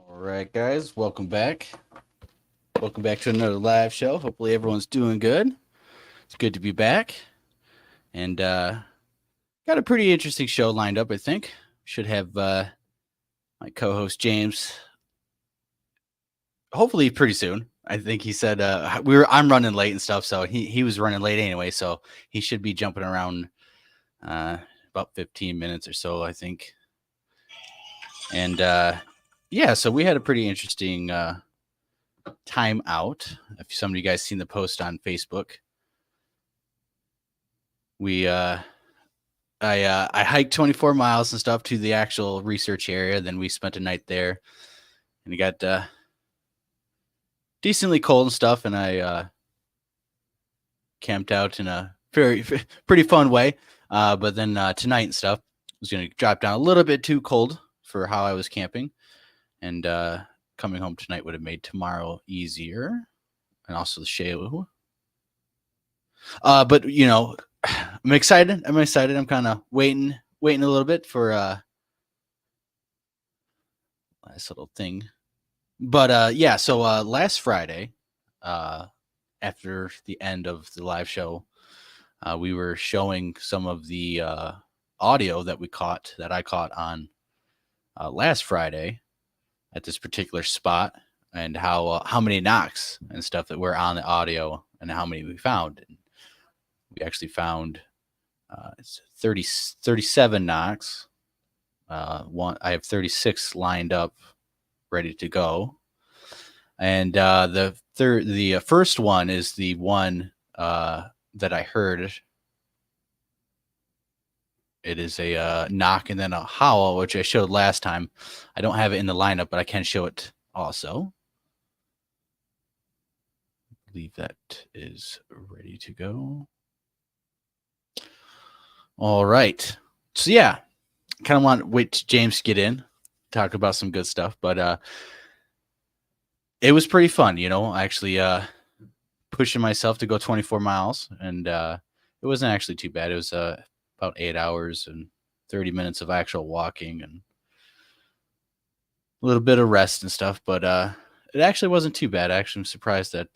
All right, guys, welcome back. Welcome back to another live show. Hopefully, everyone's doing good. It's good to be back, and got a pretty interesting show lined up. I think should have my co-host James hopefully pretty soon. I think he said I'm running late and stuff, so he was running late anyway, so he should be jumping around about 15 minutes or so, I think. And yeah, so we had a pretty interesting time out. If some of you guys seen the post on Facebook, I hiked 24 miles and stuff to the actual research area. Then we spent a night there, and it got decently cold and stuff. And I camped out in a pretty fun way. But then tonight and stuff was going to drop down a little bit too cold for how I was camping, and coming home tonight would have made tomorrow easier, and also the show. But you know, I'm excited. I'm kind of waiting a little bit for last little thing. But yeah, so last Friday, after the end of the live show, we were showing some of the audio that I caught on last Friday at this particular spot, and how many knocks and stuff that were on the audio, and how many we found. And we actually found it's 37 knocks. I have 36 lined up, ready to go. And the first one is the one that I heard. It is a knock and then a howl, which I showed last time. I don't have it in the lineup, but I can show it also. I believe that is ready to go. All right. So yeah, kind of want to wait till James to get in, talk about some good stuff, but it was pretty fun, you know. Actually pushing myself to go 24 miles, and it wasn't actually too bad. It was about 8 hours and 30 minutes of actual walking and a little bit of rest and stuff, but it actually wasn't too bad. Actually, I'm surprised that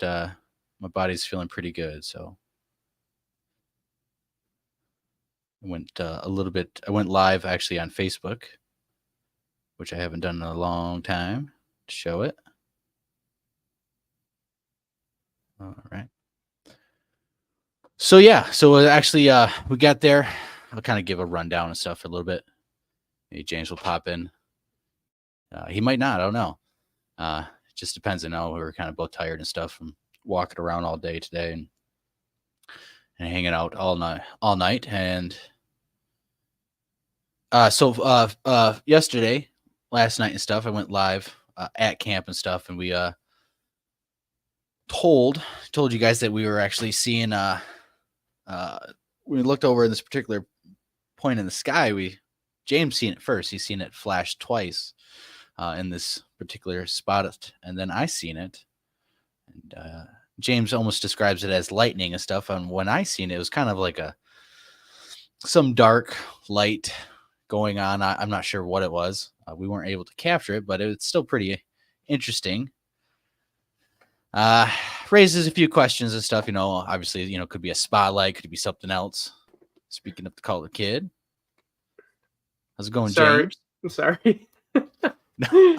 my body's feeling pretty good. So I went I went live actually on Facebook, which I haven't done in a long time, to show it. All right. So yeah, so actually we got there I'll kind of give a rundown and stuff for a little bit. Maybe James will pop in. He might not. I don't know. It just depends. I know we were kind of both tired and stuff from walking around all day today and hanging out all night. And so yesterday, last night and stuff, I went live at camp and stuff, and we told you guys that we were actually seeing we looked over in this particular point in the sky. James seen it first. He's seen it flash twice in this particular spot, and then I seen it. And James almost describes it as lightning and stuff. And when I seen it, it was kind of like some dark light going on. I'm not sure what it was. We weren't able to capture it, but it's still pretty interesting. Raises a few questions and stuff. Obviously, could be a spotlight, could be something else. Speaking of the color kid, how's it going, James? I'm sorry. No,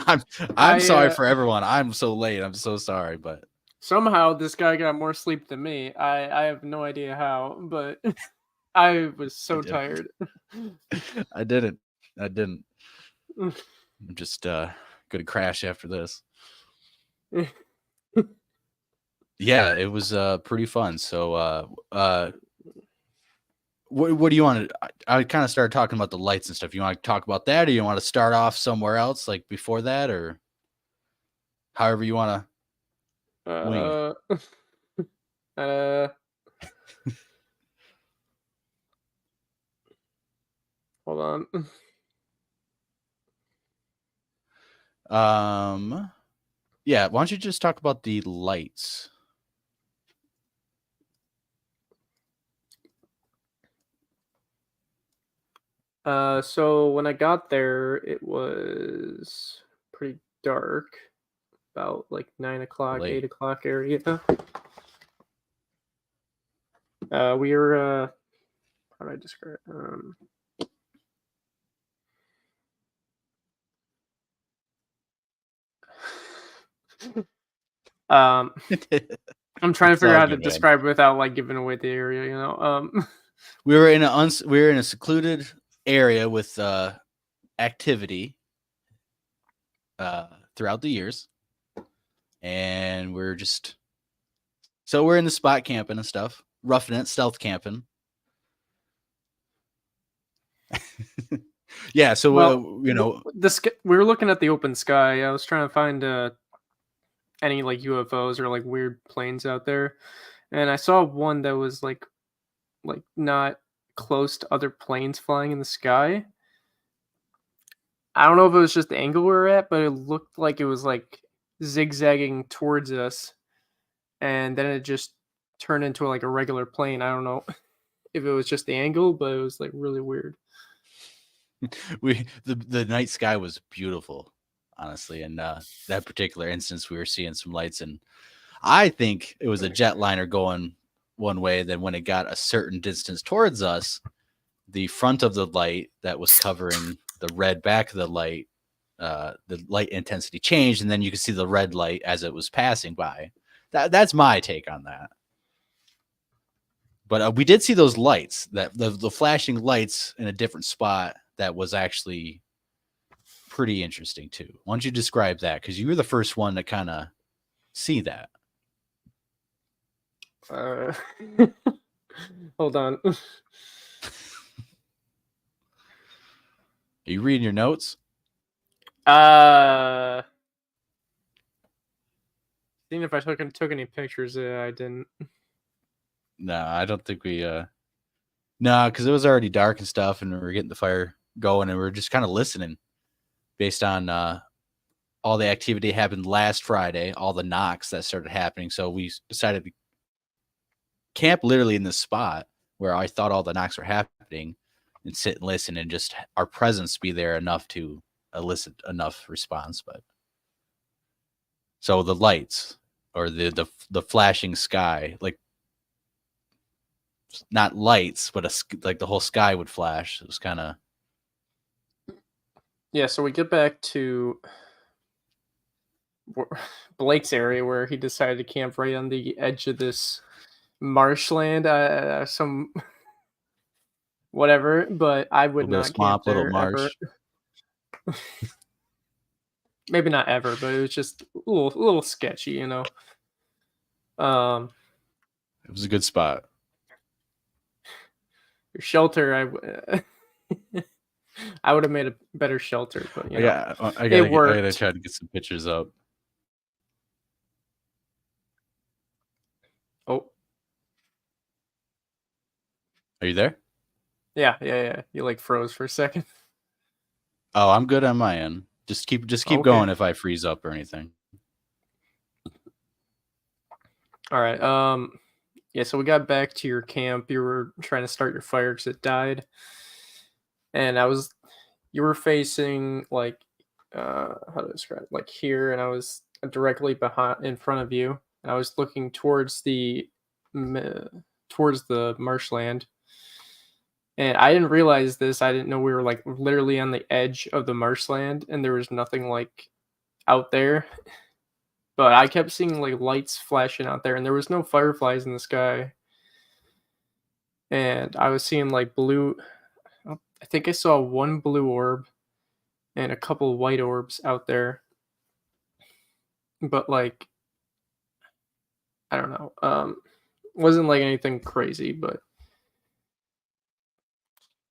I'm sorry for everyone. I'm so late. I'm so sorry, but somehow this guy got more sleep than me. I have no idea how, but I was so tired. I didn't. I'm just gonna crash after this. Yeah, it was pretty fun. So what do you want to? I kind of started talking about the lights and stuff. You want to talk about that, or you want to start off somewhere else, like before that, or however you want to wing it? Hold on. Yeah, why don't you just talk about the lights? So when I got there, it was pretty dark, about like 9 o'clock, 8 o'clock area. We were, how do I describe it? I'm trying to figure out how to describe it without like giving away the area, We were in a secluded area with activity throughout the years, and we're in the spot camping and stuff, roughing it, stealth camping. Yeah, so we were looking at the open sky. I was trying to find any like UFOs or like weird planes out there, and I saw one that was like not close to other planes flying in the sky. I don't know if it was just the angle we were at, but it looked like it was like zigzagging towards us, and then it just turned into like a regular plane. I don't know if it was just the angle, but it was like really weird. The night sky was beautiful, honestly, and that particular instance we were seeing some lights, and I think it was a jetliner going one way. Then when it got a certain distance towards us, the front of the light that was covering the red back of the light intensity changed, and then you could see the red light as it was passing by. That's my take on that. But we did see those lights, that the flashing lights in a different spot. That was actually pretty interesting too. Why don't you describe that? Because you were the first one to kind of see that. Hold on. Are you reading your notes? Seeing if I took any pictures. I didn't. No, I don't think we. No, because it was already dark and stuff, and we were getting the fire going, and we were just kind of listening based on all the activity happened last Friday, all the knocks that started happening. So we decided to camp literally in this spot where I thought all the knocks were happening and sit and listen, and just our presence be there enough to elicit enough response. But so the lights or the flashing sky, like not lights, but like the whole sky would flash. It was kind of. Yeah, so we get back to Blake's area where he decided to camp right on the edge of this marshland. Some whatever, but I would Little bit of not camp swamp, little there ever. marsh. Maybe not ever, but it was just a little sketchy, you know. Um, It was a good spot. your shelter, I would have made a better shelter, but you know, I it gotta worked. try to get some pictures up. Oh, Are you there? yeah. You like froze for a second. Oh, I'm good on my end. Just keep Okay. going if I freeze up or anything. All right. Yeah. So we got back to your camp. You were trying to start your fire because it died, and you were facing like, how to describe it? Like here, and I was directly behind, in front of you, and I was looking towards the marshland. And I didn't realize this. I didn't know we were like literally on the edge of the marshland, and there was nothing like out there. But I kept seeing like lights flashing out there, and there was no fireflies in the sky. And I was seeing like blue. I think I saw one blue orb and a couple white orbs out there. But like, I don't know. Wasn't like anything crazy, but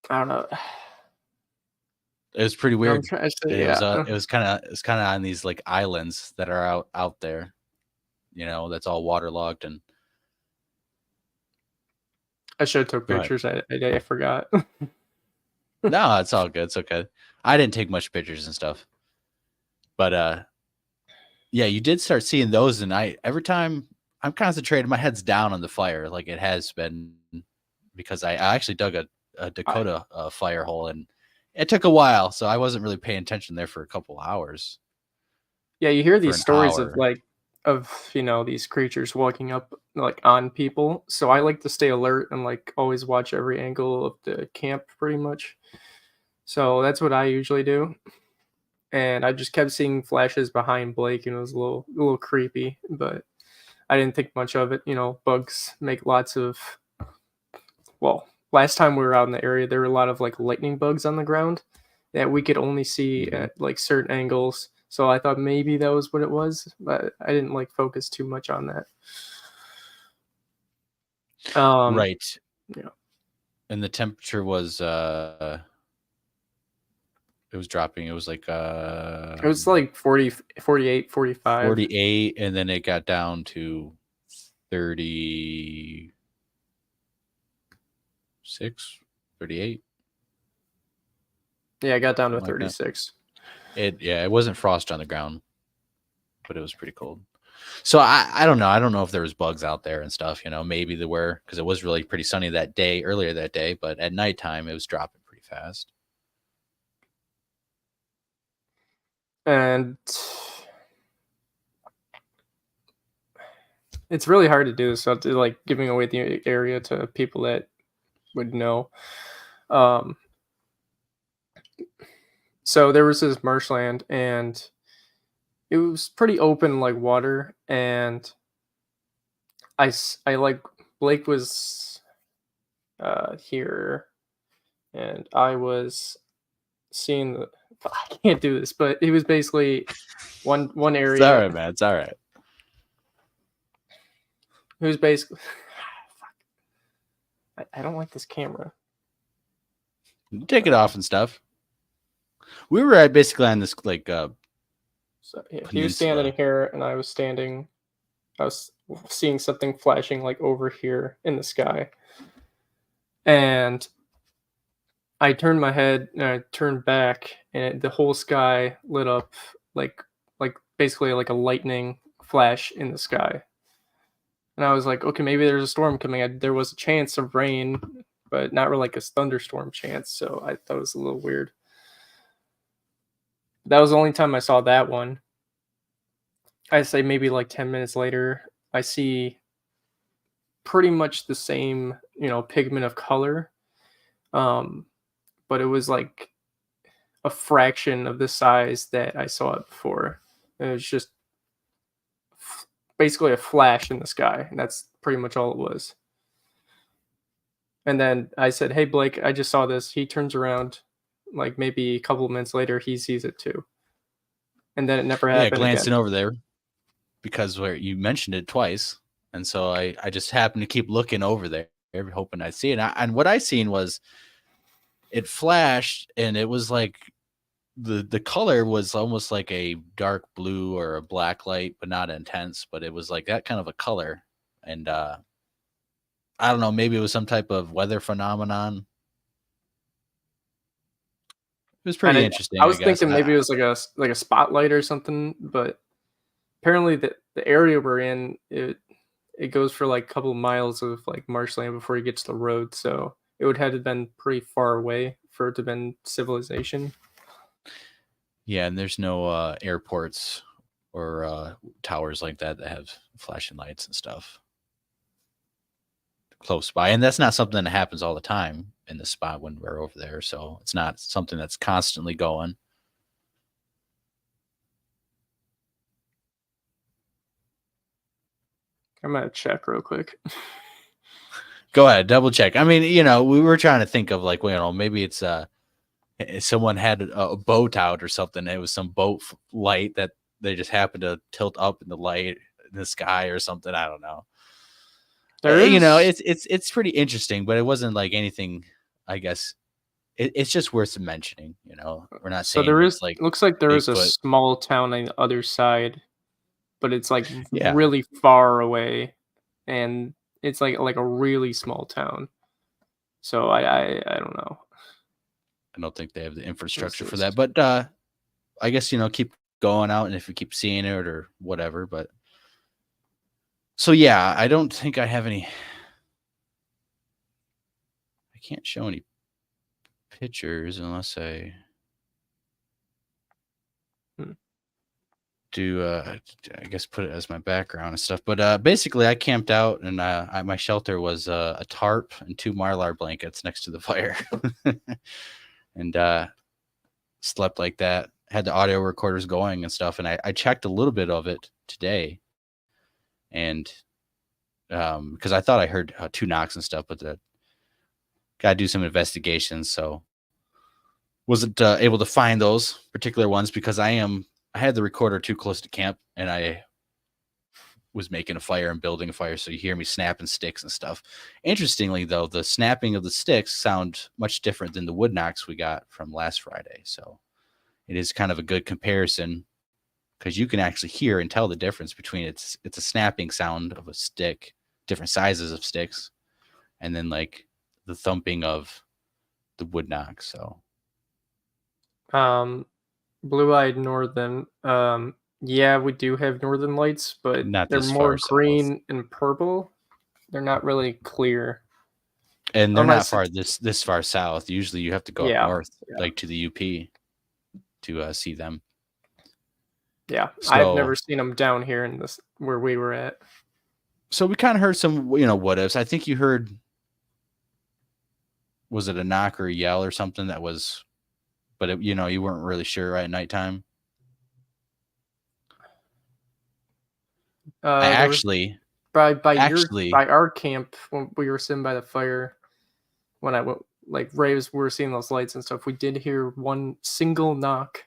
I don't know. It was pretty I'm weird. trying to say, yeah. It was kind of on these like islands that are out there. You know, that's all waterlogged and. I should have took Go ahead. pictures. I forgot. No, it's all good. It's okay. I didn't take much pictures and stuff. But yeah, you did start seeing those, and every time I'm concentrated, my head's down on the fire, like it has been, because I actually dug a Dakota fire hole, and it took a while, so I wasn't really paying attention there for a couple hours. Yeah, you hear these an stories hour. of these creatures walking up like on people. So I like to stay alert and like always watch every angle of the camp pretty much. So that's what I usually do. And I just kept seeing flashes behind Blake, and it was a little creepy, but I didn't think much of it. You know, bugs make lots of, well, last time we were out in the area, there were a lot of like lightning bugs on the ground that we could only see Mhm. at like certain angles. So I thought maybe that was what it was, but I didn't like focus too much on that. Right. Yeah. And the temperature was it was dropping. It was like It was like 40, 48, 45. 48, and then it got down to 36, 38. Yeah, I got down to Something like that. 36. It wasn't frost on the ground, but it was pretty cold. So I don't know. I don't know if there was bugs out there and stuff. You know, maybe there were, because it was really pretty sunny earlier that day. But at nighttime, it was dropping pretty fast. And it's really hard to do, so to like giving away the area to people that would know. So there was this marshland, and it was pretty open like water, and I like Blake was here, and I was seeing the I can't do this, but it was basically one area. It's all right, man. It's all right. It was basically I don't like this camera. Take it off and stuff. We were basically on this like So yeah, he was peninsula. standing here, and I was seeing something flashing like over here in the sky, and I turned my head and I turned back, and the whole sky lit up like basically like a lightning flash in the sky. And I was like, okay, maybe there's a storm coming. There was a chance of rain, but not really like a thunderstorm chance. So I thought it was a little weird. That was the only time I saw that one. I'd say maybe like 10 minutes later, I see pretty much the same, pigment of color. But it was like a fraction of the size that I saw it before. It was just basically a flash in the sky, and that's pretty much all it was. And then I said, "Hey Blake, I just saw this." He turns around, like maybe a couple of minutes later, he sees it too. And then it never Yeah, happened again. glancing over there because where you mentioned it twice, and so I just happened to keep looking over there, hoping I'd see it. And what I seen was it flashed, and it was like the color was almost like a dark blue or a black light, but not intense. But it was like that kind of a color, and I don't know, maybe it was some type of weather phenomenon. It was And pretty I interesting, I was guess. thinking maybe it was like a spotlight or something, but apparently the area we're in, it goes for like a couple of miles of like marshland before you get to the road, so it would have been pretty far away for it to have been civilization. Yeah, and there's no airports or towers like that that have flashing lights and stuff close by. And that's not something that happens all the time in the spot when we're over there. So it's not something that's constantly going. I'm gonna check real quick. Go ahead, double check. I mean, we were trying to think of like, maybe it's someone had a boat out or something. It was some boat light that they just happened to tilt up in the light in the sky or something. I don't know. There is It's pretty interesting, but it wasn't like anything. I guess it's just worth mentioning. We're not so saying there it's is like looks like there is a Bigfoot. small town on the other side, but it's like Yeah, really far away, and it's like a really small town. So I don't know. I don't think they have the This infrastructure for is that, but I guess keep going out, and if we keep seeing it or whatever. But so yeah, I don't think I have any. I can't show any pictures unless I hmm. do I guess put it as my background and stuff. But basically I camped out, and my shelter was a tarp and 2 Mylar blankets next to the fire. And slept like that, had the audio recorders going and stuff, and I checked a little bit of it today, and because I thought I heard 2 knocks and stuff, but gotta do some investigations, so wasn't able to find those particular ones because I had the recorder too close to camp, and I was making a fire and building a fire, so you hear me snapping sticks and stuff. Interestingly, though, the snapping of the sticks sound much different than the wood knocks we got from last Friday, so it is kind of a good comparison because you can actually hear and tell the difference between it's a snapping sound of a stick, different sizes of sticks, and then like the thumping of the wood knock. So Blue-eyed northern. Yeah, we do have northern lights, but not they're this more far south. green and purple. They're not really clear. And they're not Unless far it's this far south. Usually you have to go up yeah, north, yeah, like to the UP, to see them. yeah. I've So never seen them down here in this where we were at. so we kind of heard some what ifs. I think you heard, was it a knock or a yell or something that was, but you weren't really sure right at nighttime. I There was actually actually by our camp when we were sitting by the fire when I went like Raves we were seeing those lights and stuff. We did hear one single knock,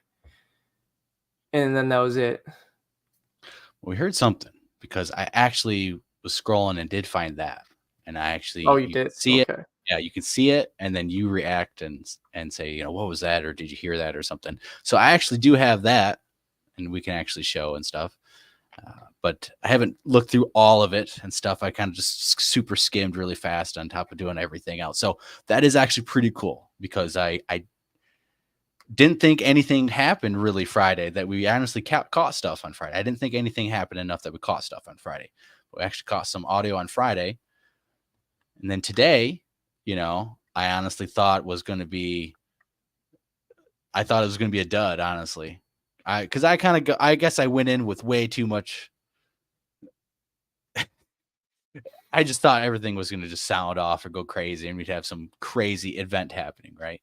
and then that was it. we heard something because I actually was scrolling and did find that. And I actually, Oh, you you can did? see it. Okay. Yeah, you can see it, and then you react and say, what was that, or did you hear that, or something. So I actually do have that, and we can actually show and stuff. But I haven't looked through all of it and stuff. I kind of just super skimmed really fast on top of doing everything else. So that is actually pretty cool because I didn't think anything happened really Friday, that we honestly caught stuff on Friday. I didn't think anything happened enough that we caught stuff on Friday. We actually caught some audio on Friday. And then today, I honestly thought was going to be, I thought it was going to be a dud, honestly. Cause I guess I went in with way too much. I just thought everything was going to just sound off or go crazy and we'd have some crazy event happening. Right.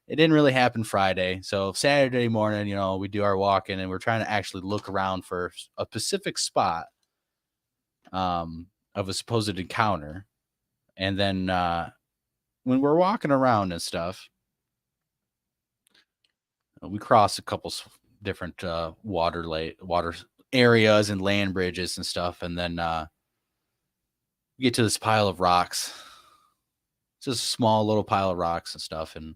It didn't really happen Friday. So Saturday morning, we do our walking and we're trying to actually look around for a specific spot of a supposed encounter. And then when we're walking around and stuff, we cross a couple different water areas and land bridges and stuff, and then we get to this pile of rocks. It's just a small little pile of rocks and stuff, and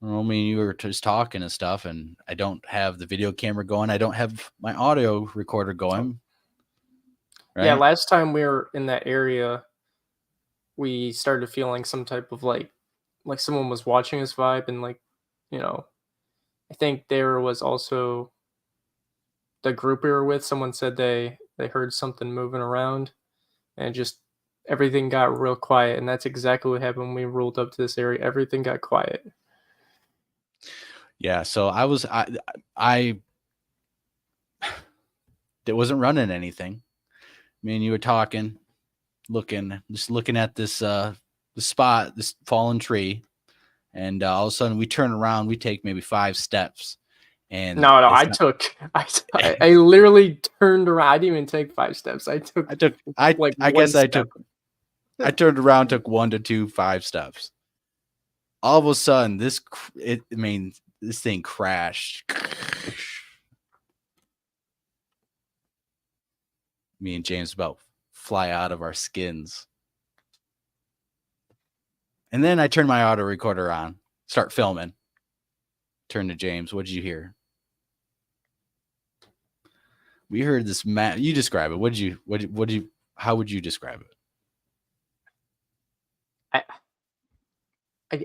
I mean, you were just talking and stuff, and I don't have the video camera going. I don't have my audio recorder going. Right? Yeah, last time we were in that area, we started feeling some type of like someone was watching us vibe, and like, you know, I think there was also the group we were with. Someone said they heard something moving around, and just everything got real quiet, and that's exactly what happened when we rolled up to this area. Everything got quiet. Yeah, so I it wasn't running anything. Me and you were talking, just looking at this the spot, this fallen tree, and all of a sudden we turn around. We take maybe 5 steps, and No, I literally turned around. I didn't even take 5 steps. I turned around, took 1 to 2, 5 steps. All of a sudden, this thing crashed. Me and James about fly out of our skins. And then I turn my auto recorder on, start filming. Turn to James. What did you hear? We heard this. You describe it. How would you describe it?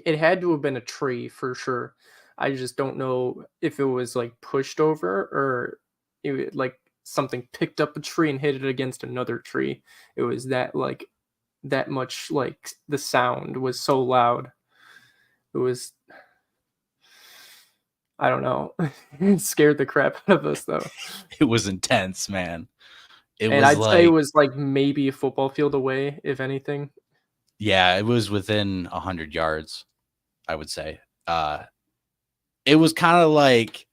It had to have been a tree for sure. I just don't know if it was like pushed over or it like something picked up a tree and hit it against another tree. It was that much, like the sound was so loud. It was, I don't know. It scared the crap out of us though. It was intense, man. I'd say it was like maybe a football field away, if anything. Yeah, it was within 100 yards, I would say. It was kind of like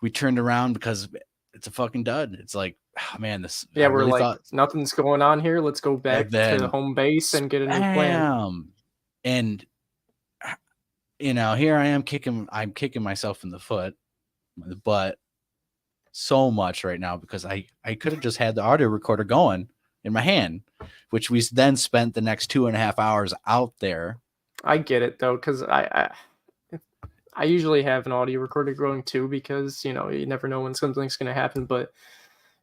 we turned around because it's a fucking dud. It's like, oh, man, this. Yeah, we're like, nothing's going on here. Let's go back to home base and get a new plan. And here I am I'm kicking myself in the butt so much right now because I could have just had the audio recorder going in my hand, which we then spent the next 2.5 hours out there. I get it though, because I usually have an audio recorder going too, because you never know when something's going to happen, but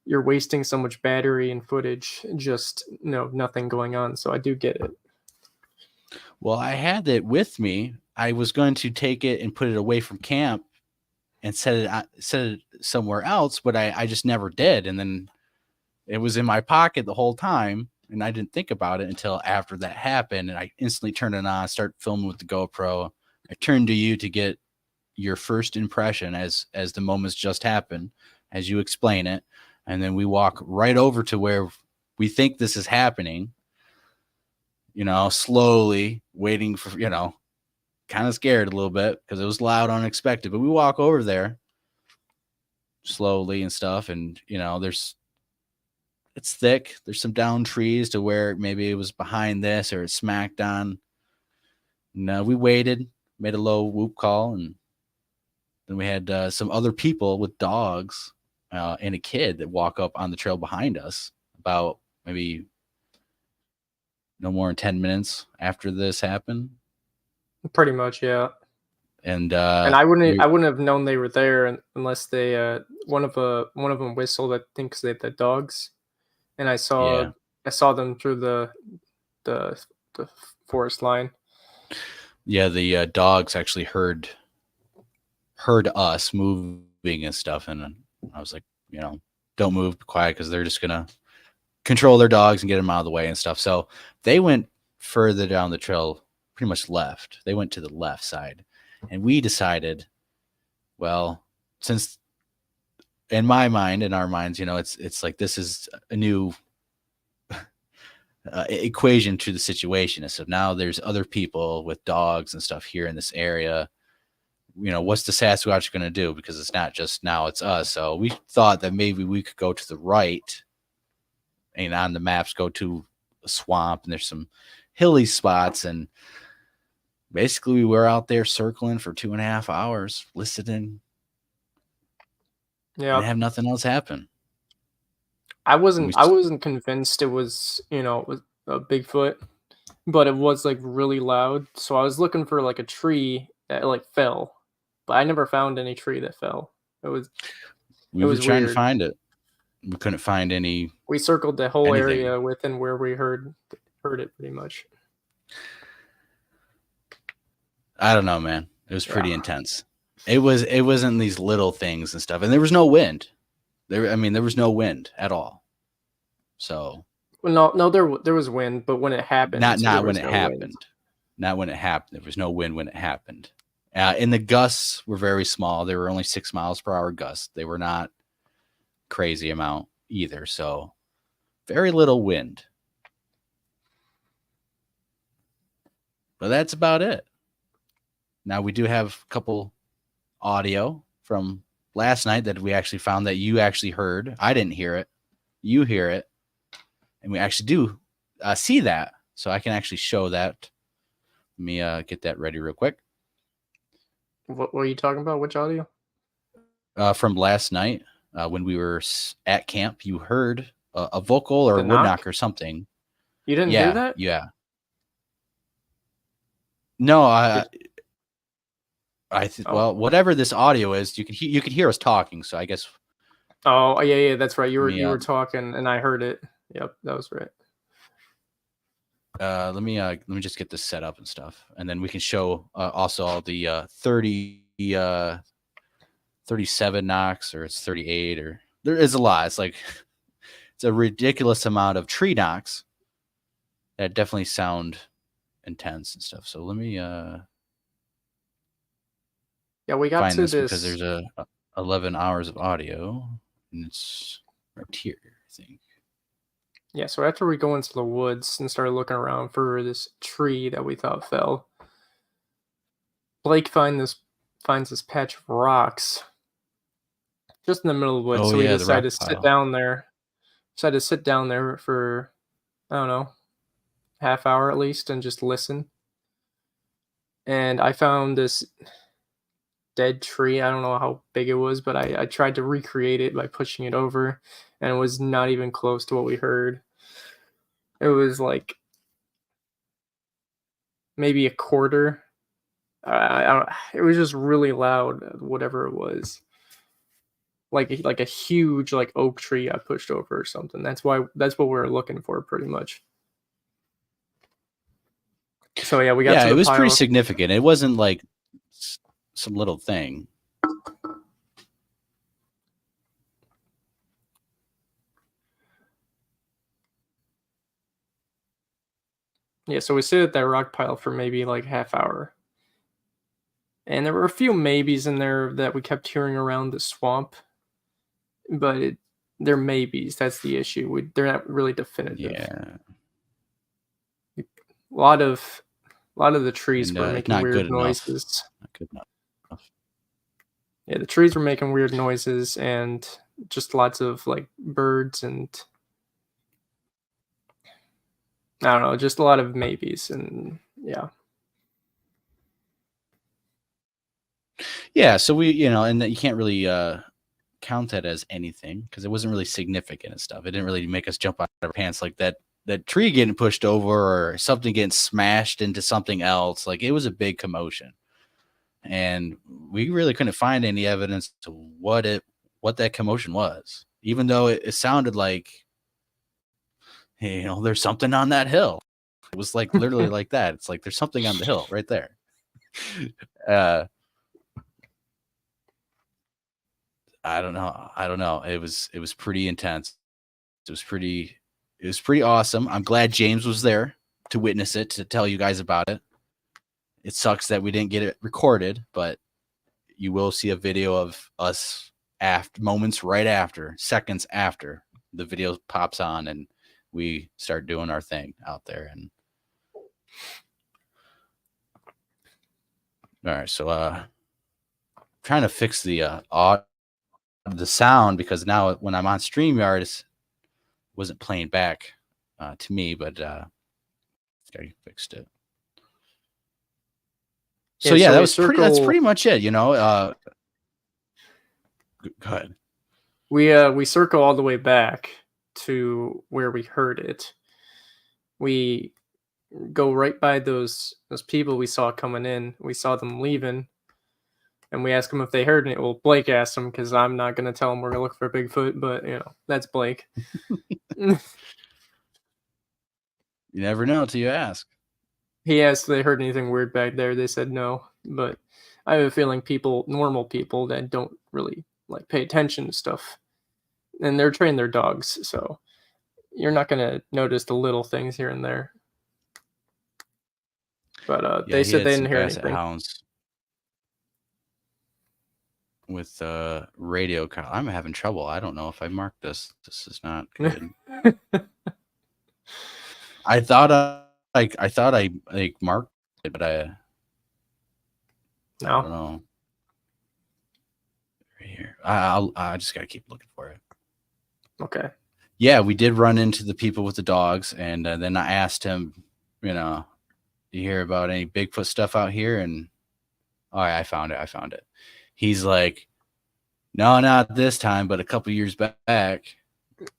you're wasting so much battery and footage, just nothing going on. So I do get it. Well, I had it with me. I was going to take it and put it away from camp and set it somewhere else, but I just never did. And then it was in my pocket the whole time, and I didn't think about it until after that happened. And I instantly turned it on, start filming with the GoPro. I turned to you to get your first impression as the moments just happened, as you explain it. And then we walk right over to where we think this is happening, slowly waiting for, kind of scared a little bit because it was loud, unexpected, but we walk over there slowly and stuff. And, it's thick. There's some down trees to where maybe it was behind this or it smacked on. No, we waited, made a low whoop call, and then we had some other people with dogs and a kid that walk up on the trail behind us about maybe no more than 10 minutes after this happened. Pretty much, yeah. And I wouldn't have known they were there unless they one of them whistled, I think, because they had the dogs. And I saw them through the forest line. Yeah, the dogs actually heard us moving and stuff, and I was like, don't move, be quiet, because they're just gonna control their dogs and get them out of the way and stuff. So they went further down the trail, pretty much left. They went to the left side, and we decided, well, since in my mind, in our minds, it's like this is a new equation to the situation. And so now there's other people with dogs and stuff here in this area. What's the Sasquatch going to do? Because it's not just now, it's us. So we thought that maybe we could go to the right and on the maps go to a swamp, and there's some hilly spots. And basically we were out there circling for 2.5 hours, listening, and have nothing else happen. I wasn't convinced it was, it was a Bigfoot, but it was like really loud. So I was looking for like a tree that like fell, but I never found any tree that fell. We it were was trying to weird. find it. We couldn't find any. We circled the whole anything. area within where we heard it pretty much. I don't know, man. It was pretty intense. It wasn't these little things and stuff, and there was no wind. There was no wind at all. So well, no, there was wind, but when it happened, not when it happened. Not when it happened. There was no wind when it happened. And the gusts were very small. They were only 6 miles per hour gusts. They were not crazy amount either. So very little wind. But that's about it. Now we do have a couple audio from last night that we actually found that you actually heard. I didn't hear it. You hear it. And we actually do see that. So I can actually show that. Let me get that ready real quick. What were you talking about? Which audio? From last night when we were at camp, you heard a vocal or a wood knock or something. You didn't hear that? Yeah. No, well, whatever this audio is, you could hear us talking. So I guess. Oh yeah, that's right. You were talking, and I heard it. Yep, that was right. Let me just get this set up and stuff, and then we can show also all the 37 knocks, or it's 38, or there is a lot. It's like it's a ridiculous amount of tree knocks that definitely sound intense and stuff. So let me we got find to this because there's 11 hours of audio, and it's right here, I think. Yeah, so after we go into the woods and started looking around for this tree that we thought fell, Blake finds this patch of rocks just in the middle of the woods. So we decided to sit down there. Decided to sit down there for, I don't know, half hour at least, and just listen. And I found this dead tree. I don't know how big it was, but I tried to recreate it by pushing it over, and it was not even close to what we heard. It was like maybe a quarter. It was just really loud, whatever it was. Like a huge like oak tree I pushed over or something. That's what we were looking for, pretty much. So yeah, we got to the it was pile. pretty significant. It wasn't like some little thing. Yeah, so we sit at that rock pile for maybe like half hour. And there were a few maybes in there that we kept hearing around the swamp. But they're maybes. That's the issue. They're not really definitive. Yeah. A lot of the trees were making weird noises. Not good enough. Yeah, the trees were making weird noises, and just lots of like birds, and I don't know, just a lot of maybes, and yeah. Yeah, so we, and you can't really count that as anything because it wasn't really significant and stuff. It didn't really make us jump out of our pants like that tree getting pushed over or something getting smashed into something else. Like, it was a big commotion, and we really couldn't find any evidence to what that commotion was, even though it sounded like, there's something on that hill. It was like literally like that. It's like there's something on the hill right there. I don't know. It was pretty intense. It was pretty awesome. I'm glad James was there to witness it, to tell you guys about it. It sucks that we didn't get it recorded, but you will see a video of us moments right after, seconds after the video pops on and we start doing our thing out there. And all right, so trying to fix the sound, because now when I'm on StreamYard, it wasn't playing back to me, but I fixed it. So Yeah, yeah, so that's pretty much it, you know. Go ahead. we circle all the way back to where we heard it. We go right by those people we saw coming in. We saw them leaving, and we ask them if they heard it. Well, Blake asked them because I'm not gonna tell them we're gonna look for Bigfoot, but that's Blake. You never know until you ask. He asked if they heard anything weird back there. They said no, but I have a feeling normal people that don't really like pay attention to stuff, and they're training their dogs, so you're not gonna notice the little things here and there. But Yeah, they he said had they some didn't hear basset anything. hounds with radio. I'm having trouble. I don't know if I marked this. This is not good. I thought I like marked it, but I don't No. know. Right here. I just gotta keep looking for it. Okay. Yeah, we did run into the people with the dogs, and then I asked him, you know, you hear about any Bigfoot stuff out here? And all right, I found it. He's like, no, not this time, but a couple years back.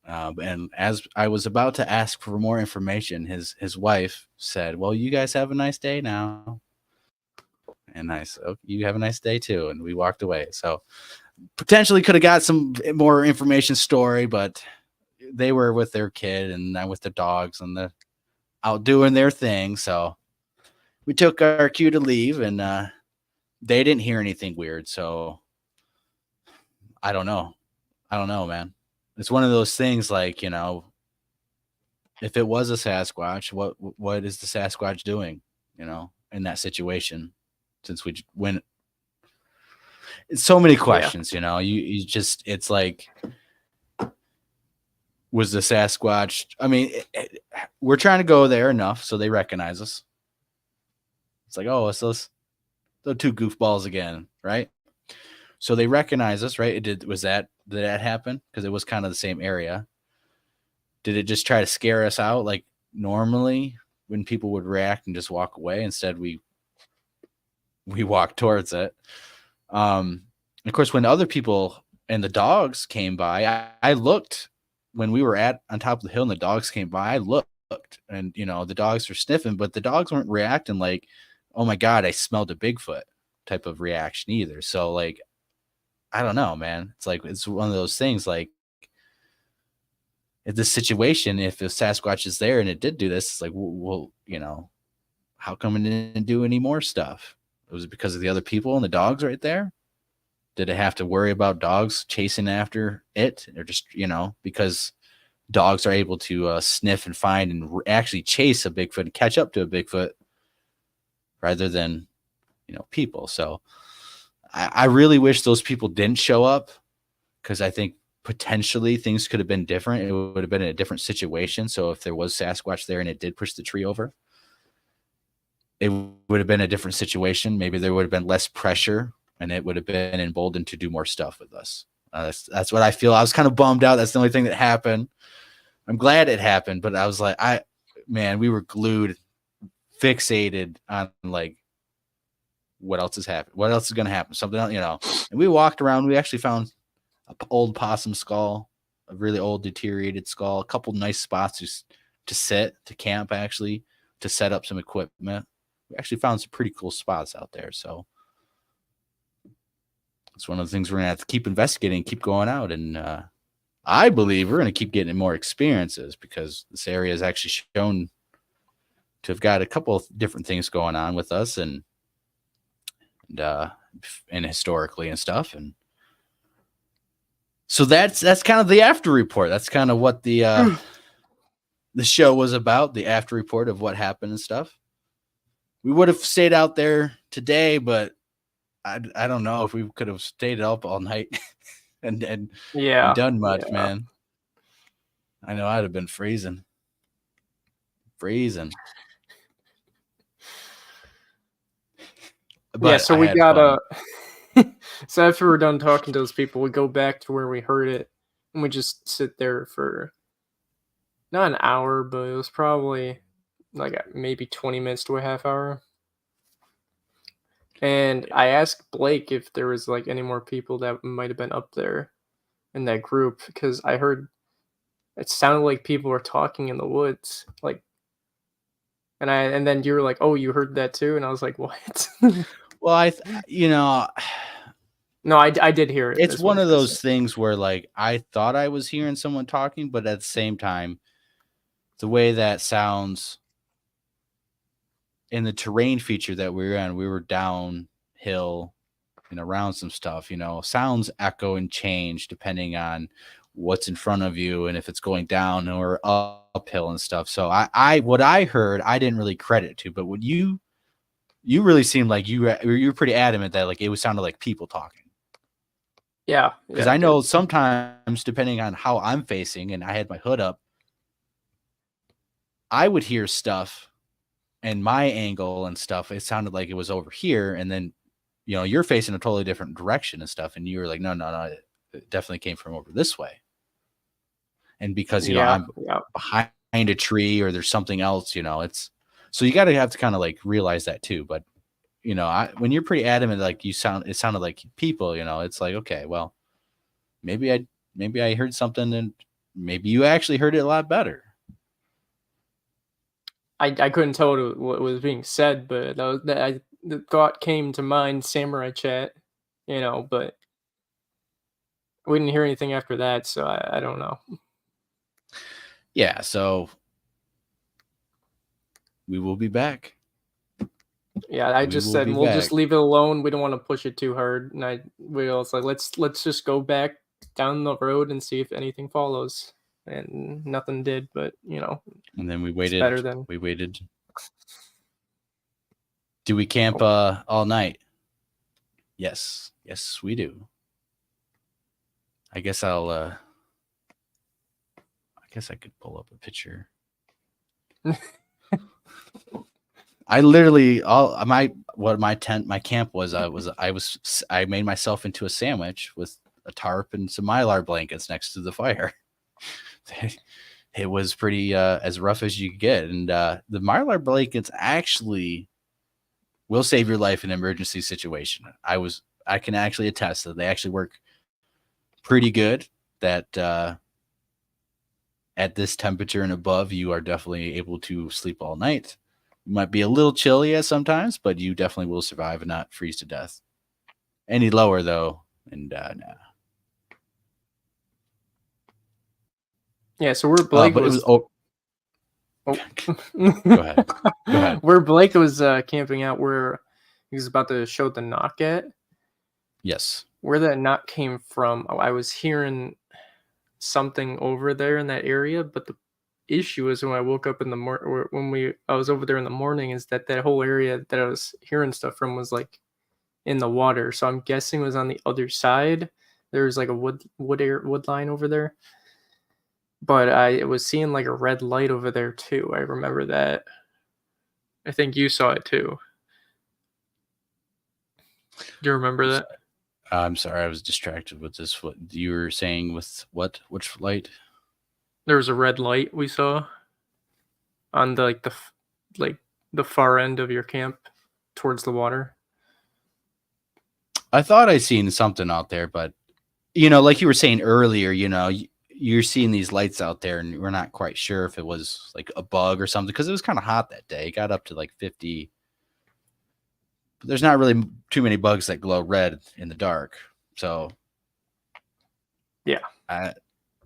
And as I was about to ask for more information, his wife said, well, you guys have a nice day now. And I said, oh, you have a nice day too. And we walked away. So potentially could have got some more information story, but they were with their kid and with the dogs and the out doing their thing. So we took our cue to leave, and they didn't hear anything weird. So I don't know, man. It's one of those things, like, you know, if it was a Sasquatch, what is the Sasquatch doing, you know, in that situation? Since we went, it's so many questions, you know. You just, it's like, was the Sasquatch? I mean, we're trying to go there enough so they recognize us. It's like, oh, it's those two goofballs again, right? So they recognize us, right? Did that happen? Because it was kind of the same area. Did it just try to scare us out like normally when people would react and just walk away? Instead, we walked towards it. Of course, when other people and the dogs came by, I looked when we were on top of the hill and the dogs came by. I looked, and you know, the dogs were sniffing, but the dogs weren't reacting like, oh my God, I smelled a Bigfoot type of reaction either. So like, I don't know, man. It's like, it's one of those things, like, if this situation, if a Sasquatch is there and it did do this, it's like, well, you know, how come it didn't do any more stuff? Was it because of the other people and the dogs right there? Did it have to worry about dogs chasing after it? Or just, you know, because dogs are able to sniff and find and actually chase a Bigfoot and catch up to a Bigfoot rather than, you know, people. So I really wish those people didn't show up, because I think potentially things could have been different. It would have been in a different situation. So if there was Sasquatch there and it did push the tree over, it would have been a different situation. Maybe there would have been less pressure and it would have been emboldened to do more stuff with us. That's what I feel. I was kind of bummed out. That's the only thing that happened. I'm glad it happened, but I was like, man, we were glued, fixated on like, what else is happening? What else is going to happen? Something else, you know. And we walked around. We actually found an old possum skull, a really old deteriorated skull, a couple nice spots to sit, to camp, actually, to set up some equipment. We actually found some pretty cool spots out there. So it's one of the things we're going to have to keep investigating, keep going out. And I believe we're going to keep getting more experiences, because this area is actually shown to have got a couple of different things going on with us and historically and stuff. And so that's kind of the after report. That's kind of what the show was about, the after report of what happened and stuff. We would have stayed out there today, but I don't know if we could have stayed up all night and done much, man. I know I'd have been freezing. But yeah, so I we had got fun. so after we're done talking to those people, we go back to where we heard it, and we just sit there for not an hour, but it was probably like maybe 20 minutes to a half hour. And I asked Blake if there was like any more people that might have been up there in that group because I heard it sounded like people were talking in the woods, like, and then you were like, "Oh, you heard that too?" And I was like, "What?" Well, you know, No, I did hear it. it's Is what one I'm of trying to say. those things where like I thought I was hearing someone talking, but at the same time, the way that sounds in the terrain feature that we were in, we were downhill and around some stuff, sounds echo and change depending on what's in front of you and if it's going down or uphill and stuff. So what I heard, I didn't really credit to, but what you really seemed like you were pretty adamant that like it was sounded like people talking. Yeah, Because yeah, I it know did. sometimes depending on how I'm facing and I had my hood up, I would hear stuff and my angle and stuff, it sounded like it was over here. And then, you're facing a totally different direction and stuff. And you were like, no, it definitely came from over this way. And because, Yeah, I'm yeah. behind a tree or there's something else, it's, so you got to have to kind of like realize that too. But, when you're pretty adamant, like it sounded like people, it's like, okay, well, maybe I heard something and maybe you actually heard it a lot better. I couldn't tell what was being said, but the thought came to mind, samurai chat, but we didn't hear anything after that, so I don't know. Yeah. So we will be back. Yeah, I We just will said be we'll just back. leave it alone. We don't want to push it too hard, and we was like let's just go back down the road and see if anything follows, and nothing did. But And then we it's waited. better than. We waited. Do we camp Oh, all night? Yes. Yes, we do. I guess I guess I could pull up a picture. I literally my camp was I made myself into a sandwich with a tarp and some mylar blankets next to the fire. It was pretty as rough as you could get, and the mylar blankets actually will save your life in an emergency situation. I can actually attest that they actually work pretty good. That at this temperature and above, you are definitely able to sleep all night. You might be a little chilly at sometimes, but you definitely will survive and not freeze to death. Any lower though, and nah. yeah, so where Blake But it was was. Oh. go ahead. Go ahead. Where Blake was camping out, where he was about to show the knock at, Yes. where that knock came from. I was hearing something over there in that area, but the issue is when I woke up in the morning, I was over there in the morning, is that whole area that I was hearing stuff from was like in the water. So I'm guessing it was on the other side. There was like a wood line over there. But I was seeing like a red light over there too. I remember that. I think you saw it too. Do you remember that? I'm sorry, I was distracted with this. What you were saying with what? Which light? There was a red light we saw on like the far end of your camp towards the water. I thought I seen something out there, but like you were saying earlier, you're seeing these lights out there, and we're not quite sure if it was like a bug or something because it was kind of hot that day. It got up to like 50. But there's not really too many bugs that glow red in the dark, so Yeah.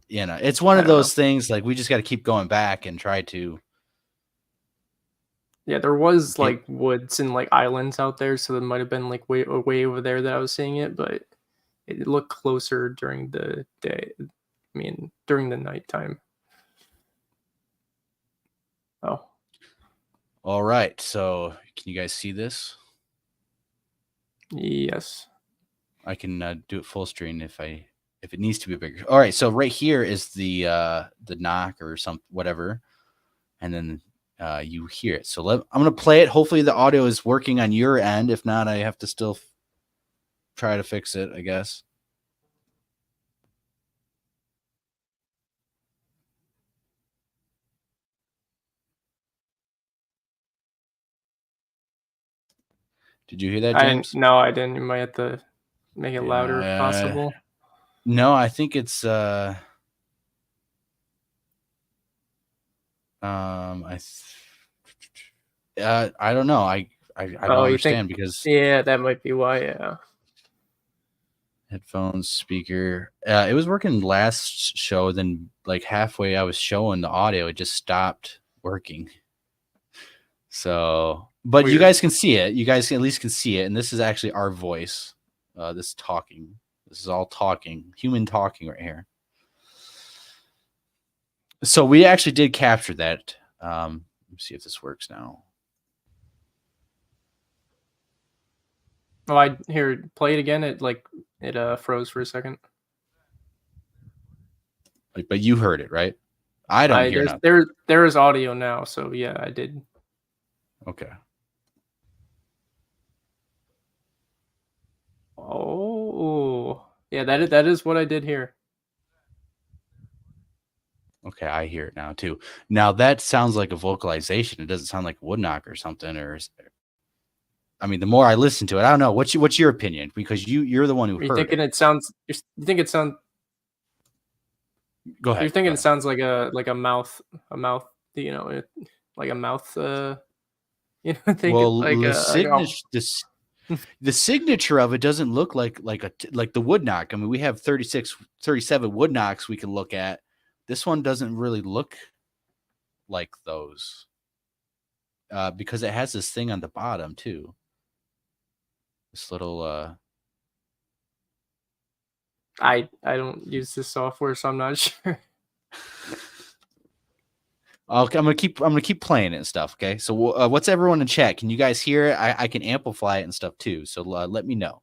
it's one I of don't know. those things. Like we just got to keep going back and try to Yeah, there was get. like woods and like islands out there, so it might have been like way over there that I was seeing it, but it looked closer during the day. I mean, during the nighttime. Oh, All right, so can you guys see this? yes. I can do it full screen if it needs to be bigger. All right, so right here is the knock or some whatever, and then you hear it. So I'm gonna play it. Hopefully the audio is working on your end. If not, I have to still try to fix it, I guess. Did you hear that, James? No, I didn't. You might have to make it louder if possible. No, I think it's I don't know. I don't understand because yeah, that might be why. Yeah. Headphones, speaker. It was working last show. Then like halfway, I was showing the audio. It just stopped working. So, but Weird. you guys can see it. You guys at least can see it. And this is actually our voice. This talking. This is all talking. Human talking right here. So we actually did capture that. Let me see if this works now. Oh, I hear play it again. It froze for a second. But you heard it, right? I don't hear nothing. There is audio now, so yeah, I did. Okay. Oh, yeah, that is what I did hear. Okay, I hear it now too. Now that sounds like a vocalization. It doesn't sound like a woodknock or something. I mean, the more I listen to it, I don't know. What's your opinion? Because you're the one who heard it. It sounds. You think it sounds. Go ahead. You're thinking it sounds like a mouth. You know, like a mouth. You know, well, the signature of it doesn't look like the woodknock. I mean, we have 36, 37 woodknocks we can look at. This one doesn't really look like those because it has this thing on the bottom too. This little. I don't use this software, so I'm not sure. Okay, I'm gonna keep playing it and stuff. Okay, so what's everyone in chat? Can you guys hear it? I can amplify it and stuff too. So let me know.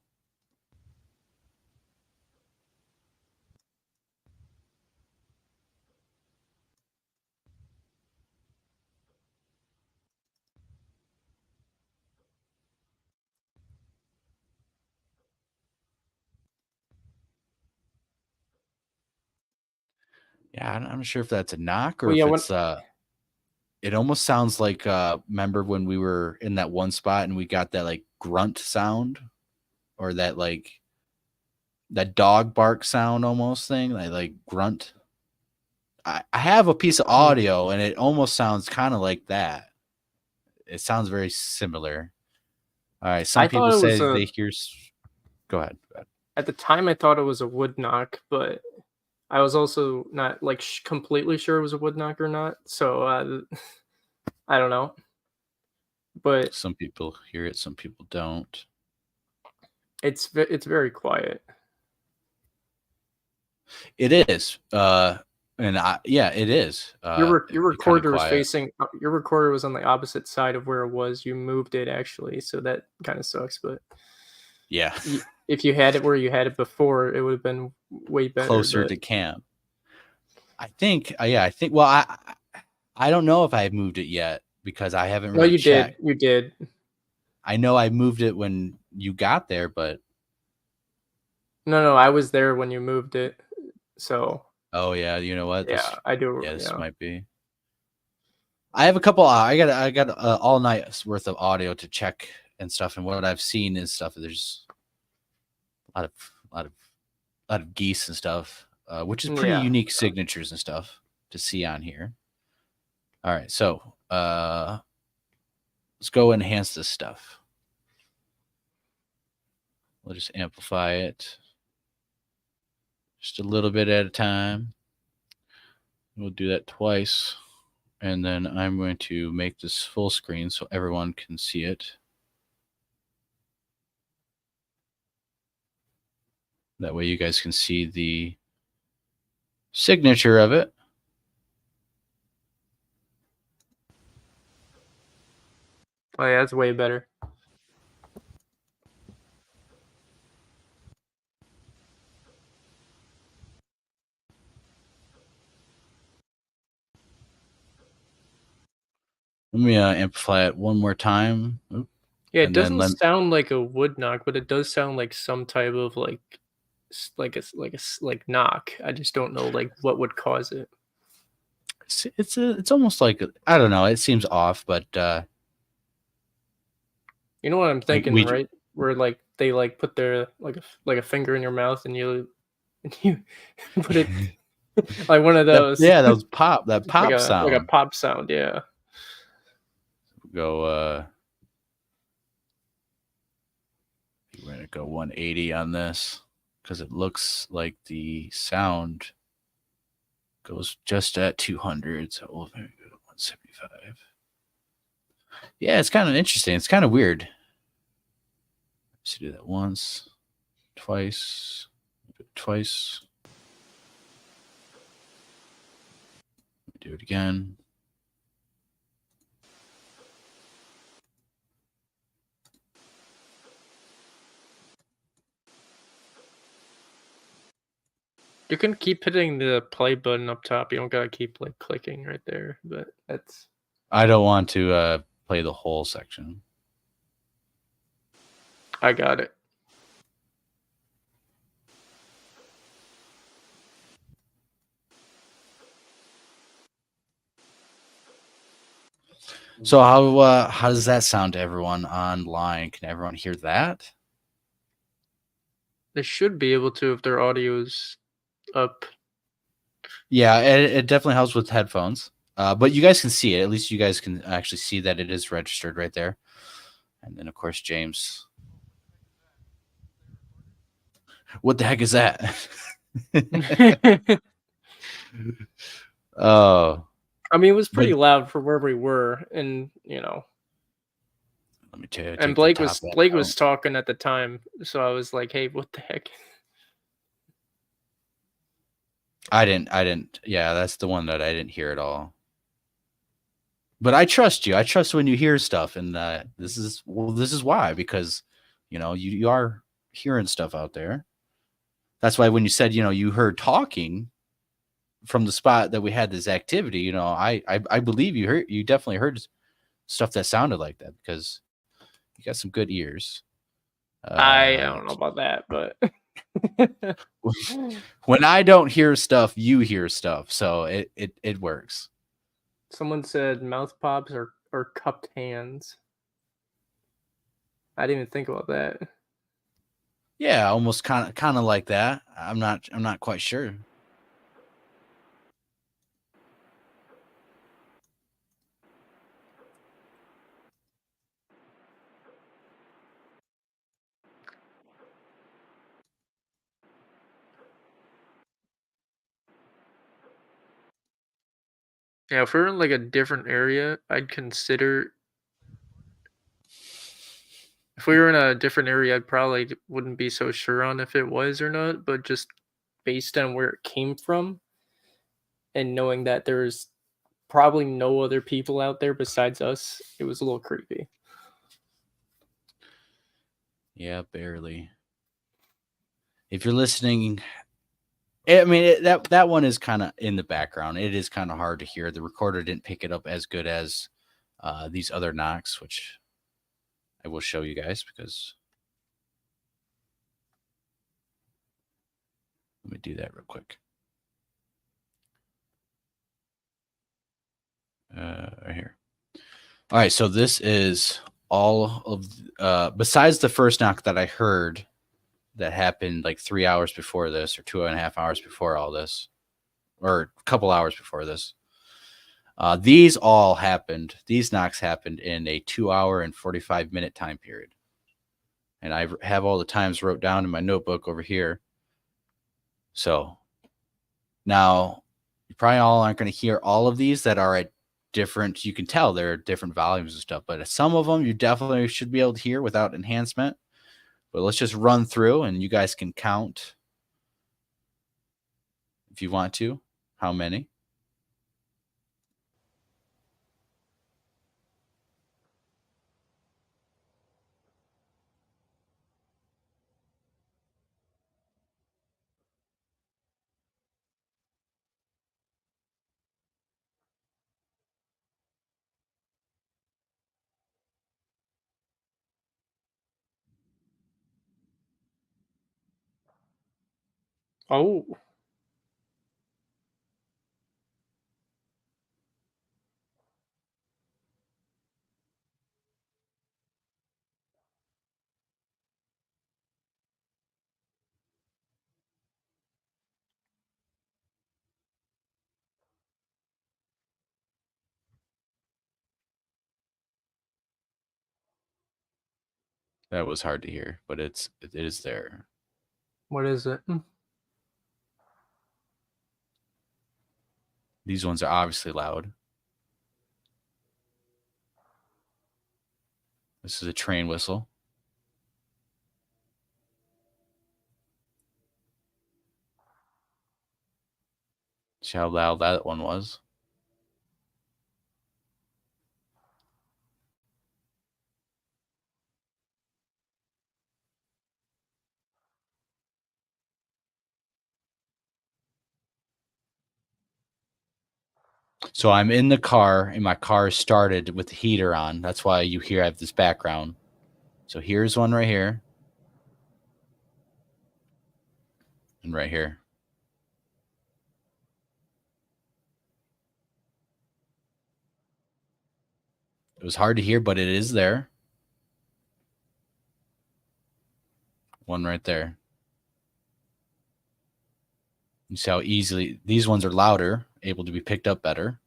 Yeah, I'm not sure if that's a knock or if it's it almost sounds like remember when we were in that one spot and we got that like grunt sound or that like that dog bark sound almost thing, like grunt. I have a piece of audio and it almost sounds kind of like that. It sounds very similar. All right, some people say they hear. Go ahead. At the time, I thought it was a woodknock, but I was also not like completely sure it was a woodknock or not. So I don't know. But some people hear it, some people don't. It's very quiet. It is. And it is. Your recorder was facing. Your recorder was on the opposite side of where it was. You moved it actually, so that kind of sucks. But yeah, if you had it where you had it before, it would have been way better. Closer to camp. I think. I think. Well, I don't know if I moved it yet because I haven't really checked. You did. I know I moved it when you got there, but no, I was there when you moved it. So. Oh yeah, you know what? I do. Yeah, this might be. I have a couple. I got all night's worth of audio to check and stuff, and what I've seen is stuff. There's a lot of geese and stuff, which is pretty unique signatures and stuff to see on here. All right, so let's go enhance this stuff. We'll just amplify it. Just a little bit at a time. We'll do that twice. And then I'm going to make this full screen so everyone can see it. That way you guys can see the signature of it. Oh yeah, that's way better. Let me amplify it one more time. Oop. Yeah, it doesn't sound like a woodknock, but it does sound like some type of like knock. I just don't know like what would cause it. It's almost like I don't know. It seems off, but You know what I'm Like thinking, right? Where like they like put their like a finger in your mouth and you put it like one of those. yeah, that Like pop a sound. pop sound, yeah. Go we're gonna go 180 on this because it looks like the sound goes just at 200. So we'll go to 175. Yeah, it's kind of interesting. It's kind of weird. Let's do that once, twice, twice. Do it again. You can keep hitting the play button up top. You don't gotta keep like clicking right there, but that's I don't want to play the whole section. I got it. So how does that sound to everyone online? Can everyone hear that? They should be able to if their audio's up. Yeah, it definitely helps with headphones. But you guys can see it. At least you guys can actually see that it is registered right there. And then of course James. What the heck is that? Oh, I mean, it was but pretty loud for where we were, and let me tell you, and take the top end Blake out. was talking at the time, so I was like, "Hey, what the heck?" I didn't. Yeah, that's the one that I didn't hear at all. But I trust you. I trust when you hear stuff, and this is why, because you are hearing stuff out there. That's why when you said you heard talking from the spot that we had this activity, I believe you definitely heard stuff that sounded like that because you got some good ears. I don't know about that, but When I don't hear stuff, you hear stuff, so it works. someone said mouth pops or cupped hands. I didn't even think about that. Yeah, almost kind of like that. I'm not quite sure. Yeah, if we were in like a different area, I'd consider. If we were in a different area, I probably wouldn't be so sure on if it was or not. But just based on where it came from, and knowing that there's probably no other people out there besides us, it was a little creepy. Yeah, barely. If you're listening, I mean that one is kind of in the background. It is kind of hard to hear. The recorder didn't pick it up as good as these other knocks, which I will show you guys because let me do that real quick. Right here. All right, so this is all of besides the first knock that I heard that happened like 3 hours before this, or 2.5 hours before all this, or a couple hours before this. These knocks happened in a 2 hour and 45 minute time period. And I have all the times wrote down in my notebook over here. So now you probably all aren't going to hear all of these that are at different, you can tell they're different volumes and stuff, but some of them you definitely should be able to hear without enhancement. But let's just run through and you guys can count if you want to, how many. Oh, That was hard to hear, but it is there. What is it? These ones are obviously loud. This is a train whistle. See how loud that one was? So I'm in the car, and my car started with the heater on. That's why you hear I have this background. So here's one right here. And right here. It was hard to hear, but it is there. One right there. You see how easily these ones are louder, able to be picked up better.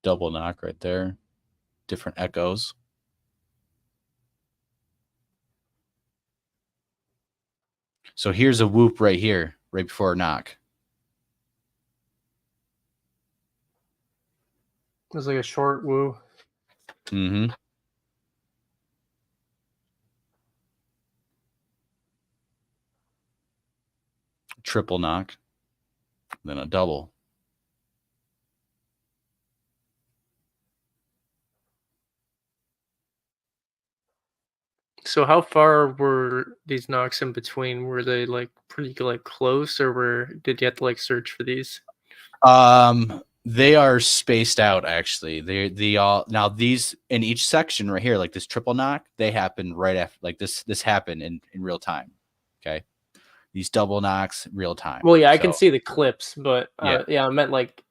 Double knock right there. Different echoes. So here's a whoop right here, right before a knock. It was like a short woo. Mm-hmm. Triple knock. Then a double. So how far were these knocks in between? Were they like pretty like close, or did you have to like search for these? They are spaced out actually. They all now these in each section right here, like this triple knock, they happen right after like this happened in real time. Okay. These double knocks, real time. Well, yeah, I can So see the clips, but yeah. yeah, I meant like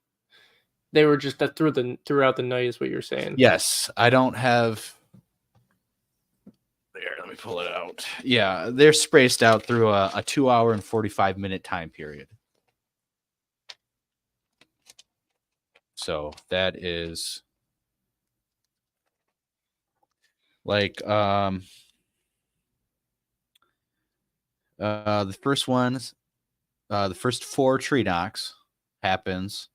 they were just throughout the night is what you're saying. Yes. I don't have there, let me pull it out. Yeah, they're spaced out through a 2 hour and 45-minute time period. So that is like the first ones, the first 4 tree knocks happens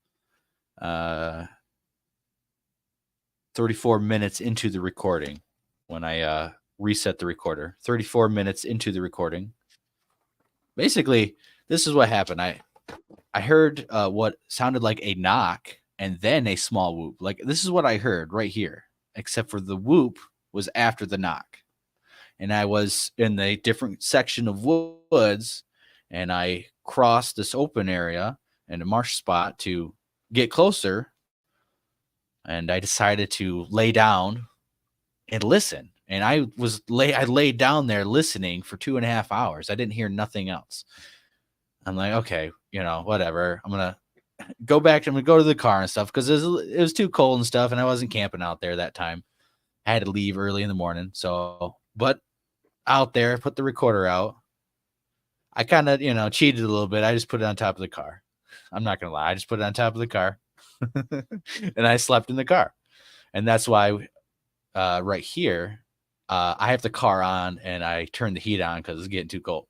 34 minutes into the recording when I reset the recorder. 34 minutes into the recording. Basically, this is what happened. I heard what sounded like a knock and then a small whoop. Like this is what I heard right here, except for the whoop was after the knock. And I was in the different section of woods, and I crossed this open area and a marsh spot to get closer. And I decided to lay down and listen. And I laid down there listening for 2.5 hours. I didn't hear nothing else. I'm like, okay, whatever. I'm gonna go to the car and stuff because it was too cold and stuff, and I wasn't camping out there that time. I had to leave early in the morning. So, but out there, put the recorder out. I kind of, cheated a little bit. I just put it on top of the car. I'm not gonna lie. I just put it on top of the car, and I slept in the car. And that's why, right here, I have the car on and I turned the heat on because it's getting too cold.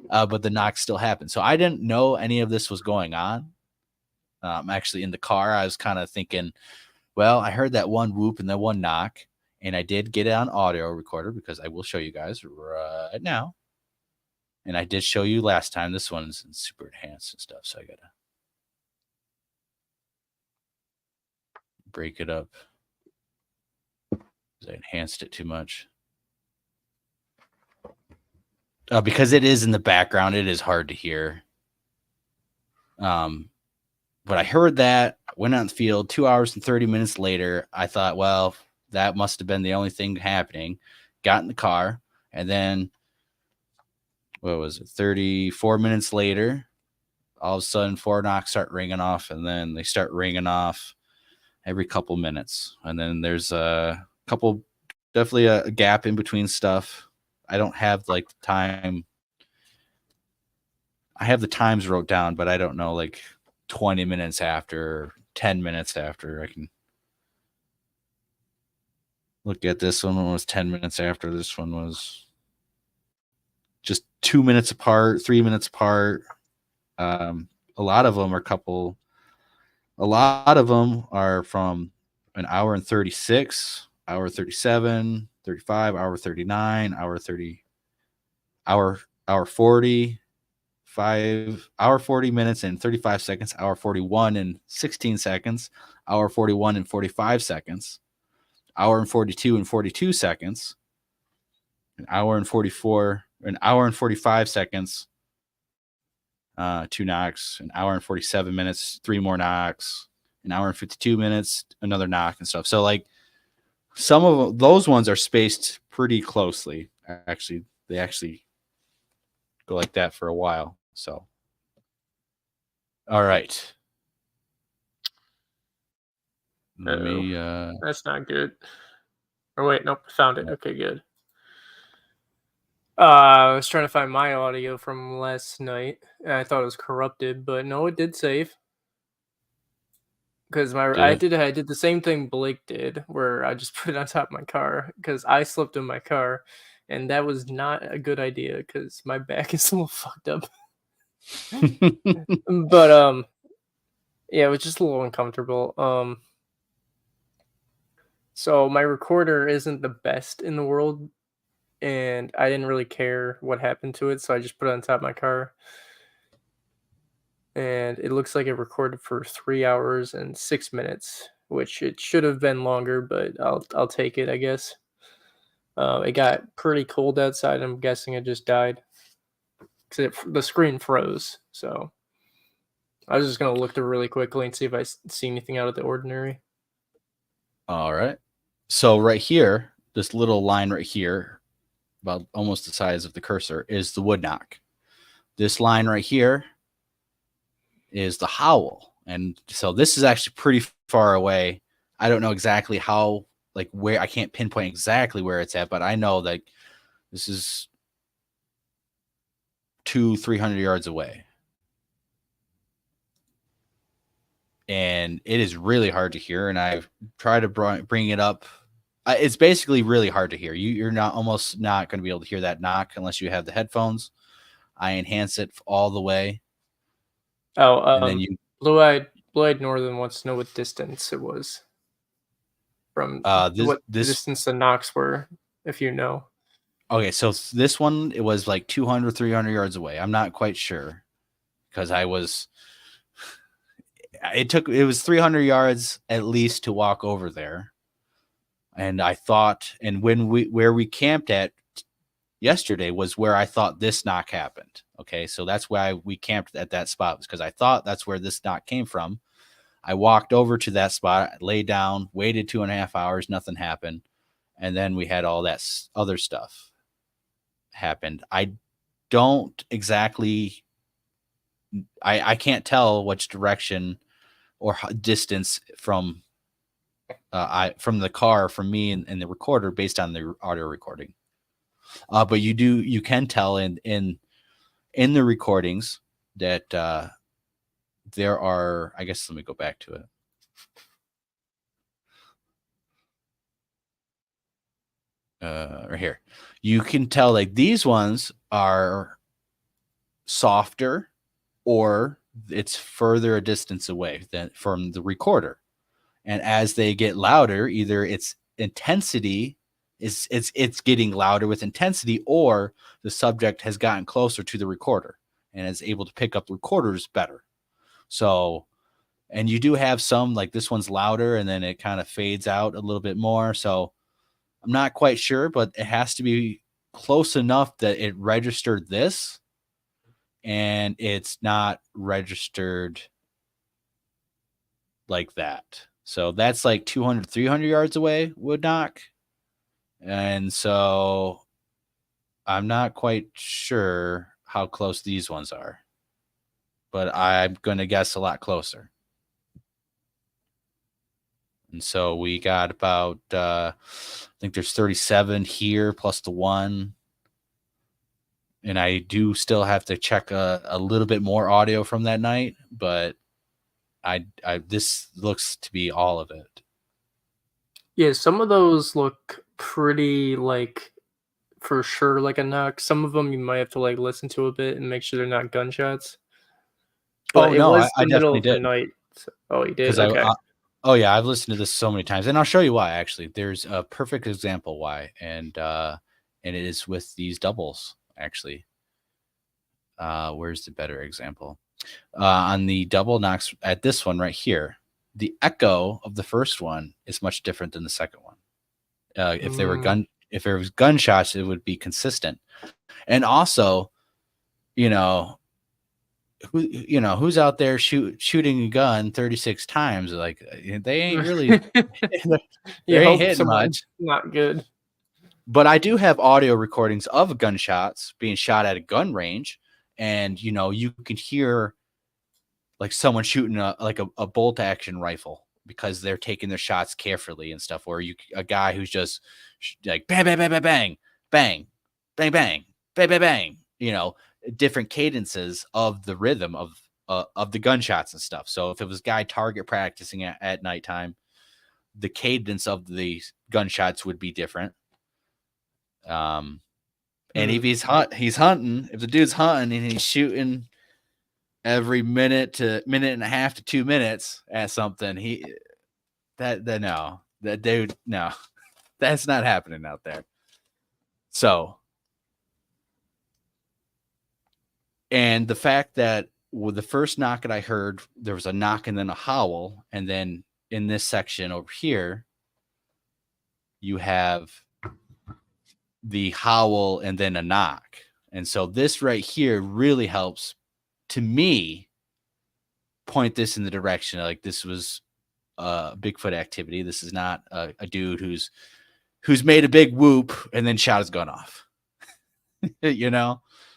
But the knock still happened. So I didn't know any of this was going on. Actually, in the car, I was kind of thinking, well, I heard that one whoop and that one knock, and I did get it on audio recorder because I will show you guys right now. And I did show you last time. This one's super enhanced and stuff, so I gotta break it up. I enhanced it too much. Because it is in the background, it is hard to hear. But I heard that, went out in the field. 2 hours and 30 minutes later, I thought, well, that must have been the only thing happening. Got in the car, and then, what was it, 34 minutes later, all of a sudden 4 knocks start ringing off, and then they start ringing off every couple minutes. And then there's a couple, definitely a gap in between stuff. I don't have like the time. I have the times wrote down, but I don't know, like 20 minutes after, 10 minutes after. I can look at this one. One was 10 minutes after. This one was just 2 minutes apart, 3 minutes apart. A lot of them are from an hour and 36, hour 37, 35, hour 39, hour 30, hour 40, 5 hour 40 minutes and 35 seconds, hour 41 and 16 seconds, hour 41 and 45 seconds, hour and 42 and 42 seconds, an hour and 45 seconds, 2 knocks, an hour and 47 minutes, 3 more knocks, an hour and 52 minutes, another knock and stuff. So like some of those ones are spaced pretty closely. Actually, they actually go like that for a while. So, all right. Let me. That's not good. Or wait, nope, found it. Okay, good. I was trying to find my audio from last night, and I thought it was corrupted, but no, it did save. Because I did the same thing Blake did, where I just put it on top of my car because I slipped in my car, and that was not a good idea because my back is a little fucked up. But yeah, it was just a little uncomfortable. So my recorder isn't the best in the world, and I didn't really care what happened to it, so I just put it on top of my car. And it looks like it recorded for 3 hours and 6 minutes, which it should have been longer, but I'll take it, I guess. It got pretty cold outside. I'm guessing it just died because the screen froze. So I was just gonna look through really quickly and see if I see anything out of the ordinary. All right. So right here, this little line right here, about almost the size of the cursor, is the wood knock. This line right here is the howl. And so this is actually pretty far away. I don't know exactly how, like where, I can't pinpoint exactly where it's at, but I know that this is 200-300 yards away. And it is really hard to hear. And I've tried to bring it up. It's basically really hard to hear. You're almost not going to be able to hear that knock unless you have the headphones. I enhance it all the way. Oh, and then Blue-eyed Northern wants to know what distance it was from what distance the knocks were, if you know. Okay, so this one, it was like 200, 300 yards away. I'm not quite sure because it was 300 yards at least to walk over there. And I thought, and where we camped at yesterday was where I thought this knock happened. Okay, so that's why we camped at that spot, because I thought that's where this knock came from. I walked over to that spot, laid down, waited 2.5 hours, nothing happened. And then we had all that other stuff happened. I don't exactly, I can't tell which direction or distance from the car from me and the recorder based on the audio recording. But you can tell in the recordings that there are, I guess, let me go back to it. Right here. You can tell like these ones are softer or it's further a distance away than from the recorder. And as they get louder, either its intensity it's getting louder with intensity, or the subject has gotten closer to the recorder and is able to pick up the recorders better. So, and you do have some, like this one's louder and then it kind of fades out a little bit more. So I'm not quite sure, but it has to be close enough that it registered this, and it's not registered like that. So that's like 200, 300 yards away, would knock. And so I'm not quite sure how close these ones are, but I'm going to guess a lot closer. And so we got about, I think there's 37 here plus the one. And I do still have to check a little bit more audio from that night, but this looks to be all of it. Yeah, some of those look pretty like for sure like a knock. Some of them you might have to like listen to a bit and make sure they're not gunshots. But it No, was I the middle definitely of the did. night. So, oh, you did? Because Okay. oh yeah, I've listened to this so many times, and I'll show you why. Actually, there's a perfect example why, and it is with these doubles. Actually, where's the better example? On the double knocks at this one right here, the echo of the first one is much different than the second one. If there was gunshots, it would be consistent, and also, who's out there shooting a gun 36 times? Like they ain't really, You they ain't hope hitting someone's much. not good. But I do have audio recordings of gunshots being shot at a gun range, and you can hear like someone shooting a bolt action rifle because they're taking their shots carefully and stuff. Or a guy who's just like bang bang bang bang bang bang bang bang bang bang bang. Different cadences of the rhythm of the gunshots and stuff. So if it was guy target practicing at nighttime, the cadence of the gunshots would be different. And if he's hunting, if the dude's hunting and he's shooting every minute to minute and a half to 2 minutes at something, no, that's not happening out there. So, and the fact that with the first knock that I heard, there was a knock and then a howl, and then in this section over here, you have the howl and then a knock. And so this right here really helps to me point this in the direction like this was Bigfoot activity. This is not a dude who's made a big whoop and then shot his gun off.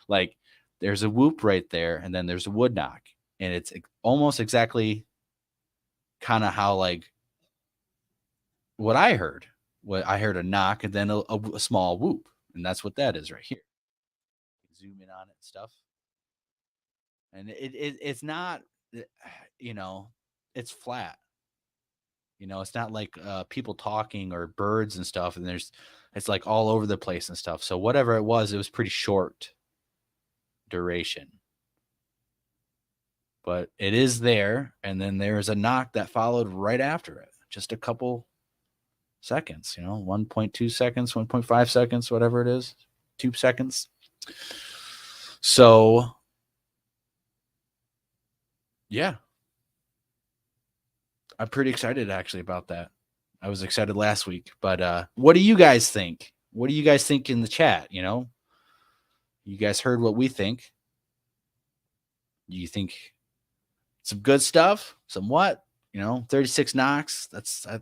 Like there's a whoop right there, and then there's a wood knock, and it's almost exactly kind of how like what I heard. What I heard, a knock and then a small whoop, and that's what that is right here. Zoom in on it and stuff, and it's not, it's flat. It's not like people talking or birds and stuff, and it's like all over the place and stuff. So whatever it was pretty short duration. But it is there, and then there's a knock that followed right after it. Just a couple seconds, 1.2 seconds, 1.5 seconds, whatever it is, 2 seconds. So, yeah. I'm pretty excited actually about that. I was excited last week, but what do you guys think? What do you guys think in the chat? You guys heard what we think. Do you think some good stuff? Some what? 36 knocks. That's a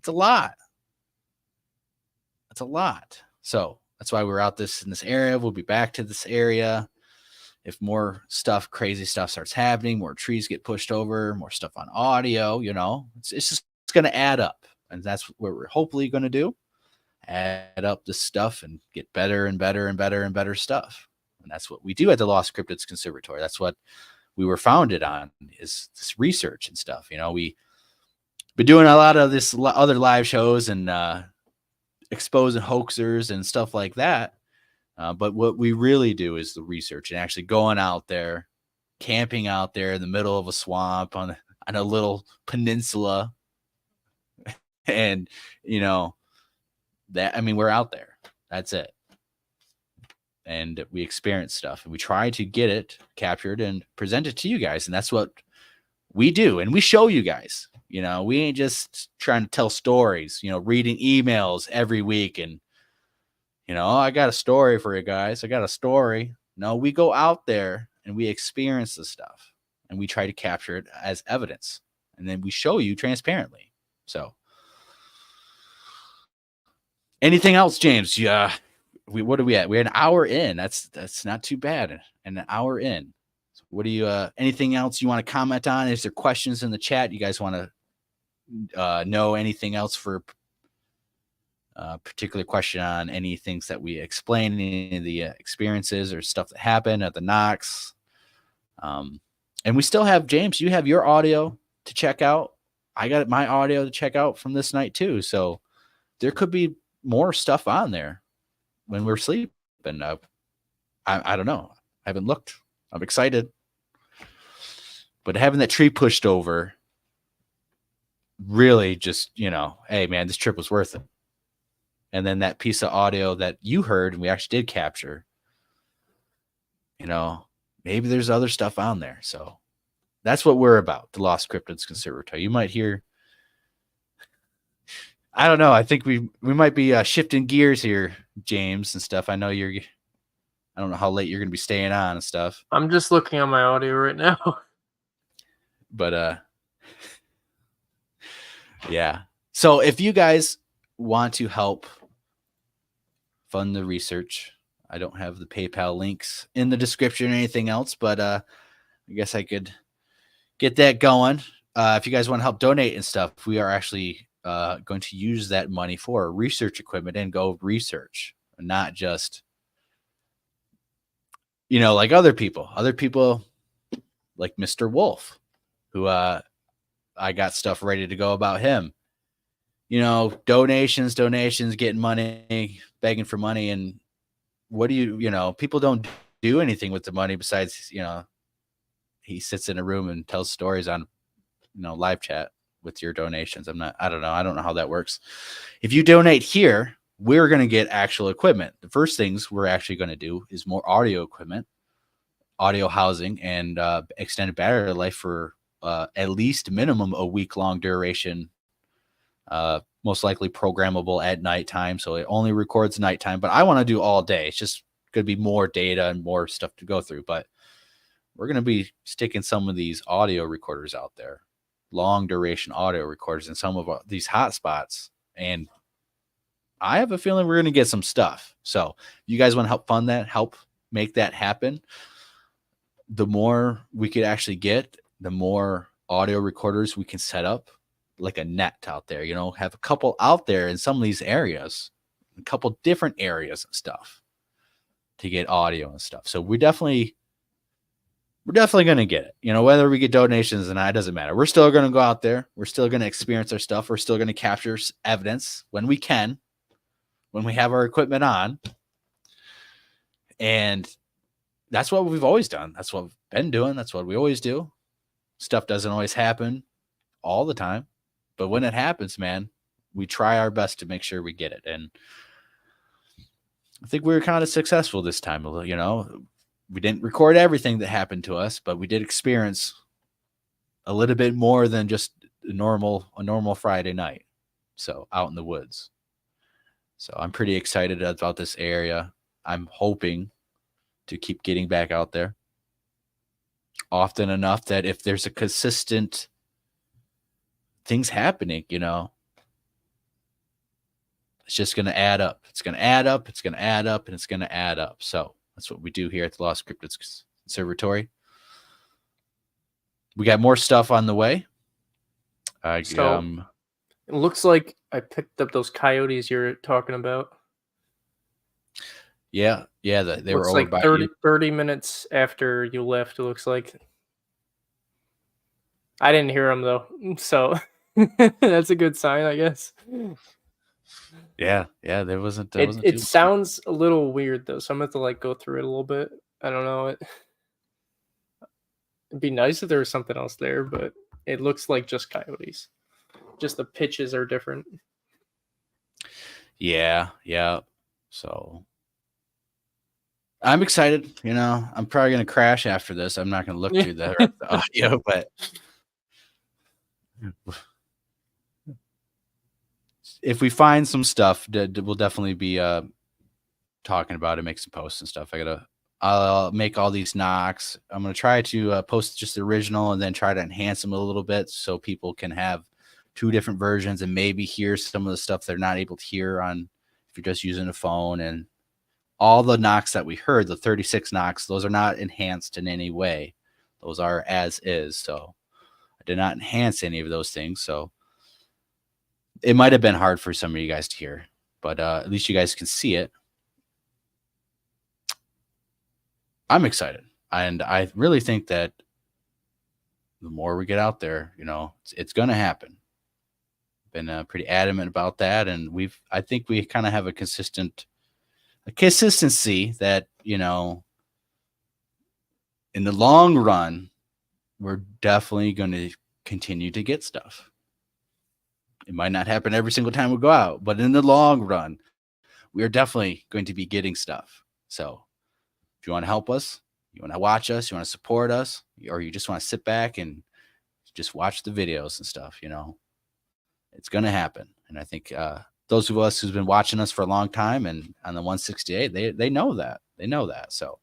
lot. That's a lot. So that's why we're out in this area. We'll be back to this area. If more crazy stuff starts happening, more trees get pushed over, more stuff on audio, it's going to add up. And that's what we're hopefully going to do. Add up this stuff and get better and better and better and better stuff. And that's what we do at the Lost Cryptids Conservatory. That's what we were founded on, is this research and stuff. We've been doing a lot of this other live shows and exposing hoaxers and stuff like that. But what we really do is the research and actually going out there, camping out there in the middle of a swamp on a little peninsula. And, we're out there. That's it. And we experience stuff, and we try to get it captured and present it to you guys. And that's what we do. And we show you guys. You know, we ain't just trying to tell stories, you know, reading emails every week and, you know, I got a story for you guys. I got a story. No, we go out there and we experience the stuff and we try to capture it as evidence. And then we show you transparently. So anything else, James? Yeah. What are we at? We're an hour in. That's not too bad. And an hour in. So what do you anything else you want to comment on? Is there questions in the chat? You guys want to know anything else for particular question on any things that we explain, any of the experiences or stuff that happened at the Knox? And we still have, James, you have your audio to check out. I got my audio to check out from this night too. So there could be more stuff on there when we're sleeping. I don't know. I haven't looked. I'm excited. But having that tree pushed over really just, you know, hey, man, this trip was worth it. And then that piece of audio that you heard and we actually did capture, you know, maybe there's other stuff on there. So that's what we're about, the Lost Cryptids Conservatory. You might hear, I don't know. I think we might be shifting gears here, James, and stuff. I know I don't know how late you're going to be staying on and stuff. I'm just looking on my audio right now. But yeah. So if you guys want to help fund the research, I don't have the PayPal links in the description or anything else, but I guess I could get that going. If you guys want to help donate and stuff, we are actually going to use that money for research equipment and go research, not just, you know, like other people like Mr. Wolf, who I got stuff ready to go about him. You know, donations, getting money, begging for money. And what do you know, people don't do anything with the money besides, you know, he sits in a room and tells stories on, you know, live chat with your donations. I don't know how that works. If you donate here, we're going to get actual equipment. The first things we're actually going to do is more audio equipment, audio housing, and extended battery life for at least minimum a week-long duration, most likely programmable at nighttime. So it only records nighttime, but I want to do all day. It's just going to be more data and more stuff to go through, but we're going to be sticking some of these audio recorders out there, long duration audio recorders in some of these hotspots. And I have a feeling we're going to get some stuff. So if you guys want to help fund that, help make that happen, the more we could actually get, the more audio recorders we can set up, like a net out there, you know, have a couple out there in some of these areas, a couple different areas and stuff to get audio and stuff. So we're definitely going to get it, you know, whether we get donations or not, it doesn't matter. We're still going to go out there. We're still going to experience our stuff. We're still going to capture evidence when we can, when we have our equipment on. And that's what we've always done. That's what we've been doing. That's what we always do. Stuff doesn't always happen all the time, but when it happens, man, we try our best to make sure we get it. And I think we were kind of successful this time. You know, we didn't record everything that happened to us, but we did experience a little bit more than just a normal Friday night. So out in the woods. So I'm pretty excited about this area. I'm hoping to keep getting back out there often enough that if there's a consistent things happening, you know, it's just going to add up. It's going to add up. It's going to add up, and it's going to add up. So that's what we do here at the Lost Cryptids Conservatory. We got more stuff on the way. It looks like I picked up those coyotes you're talking about. Yeah, they were over like by 30 minutes after you left. It looks like. I didn't hear them though, so that's a good sign, I guess. Yeah, there wasn't. It sounds a little weird though, so I'm gonna have to like go through it a little bit. I don't know. It'd be nice if there was something else there, but it looks like just coyotes. Just the pitches are different. Yeah. So I'm excited. You know, I'm probably gonna crash after this. I'm not gonna look through the audio, but if we find some stuff, we'll definitely be talking about it, make some posts and stuff. I'll make all these knocks. I'm gonna try to post just the original and then try to enhance them a little bit so people can have two different versions and maybe hear some of the stuff they're not able to hear on if you're just using a phone. And all the knocks that we heard, the 36 knocks, those are not enhanced in any way. Those are as is. So I did not enhance any of those things. So it might have been hard for some of you guys to hear, but at least you guys can see it. I'm excited. And I really think that the more we get out there, it's going to happen. Been pretty adamant about that. And I think we kind of have a consistency that, in the long run, we're definitely going to continue to get stuff. It might not happen every single time we go out, but in the long run, we are definitely going to be getting stuff. So if you want to help us, you want to watch us, you want to support us, or you just want to sit back and just watch the videos and stuff, it's going to happen. And I think those of us who've been watching us for a long time and on the 168, they know that. They know that. So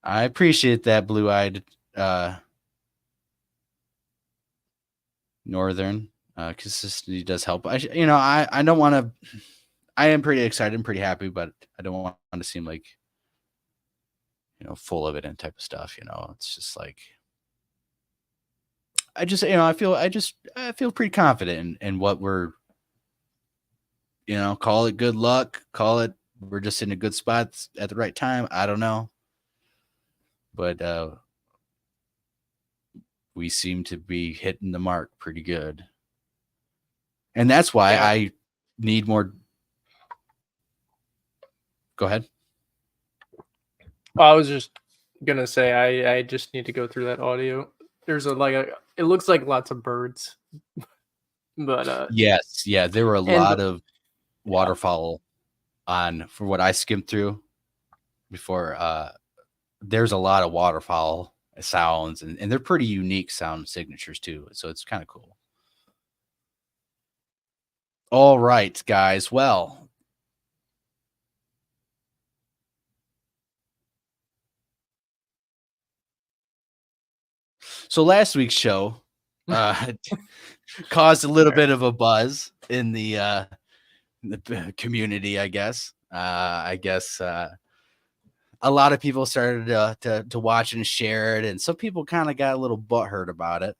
I appreciate that, blue-eyed Northern. Consistency does help. I don't want to. I am pretty excited and pretty happy, but I don't want to seem like full of it and type of stuff. It's just like I feel pretty confident in what we're. Call it good luck. Call it we're just in a good spot at the right time. I don't know, but we seem to be hitting the mark pretty good. And that's why I need more. Go ahead. I was just gonna say I just need to go through that audio. There's it looks like lots of birds, but yes, there were a lot of waterfowl on for what I skimmed through before. There's a lot of waterfowl sounds, and they're pretty unique sound signatures too. So it's kind of cool. All right, guys. Well, so last week's show caused a little bit of a buzz in the community, I guess. A lot of people started to watch and share it, and some people kind of got a little butthurt about it.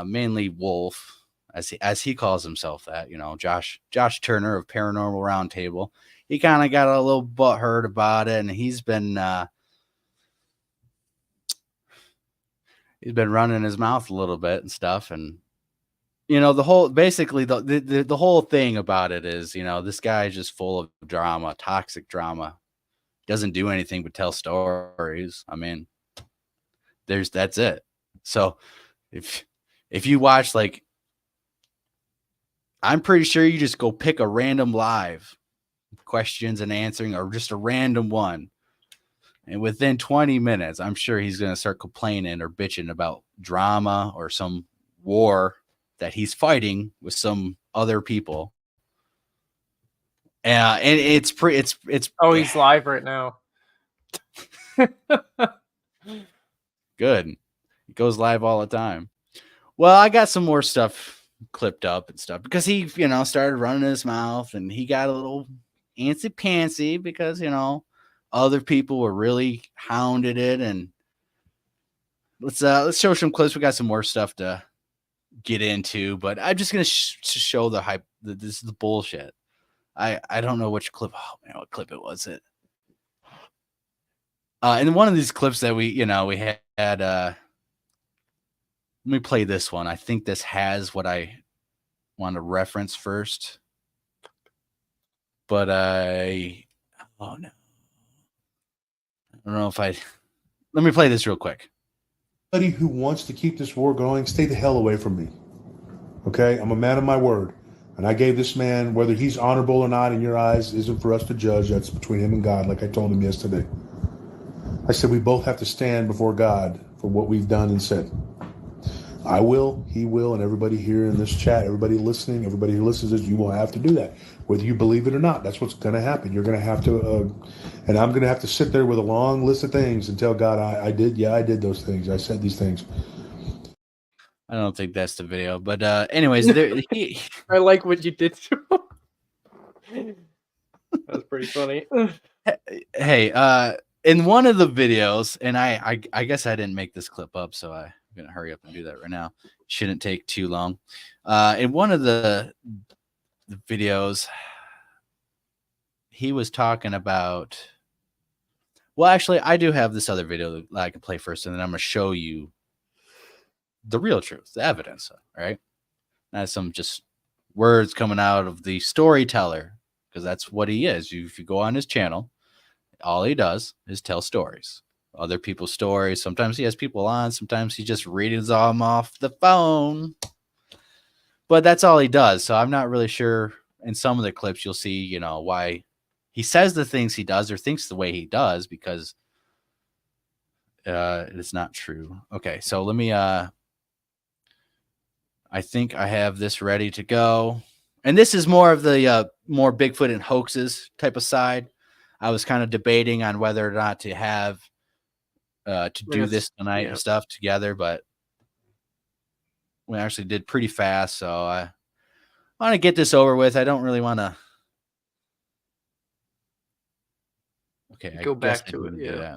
Mainly Wolf, as he calls himself that, Josh Turner of Paranormal Roundtable. He kind of got a little butthurt about it, and he's been running his mouth a little bit and stuff. And the whole the whole thing about it is, this guy is just full of drama, toxic drama. Doesn't do anything but tell stories. I mean, that's it. So if you watch, I'm pretty sure you just go pick a random live questions and answering, or just a random one, and within 20 minutes, I'm sure he's going to start complaining or bitching about drama or some war that he's fighting with some other people. And it's oh, he's live right now. Good. It goes live all the time. Well, I got some more stuff clipped up and stuff because he, started running his mouth, and he got a little antsy pantsy because, other people were really hounded it. And let's show some clips. We got some more stuff to get into, but I'm just going to show the hype. This is the bullshit. I don't know which clip. Oh man, what clip it was it? And one of these clips that we had. Let me play this one. I think this has what I want to reference first. But oh no, I don't know if let me play this real quick. Anybody who wants to keep this war going, stay the hell away from me. Okay, I'm a man of my word. And I gave this man, whether he's honorable or not in your eyes, isn't for us to judge. That's between him and God, like I told him yesterday. I said we both have to stand before God for what we've done and said. I will, he will, and everybody here in this chat, everybody listening, everybody who listens to this, you will have to do that. Whether you believe it or not, that's what's going to happen. You're going to have to, and I'm going to have to sit there with a long list of things and tell God, I did those things. I said these things. I don't think that's the video, but anyways, I like what you did to him. That was pretty funny. Hey, in one of the videos, and I guess I didn't make this clip up, so I'm going to hurry up and do that right now. Shouldn't take too long. In one of the videos, he was talking about, well, actually, I do have this other video that I can play first, and then I'm going to show you the real truth, the evidence, right? Not some just words coming out of the storyteller, because that's what he is. If you go on his channel, all he does is tell stories, other people's stories. Sometimes he has people on, sometimes he just reads them off the phone, but that's all he does. So I'm not really sure. In some of the clips, you'll see, you know, why he says the things he does or thinks the way he does, because it is not true. Okay, so let me I think I have this ready to go. And this is more of the more Bigfoot and hoaxes type of side. I was kind of debating on whether or not to have to do this tonight and stuff together, but we actually did pretty fast. So I want to get this over with. I don't really want to. Okay, go back to it. Yeah.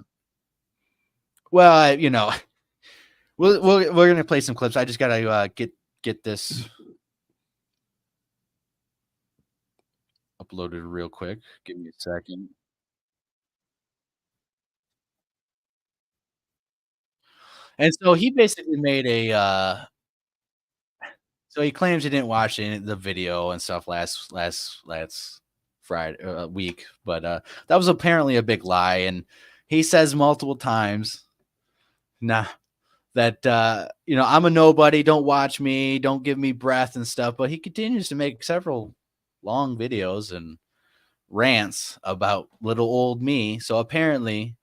Well, you know, we're gonna play some clips. I just gotta get this uploaded real quick. Give me a second. And so he basically made a so he claims he didn't watch the video and stuff last Friday week, but that was apparently a big lie. And he says multiple times, nah, that you know, I'm a nobody, don't watch me, don't give me breath and stuff. But he continues to make several long videos and rants about little old me. So apparently,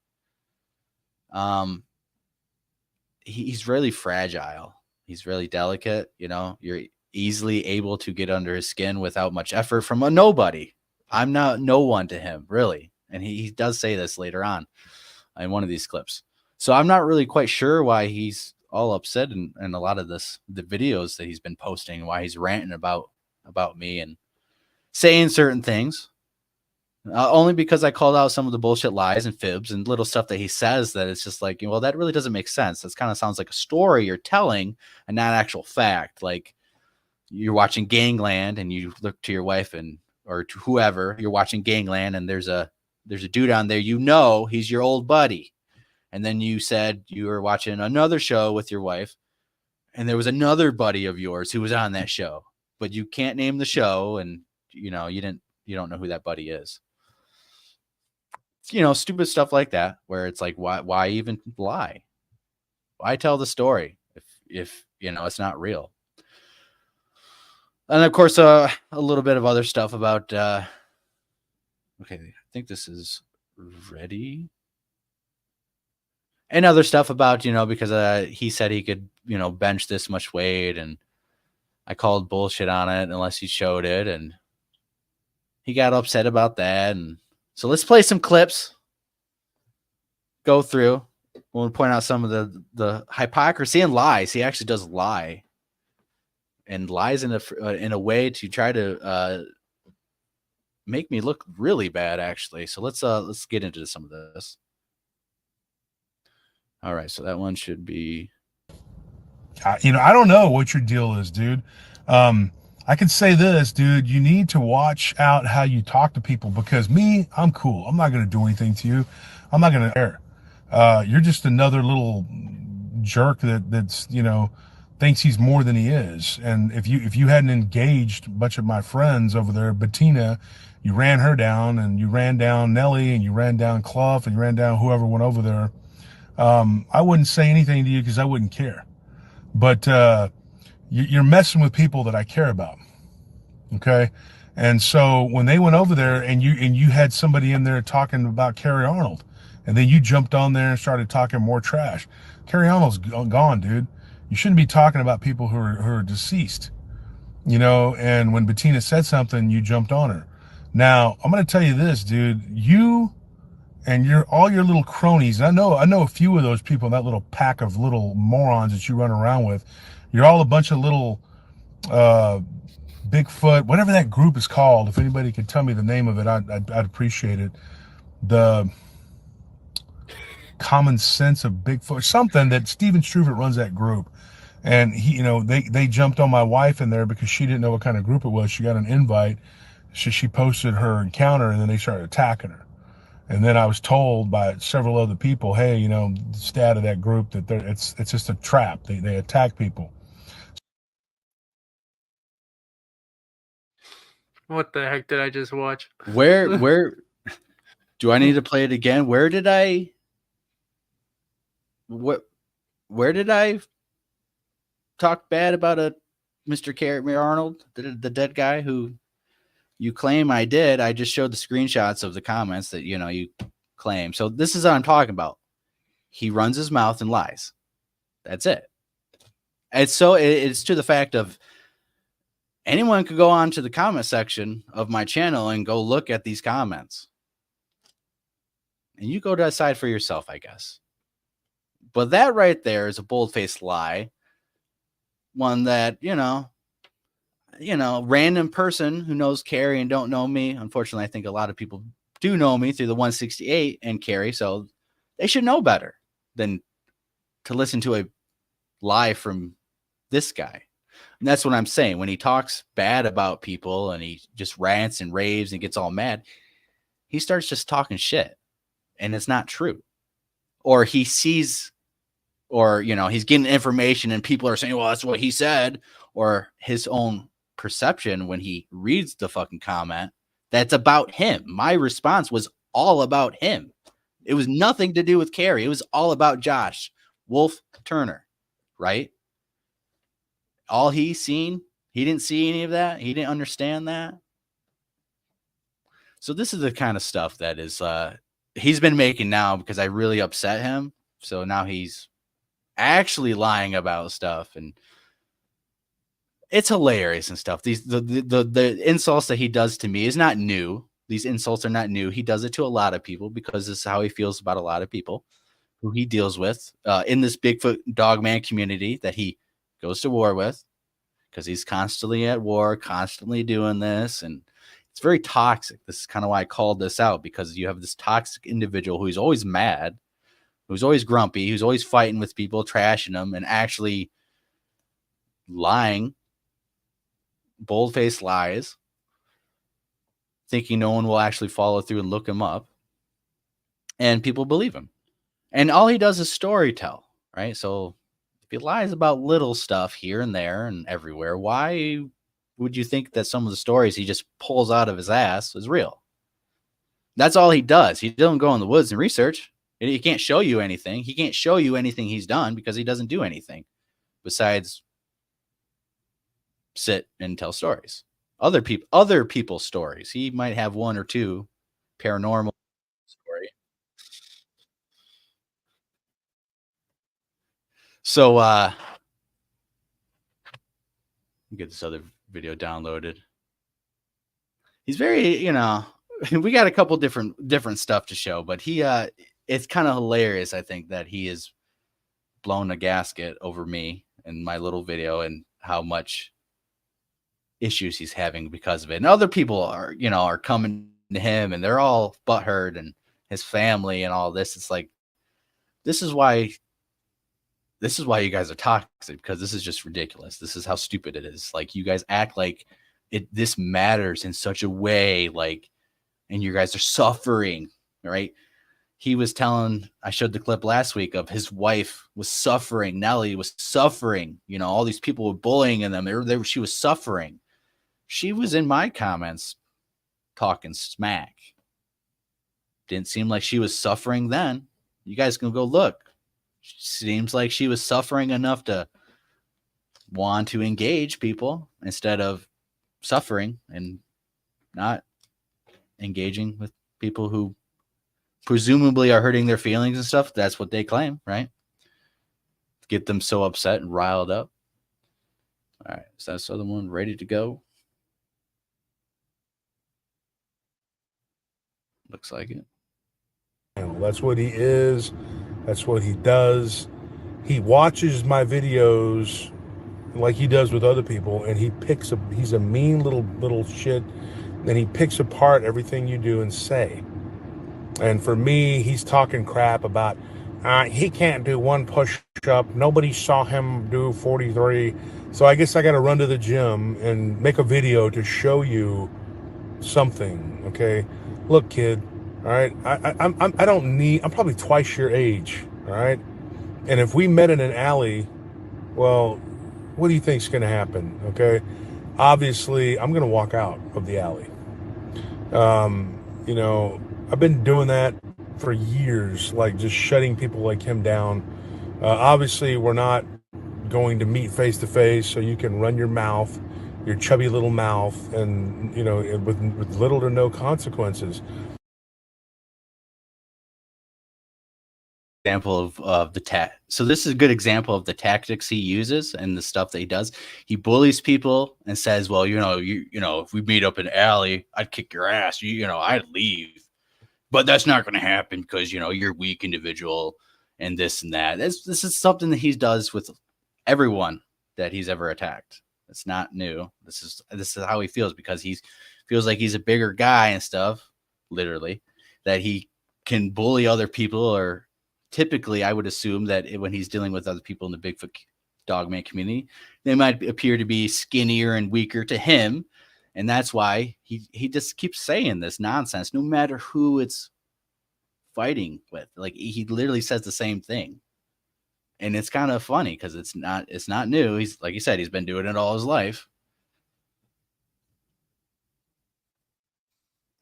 he's really fragile. He's really delicate. You know, you're easily able to get under his skin without much effort from a nobody. I'm not no one to him, really. And he does say this later on in one of these clips. So I'm not really quite sure why he's all upset in a lot of the videos that he's been posting, why he's ranting about me and saying certain things. Only because I called out some of the bullshit lies and fibs and little stuff that he says that it's just like, well, that really doesn't make sense. That kind of sounds like a story you're telling and not actual fact. Like you're watching Gangland and you look to your wife or to whoever, you're watching Gangland and there's a dude on there, you know, he's your old buddy. And then you said you were watching another show with your wife and there was another buddy of yours who was on that show, but you can't name the show and you know, you don't know who that buddy is. You know, stupid stuff like that, where it's like, why even lie? Why tell the story if you know it's not real? And of course, a little bit of other stuff about. Okay, I think this is ready. And other stuff about, you know, because he said he could, you know, bench this much weight, and I called bullshit on it unless he showed it, and he got upset about that. And so let's play some clips, go through. We'll point out some of the hypocrisy and lies. He actually does lie and lies in a way to try to make me look really bad, actually. So let's get into some of this. All right, so that one should be. You know, I don't know what your deal is, dude. I can say this, dude, you need to watch out how you talk to people, because me, I'm cool. I'm not going to do anything to you. I'm not going to care. You're just another little jerk that's, you know, thinks he's more than he is. And if you hadn't engaged a bunch of my friends over there, Bettina, you ran her down, and you ran down Nelly, and you ran down Clough, and you ran down whoever went over there. I wouldn't say anything to you because I wouldn't care. But you're messing with people that I care about. Okay. And so when they went over there and you had somebody in there talking about Carrie Arnold, And then you jumped on there and started talking more trash. Carrie Almost gone, dude. You shouldn't be talking about people who are deceased. You know, and when Bettina said something, you jumped on her. Now, I'm going to tell you this, dude. You and all your little cronies. I know a few of those people, that little pack of little morons that you run around with. You're all a bunch of little Bigfoot, whatever that group is called. If anybody could tell me the name of it, I'd appreciate it. The Common Sense of Bigfoot, something that Steven Struvert runs that group. And he, you know, they jumped on my wife in there because she didn't know what kind of group it was. She got an invite. She posted her encounter, and then they started attacking her. And then I was told by several other people, hey, you know, stay out of that group, that it's just a trap. They attack people. What the heck did I just watch? Where do I need to play it again? Where did I talk bad about a Mr. Carrot Arnold, the dead guy who you claim I did? I just showed the screenshots of the comments that, you know, you claim. So this is what I'm talking about. He runs his mouth and lies. That's it. It's to the fact of anyone could go on to the comment section of my channel and go look at these comments. And you go decide for yourself, I guess. But that right there is a bold-faced lie. One that, you know, random person who knows Carrie and don't know me. Unfortunately, I think a lot of people do know me through the 168 and Carrie, so they should know better than to listen to a lie from this guy. And that's what I'm saying. When he talks bad about people and he just rants and raves and gets all mad, he starts just talking shit, and it's not true. Or he sees, or, you know, he's getting information and people are saying, well, that's what he said, or his own perception when he reads the fucking comment that's about him. My response was all about him. It was nothing to do with Carrie. It was all about Josh Wolf Turner, right? All he's seen, he didn't see any of that. He didn't understand that. So this is the kind of stuff that is he's been making now because I really upset him. So now he's actually lying about stuff, and it's hilarious and stuff. The insults that he does to me is not new. These insults are not new. He does it to a lot of people because this is how he feels about a lot of people who he deals with in this Bigfoot dogman community that he goes to war with, because he's constantly at war, constantly doing this, and it's very toxic. This is kind of why I called this out, because you have this toxic individual who's always mad, who's always grumpy, who's always fighting with people, trashing them, and actually lying, bold-faced lies, thinking no one will actually follow through and look him up, and people believe him. And all he does is story tell, right? So if he lies about little stuff here and there and everywhere, why would you think that some of the stories he just pulls out of his ass is real? That's all he does. He doesn't go in the woods and research. He can't show you anything. He can't show you anything he's done because he doesn't do anything besides sit and tell stories. Other people's stories. He might have one or two paranormal story. So get this other video downloaded. He's very, you know, we got a couple different stuff to show, but he it's kind of hilarious, I think, that he has blown a gasket over me in my little video and how much issues he's having because of it. And other people are, you know, are coming to him and they're all butthurt, and his family and all this. It's like, this is why you guys are toxic, because this is just ridiculous. This is how stupid it is. Like, you guys act like this matters in such a way, like, and you guys are suffering, right? He was telling, I showed the clip last week of his wife was suffering. Nellie was suffering. You know, all these people were bullying them. She was suffering. She was in my comments talking smack. Didn't seem like she was suffering then. You guys can go look. Seems like she was suffering enough to want to engage people instead of suffering and not engaging with people who presumably are hurting their feelings and stuff. That's what they claim, right? Get them so upset and riled up. All right, is that this other one ready to go? Looks like it. That's what he is. That's what he does. He watches my videos like he does with other people, and he's a mean little shit, and he picks apart everything you do and say. And for me, he's talking crap about he can't do one push-up. Nobody saw him do 43. So I guess I got to run to the gym and make a video to show you something. Okay, look, kid. All right, I'm probably twice your age. All right, and if we met in an alley, well, what do you think's going to happen? Okay, obviously I'm going to walk out of the alley. You know, I've been doing that for years, like just shutting people like him down. Obviously, we're not going to meet face to face, so you can run your mouth, your chubby little mouth, and you know, with little to no consequences. Example of the so this is a good example of the tactics he uses and the stuff that he does. He bullies people and says, well, you know, if we meet up in an alley, I'd kick your ass, you know, I'd leave, but that's not going to happen because, you know, you're a weak individual and this and that. This is something that he does with everyone that he's ever attacked. It's not new. This is how he feels, because he feels like he's a bigger guy and stuff, literally, that he can bully other people. Or typically, I would assume that when he's dealing with other people in the Bigfoot dogman community, they might appear to be skinnier and weaker to him. And that's why he just keeps saying this nonsense, no matter who it's fighting with. Like, he literally says the same thing. And it's kind of funny because it's not new. He's, like you said, he's been doing it all his life.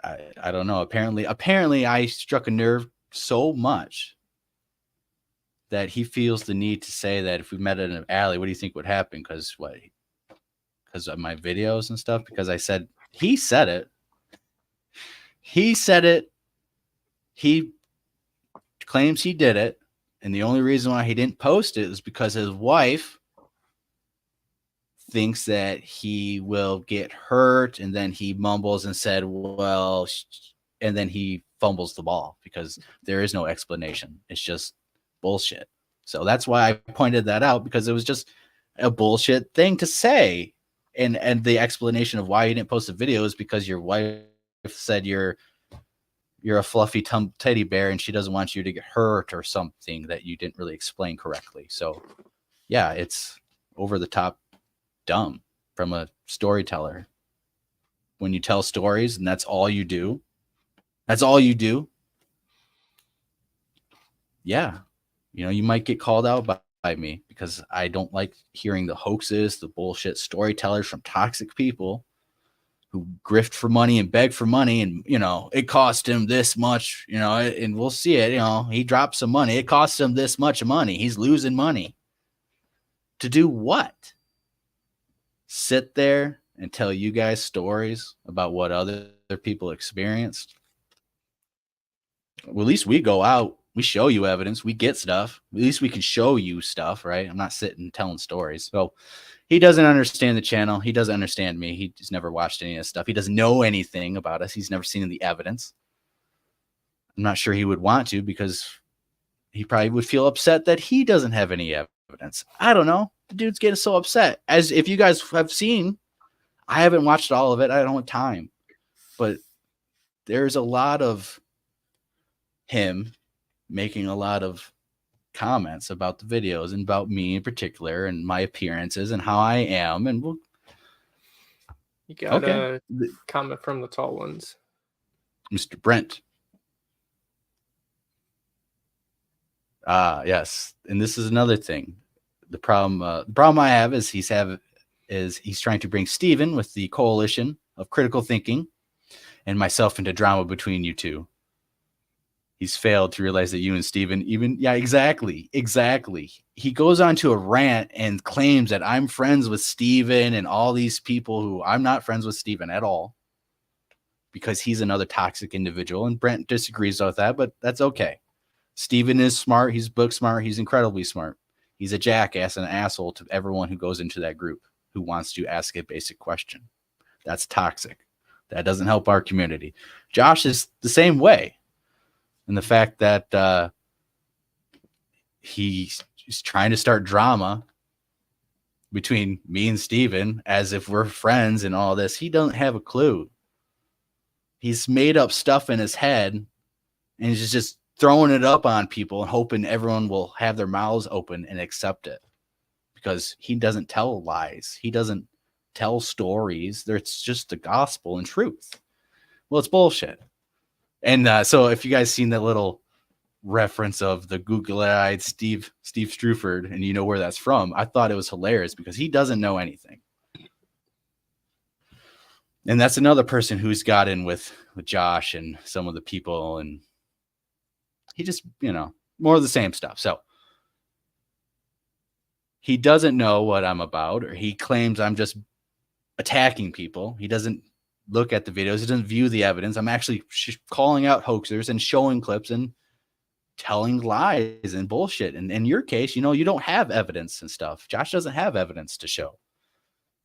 I don't know. Apparently I struck a nerve so much that he feels the need to say that if we met in an alley, what do you think would happen? Because of my videos and stuff? Because he said it. He said it. He claims he did it. And the only reason why he didn't post it is because his wife thinks that he will get hurt. And then he mumbles and said, well, and then he fumbles the ball because there is no explanation. It's just bullshit. So that's why I pointed that out, because it was just a bullshit thing to say. And the explanation of why you didn't post the video is because your wife said you're a fluffy teddy bear and she doesn't want you to get hurt or something that you didn't really explain correctly. So yeah, it's over the top dumb from a storyteller. When you tell stories and that's all you do. Yeah. You know, you might get called out by me because I don't like hearing the hoaxes, the bullshit storytellers from toxic people who grift for money and beg for money. And, you know, it cost him this much, you know, and we'll see it. You know, he dropped some money. It cost him this much money. He's losing money. To do what? Sit there and tell you guys stories about what other people experienced? Well, at least we go out. We show you evidence. We get stuff. At least we can show you stuff, right? I'm not sitting telling stories. So he doesn't understand the channel. He doesn't understand me. He's never watched any of this stuff. He doesn't know anything about us. He's never seen the evidence. I'm not sure he would want to, because he probably would feel upset that he doesn't have any evidence. I don't know. The dude's getting so upset. As if you guys have seen, I haven't watched all of it. I don't have time. But there's a lot of him making a lot of comments about the videos and about me in particular and my appearances and how I am. And you got a comment from the tall ones. Mr. Brent. Yes. And this is another thing. The problem I have is he's trying to bring Steven with the coalition of critical thinking and myself into drama between you two. He's failed to realize that you and Steven exactly. He goes on to a rant and claims that I'm friends with Steven and all these people who I'm not friends with Steven at all. because he's another toxic individual. And Brent disagrees with that, but that's okay. Steven is smart. He's book smart. He's incredibly smart. He's a jackass and an asshole to everyone who goes into that group who wants to ask a basic question. That's toxic. That doesn't help our community. Josh is the same way. And the fact that he's trying to start drama between me and Steven as if we're friends and all this, he doesn't have a clue. He's made up stuff in his head and he's just throwing it up on people and hoping everyone will have their mouths open and accept it, because he doesn't tell lies. He doesn't tell stories. It's just the gospel and truth. Well, it's bullshit. And so if you guys seen that little reference of the Google-eyed Steve Struford, and you know where that's from, I thought it was hilarious because he doesn't know anything. And that's another person who's got in with Josh and some of the people, and he just, more of the same stuff. So he doesn't know what I'm about, or he claims I'm just attacking people. He doesn't look at the videos. He doesn't view the evidence. I'm actually calling out hoaxers and showing clips and telling lies and bullshit. And in your case, you don't have evidence and stuff. Josh doesn't have evidence to show,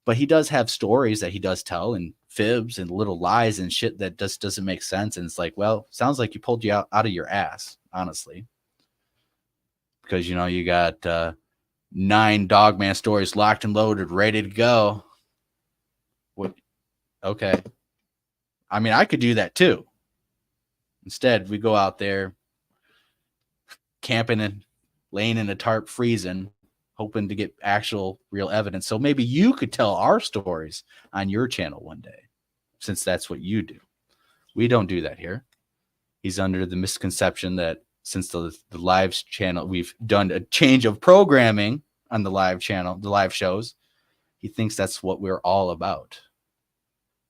but he does have stories that he does tell and fibs and little lies and shit that just doesn't make sense. And it's like, well, sounds like you pulled you out of your ass, honestly, because, you got 9 Dogman stories locked and loaded, ready to go. What? Okay. I mean, I could do that too. Instead, we go out there camping and laying in a tarp, freezing, hoping to get actual real evidence. So maybe you could tell our stories on your channel one day, since that's what you do. We don't do that here. He's under the misconception that since the live channel, we've done a change of programming on the live channel, the live shows. He thinks that's what we're all about.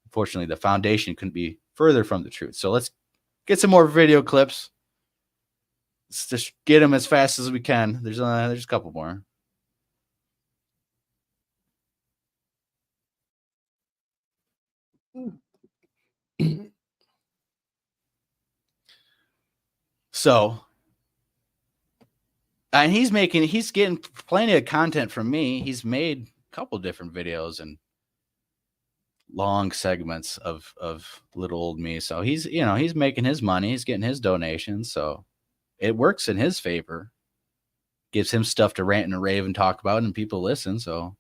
Unfortunately, the foundation couldn't be further from the truth. So let's get some more video clips. Let's just get them as fast as we can. There's a couple more. So, and he's getting plenty of content from me. He's made a couple different videos and long segments of little old me. So he's making his money. He's getting his donations. So it works in his favor. Gives him stuff to rant and rave and talk about, and people listen. So,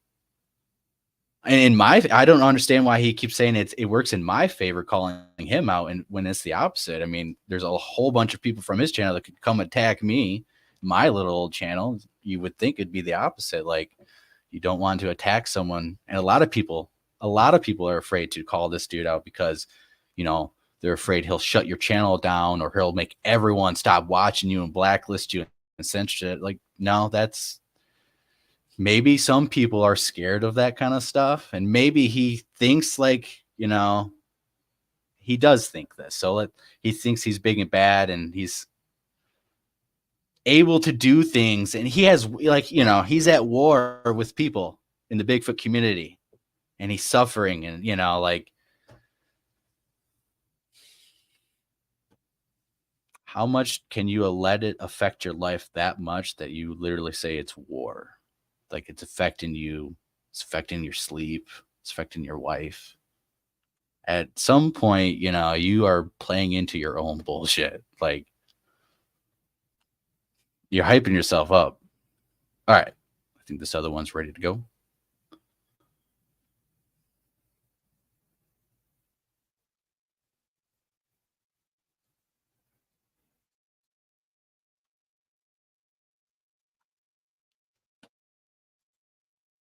and I don't understand why he keeps saying it works in my favor, calling him out, and when it's the opposite. I mean, there's a whole bunch of people from his channel that could come attack me, my little old channel. You would think it'd be the opposite. Like, you don't want to attack someone. And a lot of people are afraid to call this dude out because, they're afraid he'll shut your channel down, or he'll make everyone stop watching you and blacklist you and censor it. Like, no, that's maybe some people are scared of that kind of stuff. And maybe he thinks he does think this. So he thinks he's big and bad, and he's able to do things. And he has, he's at war with people in the Bigfoot community, and he's suffering. And, how much can you let it affect your life that much that you literally say it's war? Like, it's affecting you. It's affecting your sleep. It's affecting your wife. At some point, you are playing into your own bullshit. Like, you're hyping yourself up. All right. I think this other one's ready to go.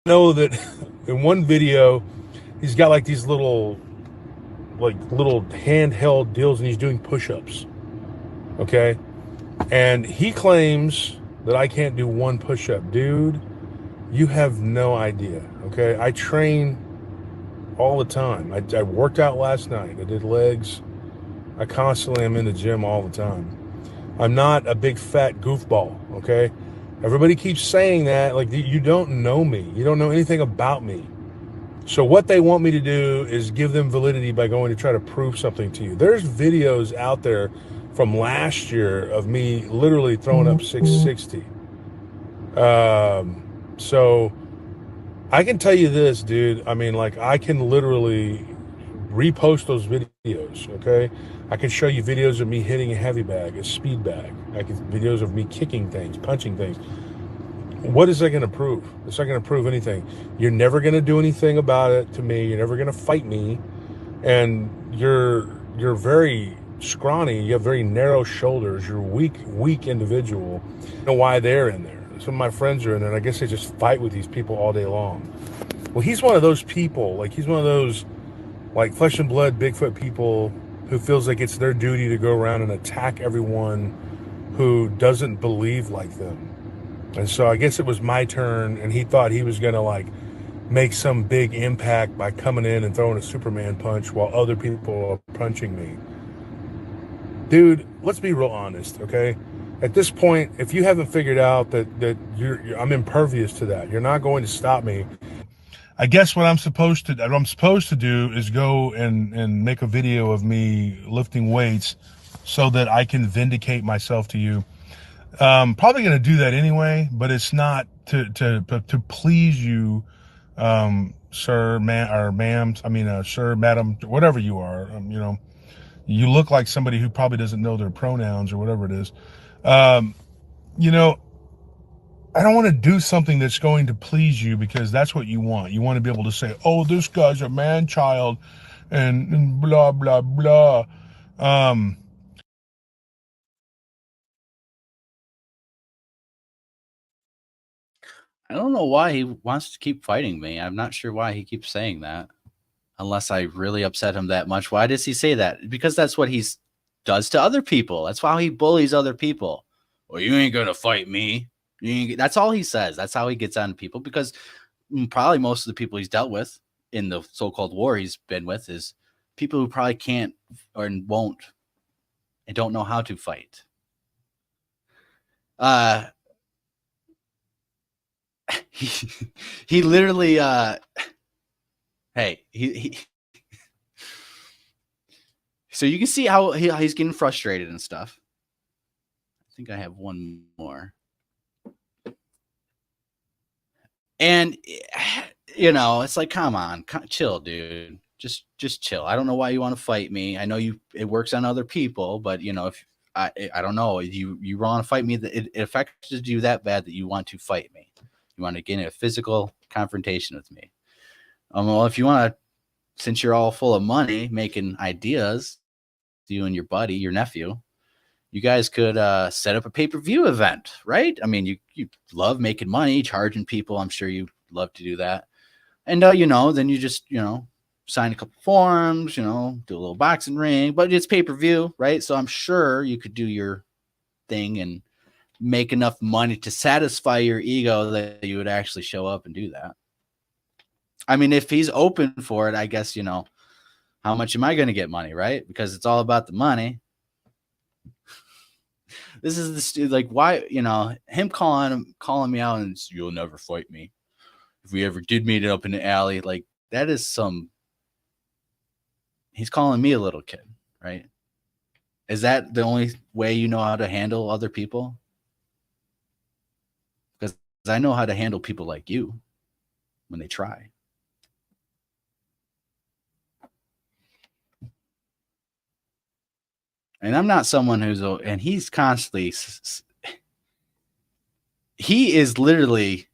Know that in one video he's got like these little handheld deals, and he's doing push-ups. Okay, and he claims that I can't do one push-up. Dude, you have no idea. Okay, I train all the time. I worked out last night. I did legs. I constantly am in the gym all the time. I'm not a big fat goofball. Okay, everybody keeps saying that. Like, you don't know me. You don't know anything about me. So what they want me to do is give them validity by going to try to prove something to you. There's videos out there from last year of me literally throwing up 660. So I can tell you this, dude. I mean, like, I can literally repost those videos, okay? I can show you videos of me hitting a heavy bag, a speed bag. I can videos of me kicking things, punching things. What is that going to prove? It's not going to prove anything. You're never going to do anything about it to me. You're never going to fight me. And you're very scrawny. You have very narrow shoulders. You're a weak individual. I don't know why they're in there. Some of my friends are in there, and I guess they just fight with these people all day long. Well, he's one of those people. Like, he's one of those, like, flesh and blood Bigfoot people who feels like it's their duty to go around and attack everyone who doesn't believe like them. And so I guess it was my turn, and he thought he was going to, like, make some big impact by coming in and throwing a Superman punch while other people are punching me. Dude, let's be real honest, okay? At this point, if you haven't figured out that I'm impervious to that, you're not going to stop me. I guess what I'm supposed to do is go and make a video of me lifting weights so that I can vindicate myself to you. Probably going to do that anyway, but it's not to please you, sir, man, or ma'am. I mean, sir, madam, whatever you are. You know, you look like somebody who probably doesn't know their pronouns or whatever it is. You know, I don't want to do something that's going to please you because that's what you want. You want to be able to say, "Oh, this guy's a man child," and blah blah blah. I don't know why he wants to keep fighting me. I'm not sure why he keeps saying that. Unless I really upset him that much. Why does he say that? Because that's what he does to other people. That's why he bullies other people. Well, you ain't going to fight me. That's all he says. That's how he gets on people, because probably most of the people he's dealt with in the so-called war he's been with is people who probably can't or won't and don't know how to fight. He literally hey, he so you can see how he's getting frustrated and stuff. I think I have one more. And you know, it's like, come on, chill, dude. Just chill. I don't know why you want to fight me. I know it works on other people, but you know, if I don't know, you want to fight me, that it affected you that bad that you want to fight me. You want to get in a physical confrontation with me. Well, if you want to, since you're all full of money making ideas, you and your buddy, your nephew, you guys could set up a pay-per-view event, right? I mean, you love making money, charging people. I'm sure you love to do that. And, you know, then you just, you know, sign a couple forms, you know, do a little boxing ring, but it's pay-per-view, right? So I'm sure you could do your thing and make enough money to satisfy your ego that you would actually show up and do that. I mean, if he's open for it, I guess, you know, how much am I going to get money, right? Because it's all about the money. This is the like, why, you know, him calling me out and you'll never fight me. If we ever did meet up in the alley, like, that is he's calling me a little kid, right? Is that the only way you know how to handle other people? Because I know how to handle people like you when they try. And I'm not someone and he's constantly, he is literally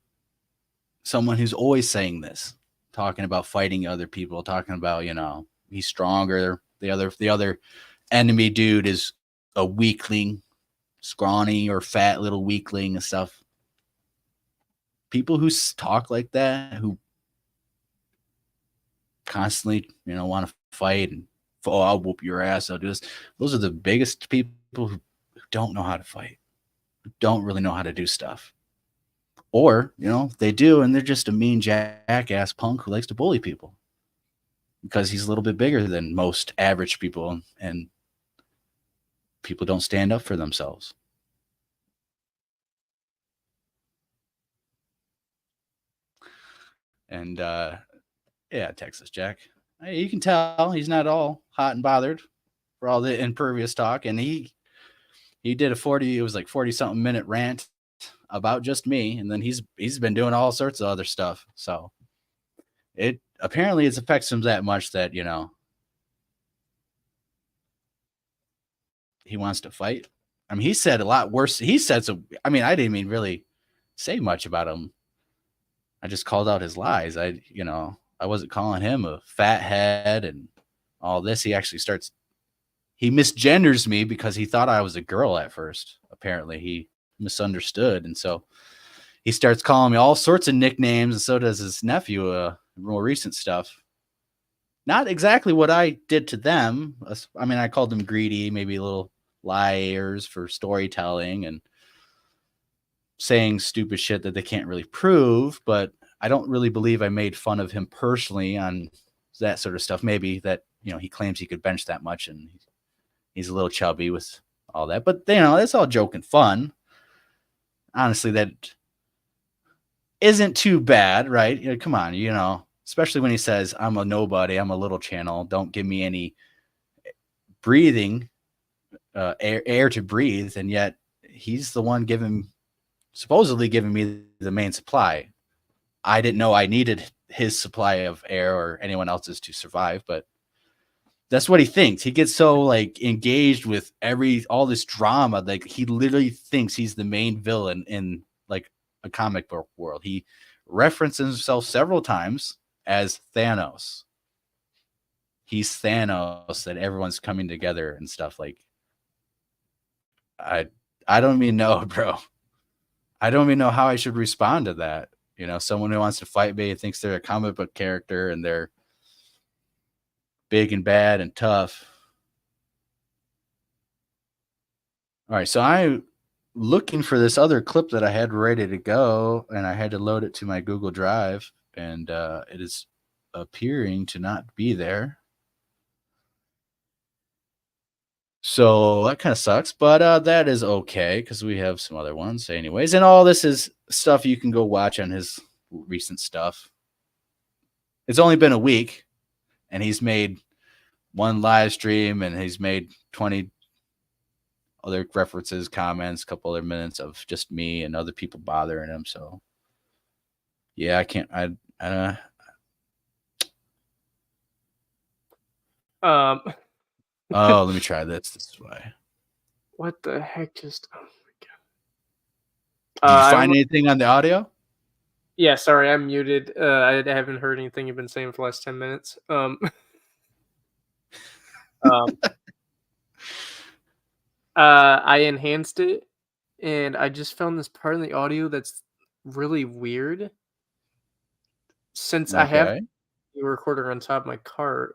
someone who's always saying this, talking about fighting other people, talking about, you know, he's stronger. The other enemy dude is a weakling, scrawny or fat little weakling and stuff. People who talk like that, who constantly, you know, want to fight and, oh, I'll whoop your ass, I'll do this. Those are the biggest people who don't know how to fight, who don't really know how to do stuff. Or, you know, they do, and they're just a mean jackass punk who likes to bully people because he's a little bit bigger than most average people, and people don't stand up for themselves. And Yeah, Texas Jack. Hey, you can tell he's not all hot and bothered for all the impervious talk, and he did a 40 something minute rant about just me, and then he's been doing all sorts of other stuff. So it apparently it affects him that much that he wants to fight. I mean, he said a lot worse. He said some. I mean, I didn't even really say much about him. I just called out his lies. I wasn't calling him a fat head and all this. He actually starts. He misgenders me because he thought I was a girl at first. Apparently, he misunderstood, and so he starts calling me all sorts of nicknames, and so does his nephew. More recent stuff. Not exactly what I did to them. I mean, I called them greedy, maybe a little liars for storytelling and saying stupid shit that they can't really prove, but I don't really believe I made fun of him personally on that sort of stuff. Maybe that, he claims he could bench that much and he's a little chubby with all that, but that's all joke and fun. Honestly, that isn't too bad, right? Come on, especially when he says, I'm a nobody, I'm a little channel, don't give me any breathing, air to breathe, and yet he's the one supposedly giving me the main supply. I didn't know I needed his supply of air or anyone else's to survive, but that's what he thinks. He gets so engaged with all this drama, he literally thinks he's the main villain in a comic book world. He references himself several times as Thanos. He's Thanos, that everyone's coming together and stuff. I don't even know, bro. I don't even know how I should respond to that. Someone who wants to fight me and thinks they're a comic book character and they're big and bad and tough. All right, so I'm looking for this other clip that I had ready to go, and I had to load it to my Google Drive, and it is appearing to not be there. So that kind of sucks, but that is okay because we have some other ones anyways. And all this is stuff you can go watch on his recent stuff. It's only been a week, and he's made one live stream, and he's made 20 other references, comments, a couple other minutes of just me and other people bothering him. So yeah, I can't. Oh, let me try this. This is why. What the heck? Just oh my god. Did you find anything on the audio? Yeah, sorry, I'm muted. I haven't heard anything you've been saying for the last 10 minutes. I enhanced it, and I just found this part in the audio that's really weird. Since I have the recorder on top of my car,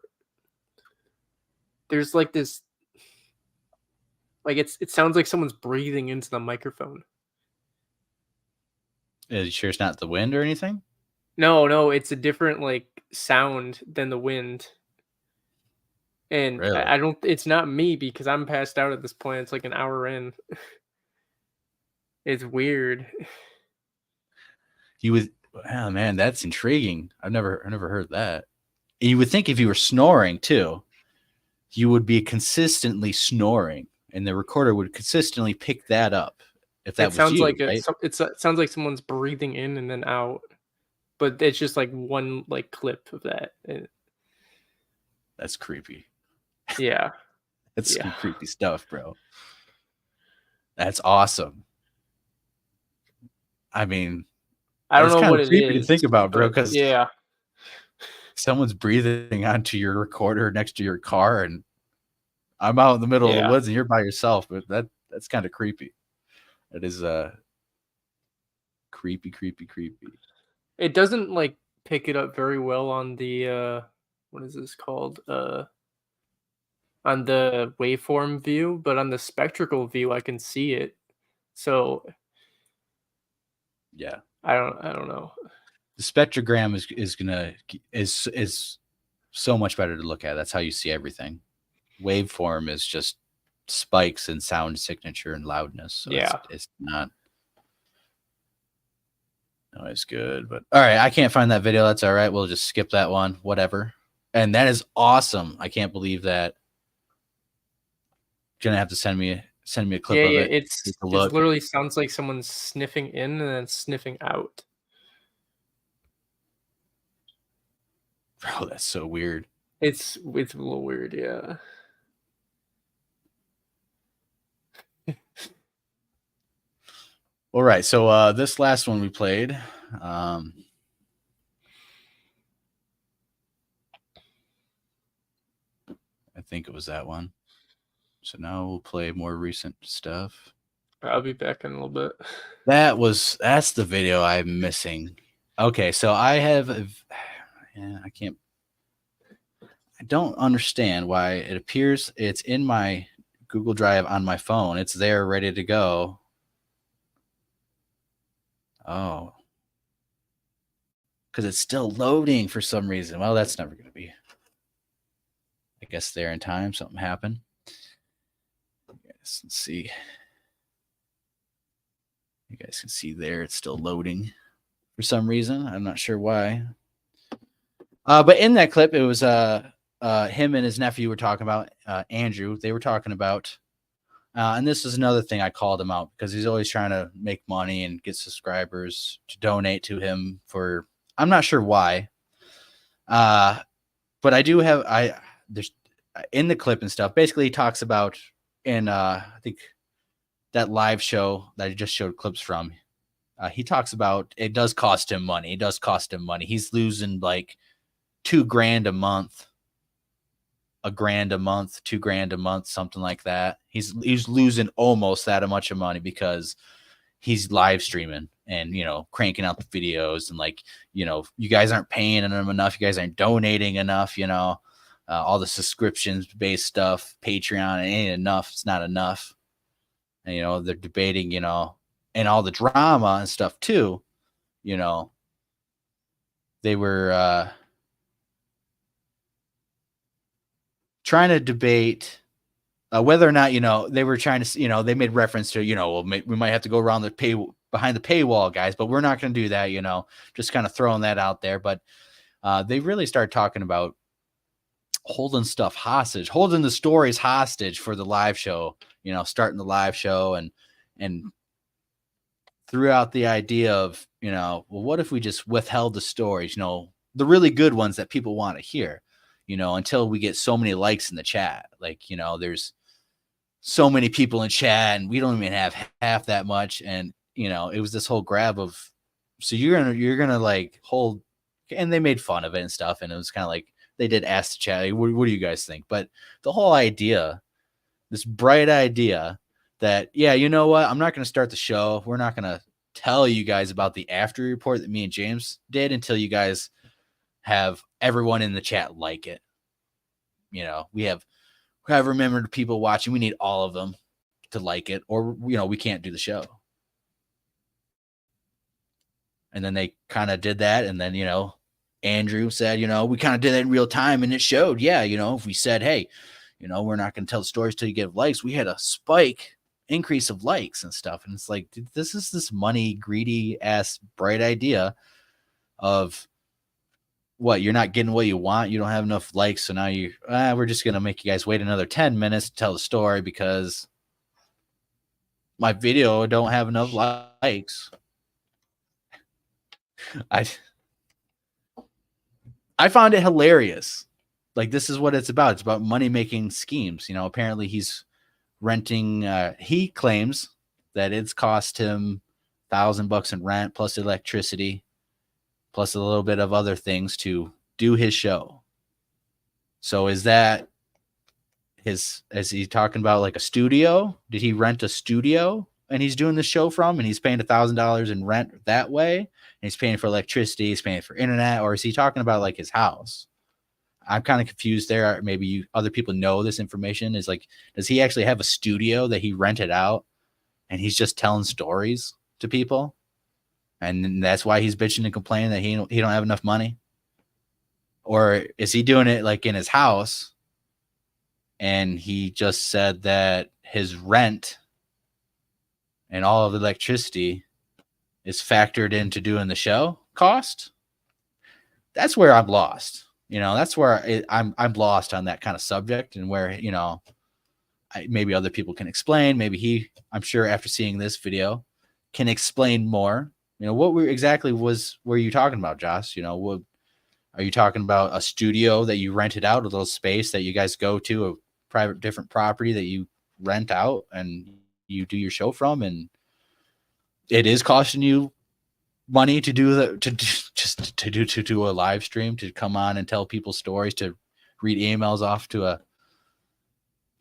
there's this, it sounds like someone's breathing into the microphone. Is you sure it's not the wind or anything? No, it's a different sound than the wind. And really? I don't. It's not me because I'm passed out at this point. It's an hour in. It's weird. Oh man, that's intriguing. I've never heard that. And you would think if you were snoring too, you would be consistently snoring, and the recorder would consistently pick that up. If that was you, right? It sounds like someone's breathing in and then out, but it's just one clip of that. That's creepy. Yeah. That's some creepy stuff, bro. That's awesome. I mean, I don't know what it creepy is to think about, bro, because yeah, someone's breathing onto your recorder next to your car, and I'm out in the middle of the woods and you're by yourself, but that's kind of creepy. It is creepy. It doesn't pick it up very well on the what is this called? On the waveform view, but on the spectral view I can see it. So yeah. I don't know. The spectrogram is so much better to look at. That's how you see everything. Waveform is just spikes in sound signature and loudness. So it's not. Always good, but all right, I can't find that video. That's all right. We'll just skip that one. Whatever. And that is awesome. I can't believe that. Gonna have to send me a clip of it. It's Take a it look. literally sounds like someone's sniffing in and then sniffing out. Bro, that's so weird. It's a little weird, yeah. All right, so this last one we played, I think it was that one. So now we'll play more recent stuff. I'll be back in a little bit. That's the video I'm missing. Okay, so I don't understand why it appears it's in my Google Drive on my phone. It's there ready to go. Oh. Because it's still loading for some reason. Well, that's never going to be. I guess there in time, something happened. Let's see. You guys can see there, it's still loading for some reason. I'm not sure why. But in that clip, it was him and his nephew were talking about Andrew. They were talking about, and this is another thing I called him out because he's always trying to make money and get subscribers to donate to him for, I'm not sure why. But I do have, there's in the clip and stuff, basically he talks about in, I think that live show that I just showed clips from, he talks about it does cost him money. It does cost him money. He's losing like $2,000 a month, $1,000 a month, $2,000 a month, something like that. He's losing almost that much of money because he's live streaming and, you know, cranking out the videos and like, you know, you guys aren't paying him enough. You guys aren't donating enough, you know, all the subscriptions based stuff, Patreon, it ain't enough. It's not enough. And, you know, they're debating, you know, and all the drama and stuff too, you know, they were, trying to debate whether or not, you know, they were trying to, you know, they made reference to, you know, well, we might have to go around behind the paywall, guys, but we're not going to do that, you know, just kind of throwing that out there. But they really started talking about holding stuff hostage, holding the stories hostage for the live show, you know, starting the live show and threw out the idea of, you know, well, what if we just withheld the stories, you know, the really good ones that people want to hear, you know, until we get so many likes in the chat. Like, you know, there's so many people in chat and we don't even have half that much. And, you know, it was this whole grab of, so you're gonna like hold, and they made fun of it and stuff. And it was kind of like, they did ask the chat, what do you guys think? But the whole idea, this bright idea that, yeah, you know what? I'm not going to start the show. We're not going to tell you guys about the after report that me and James did until you guys have everyone in the chat like it. You know, we have however many people watching. We need all of them to like it, or, you know, we can't do the show. And then they kind of did that. And then, you know, Andrew said, you know, we kind of did that in real time and it showed. Yeah, you know, if we said, hey, you know, we're not going to tell the stories till you get likes, we had a increase of likes and stuff. And it's like, dude, this is this money greedy ass bright idea of what, you're not getting what you want. You don't have enough likes. So now we're just going to make you guys wait another 10 minutes to tell the story because my video don't have enough likes. I found it hilarious. Like, this is what it's about. It's about money-making schemes. You know, apparently he's renting. He claims that it's cost him $1,000 in rent plus electricity, plus a little bit of other things to do his show. So is he talking about like a studio? Did he rent a studio and he's doing the show from, and he's paying $1,000 in rent that way? And he's paying for electricity, he's paying for internet, or is he talking about like his house? I'm kind of confused there. Maybe other people know this information. Is like, does he actually have a studio that he rented out and he's just telling stories to people? And that's why he's bitching and complaining that he don't have enough money? Or is he doing it like in his house and he just said that his rent and all of the electricity is factored into doing the show cost, that's where I'm lost. That's where I'm lost on that kind of subject, and where, maybe other people can explain. Maybe I'm sure after seeing this video, can explain more. What were you talking about, Josh? What are you talking about? A studio that you rented out, a little space that you guys go to, a private different property that you rent out and you do your show from, and it is costing you money to do a live stream, to come on and tell people stories, to read emails off to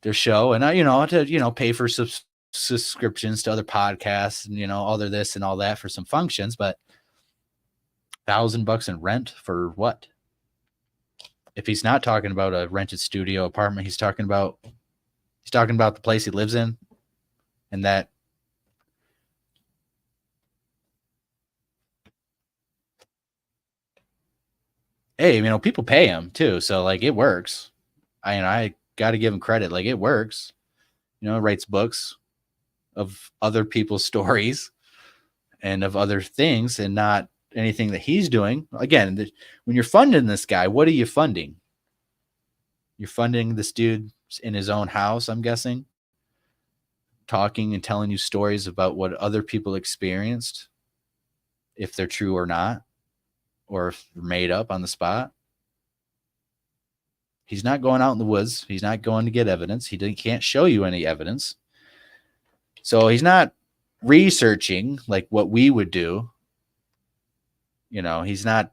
their show, and to pay for subscriptions to other podcasts and other this and all that for some functions. But $1,000 in rent for what? If he's not talking about a rented studio apartment, he's talking about the place he lives in, and that hey, people pay him too, so like it works. I got to give him credit, like it works. Writes books of other people's stories and of other things, and not anything that he's doing. Again, when you're funding this guy, what are you funding? You're funding this dude in his own house, I'm guessing, talking and telling you stories about what other people experienced, if they're true or not, or if they're made up on the spot. He's not going out in the woods. He's not going to get evidence. He can't show you any evidence. So he's not researching like what we would do. He's not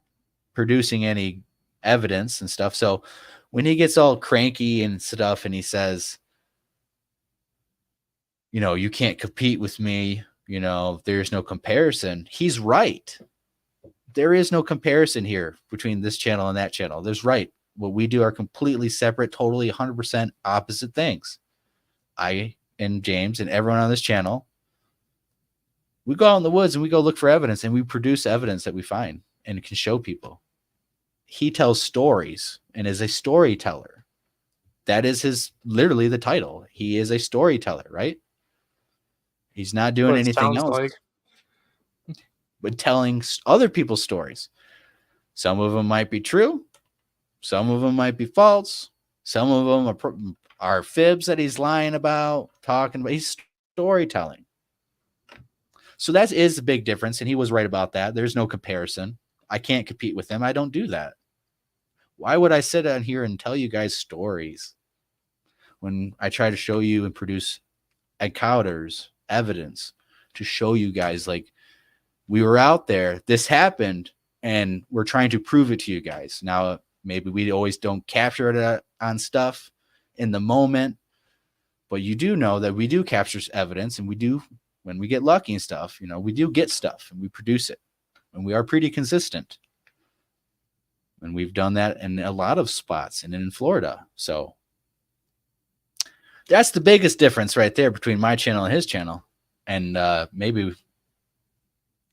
producing any evidence and stuff. So when he gets all cranky and stuff and he says, you can't compete with me, there's no comparison, he's right. There is no comparison here between this channel and that channel. There's right. What we do are completely separate, totally 100% opposite things. I and James and everyone on this channel, we go out in the woods and we go look for evidence, and we produce evidence that we find and can show people. He tells stories and is a storyteller. That is literally the title. He is a storyteller, right? He's not doing anything else, but telling other people's stories. Some of them might be true. Some of them might be false. Some of them are fibs that he's lying about, talking about. He's storytelling. So that is a big difference, and he was right about that. There's no comparison. I can't compete with him. I don't do that. Why would I sit on here and tell you guys stories when I try to show you and produce encounters, evidence to show you guys, like, we were out there, this happened, and we're trying to prove it to you guys. Now, maybe we always don't capture it on stuff in the moment, but you do know that we do capture evidence, and we do, when we get lucky and stuff, we do get stuff and we produce it, and we are pretty consistent. And we've done that in a lot of spots and in Florida. So that's the biggest difference right there between my channel and his channel. And maybe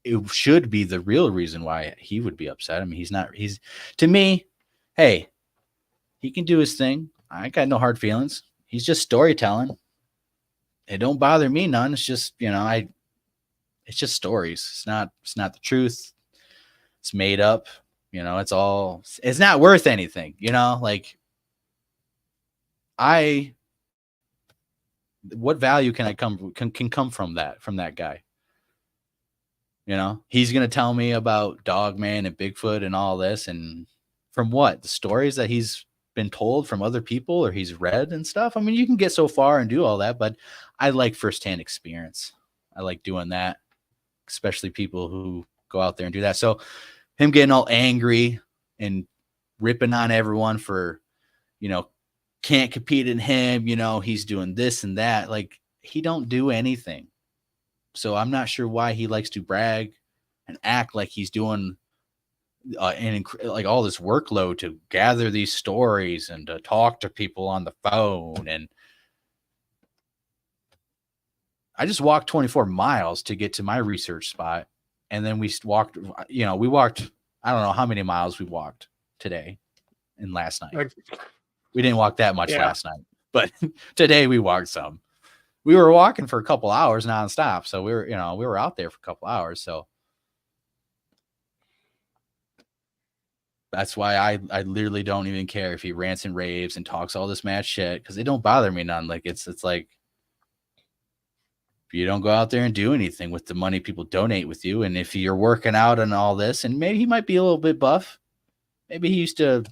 it should be the real reason why he would be upset. I mean, he's to me, hey, he can do his thing. I got no hard feelings. He's just storytelling. It don't bother me none. It's just, it's just stories. It's not the truth. It's made up. It's not worth anything, like what value can come from that guy? He's going to tell me about Dogman and Bigfoot and all this. And from what? The stories that he's been told from other people or he's read and stuff. I mean, you can get so far and do all that, but I like firsthand experience. I like doing that, especially people who go out there and do that. So him getting all angry and ripping on everyone for, can't compete in him, he's doing this and that. Like, he don't do anything. So I'm not sure why he likes to brag and act like he's doing like all this workload to gather these stories and to talk to people on the phone. And I just walked 24 miles to get to my research spot. And then we walked, I don't know how many miles we walked today and last night. We didn't walk that much last night, but today we walked some. We were walking for a couple hours nonstop. So we were out there for a couple hours. So That's why I literally don't even care if he rants and raves and talks all this mad shit, because it don't bother me none. Like it's like, if you don't go out there and do anything with the money people donate with you, and if you're working out and all this, and maybe he might be a little bit buff, maybe he used to,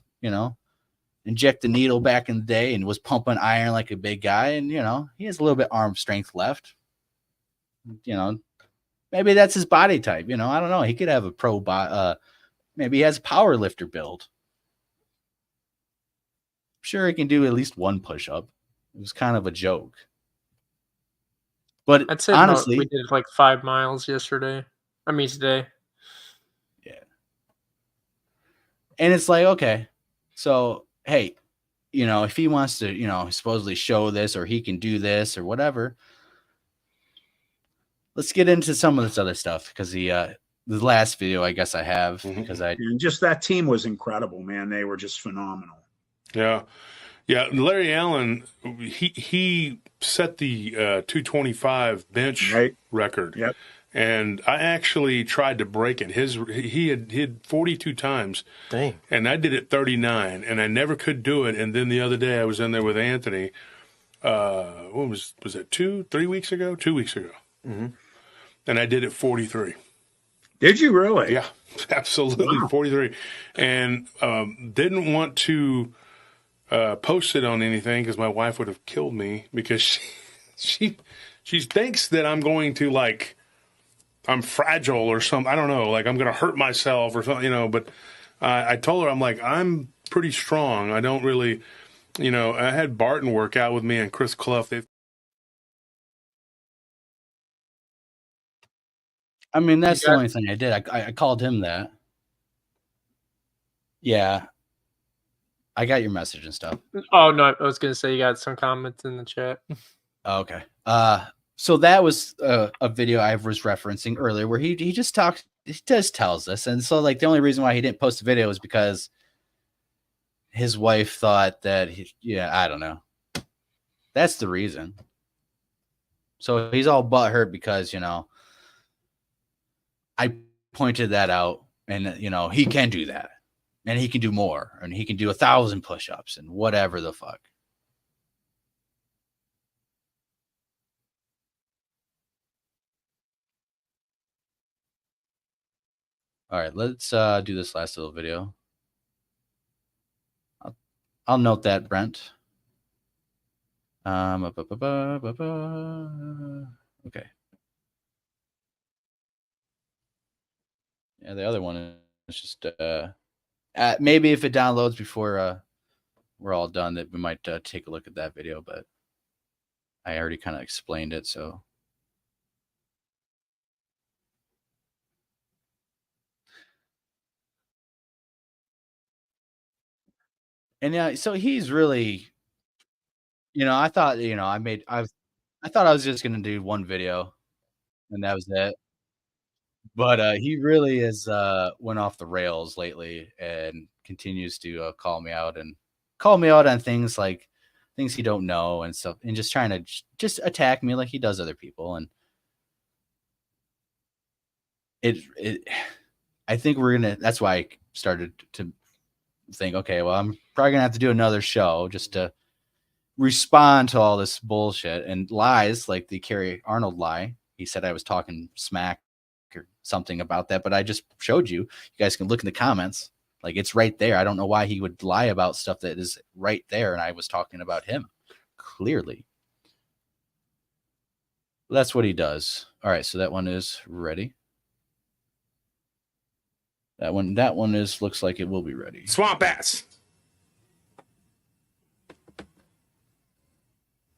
inject the needle back in the day and was pumping iron like a big guy, and he has a little bit arm strength left. Maybe that's his body type. I don't know. He could have a maybe he has a power lifter build. I'm sure he can do at least one push-up. It was kind of a joke. But I'd say honestly, we did like 5 miles yesterday. I mean today. Yeah. And it's like, okay, so hey, if he wants to, supposedly show this, or he can do this or whatever, let's get into some of this other stuff, because the last video I guess I have, because and just that team was incredible, man. They were just phenomenal. Yeah. Larry Allen, he set the 225 bench record. Yep. And I actually tried to break it. He had hit 42 times. Dang. And I did it 39, and I never could do it. And then the other day I was in there with Anthony. What was it, 3 weeks ago? 2 weeks ago. Mm-hmm. And I did it 43. Did you really? Yeah, absolutely. Wow. 43. And didn't want to post it on anything, because my wife would have killed me, because she thinks that I'm going to, like, I'm fragile or something. I don't know, like I'm going to hurt myself or something, but I told her, I'm like, I'm pretty strong. I don't really, I had Barton work out with me and Chris Clough. I mean, that's the only thing I did. I called him that. Yeah. I got your message and stuff. Oh, no. I was going to say you got some comments in the chat. Okay. So that was a video I was referencing earlier, where he just tells us. And so, like, the only reason why he didn't post a video is because his wife thought that I don't know. That's the reason. So he's all butthurt because, I pointed that out, and, he can do that, and he can do more, and he can do 1,000 push-ups and whatever the fuck. All right, let's do this last little video. I'll note that, Brent. Okay. Yeah, the other one is just maybe if it downloads before we're all done, that we might take a look at that video, but I already kind of explained it, so. And yeah, so he's really, I thought, I thought I was just gonna do one video, and that was it. But he really has went off the rails lately, and continues to call me out on things he don't know and stuff, and just trying to just attack me like he does other people. And I think that's why I started to think, okay, well, I'm probably gonna have to do another show just to respond to all this bullshit and lies, like the Kerry Arnold lie. He said I was talking smack or something about that, but I just showed you. You guys can look in the comments. Like, it's right there. I don't know why he would lie about stuff that is right there, and I was talking about him clearly. That's what he does. All right, so that one is ready. That one looks like it will be ready. Swamp ass.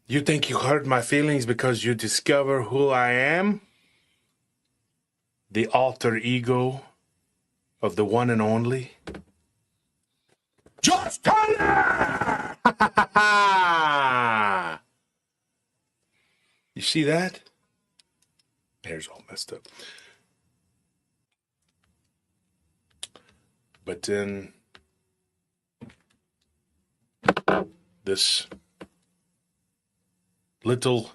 You think you hurt my feelings because you discover who I am? The alter ego of the one and only? George Turner! You see that? Hair's all messed up. But then this little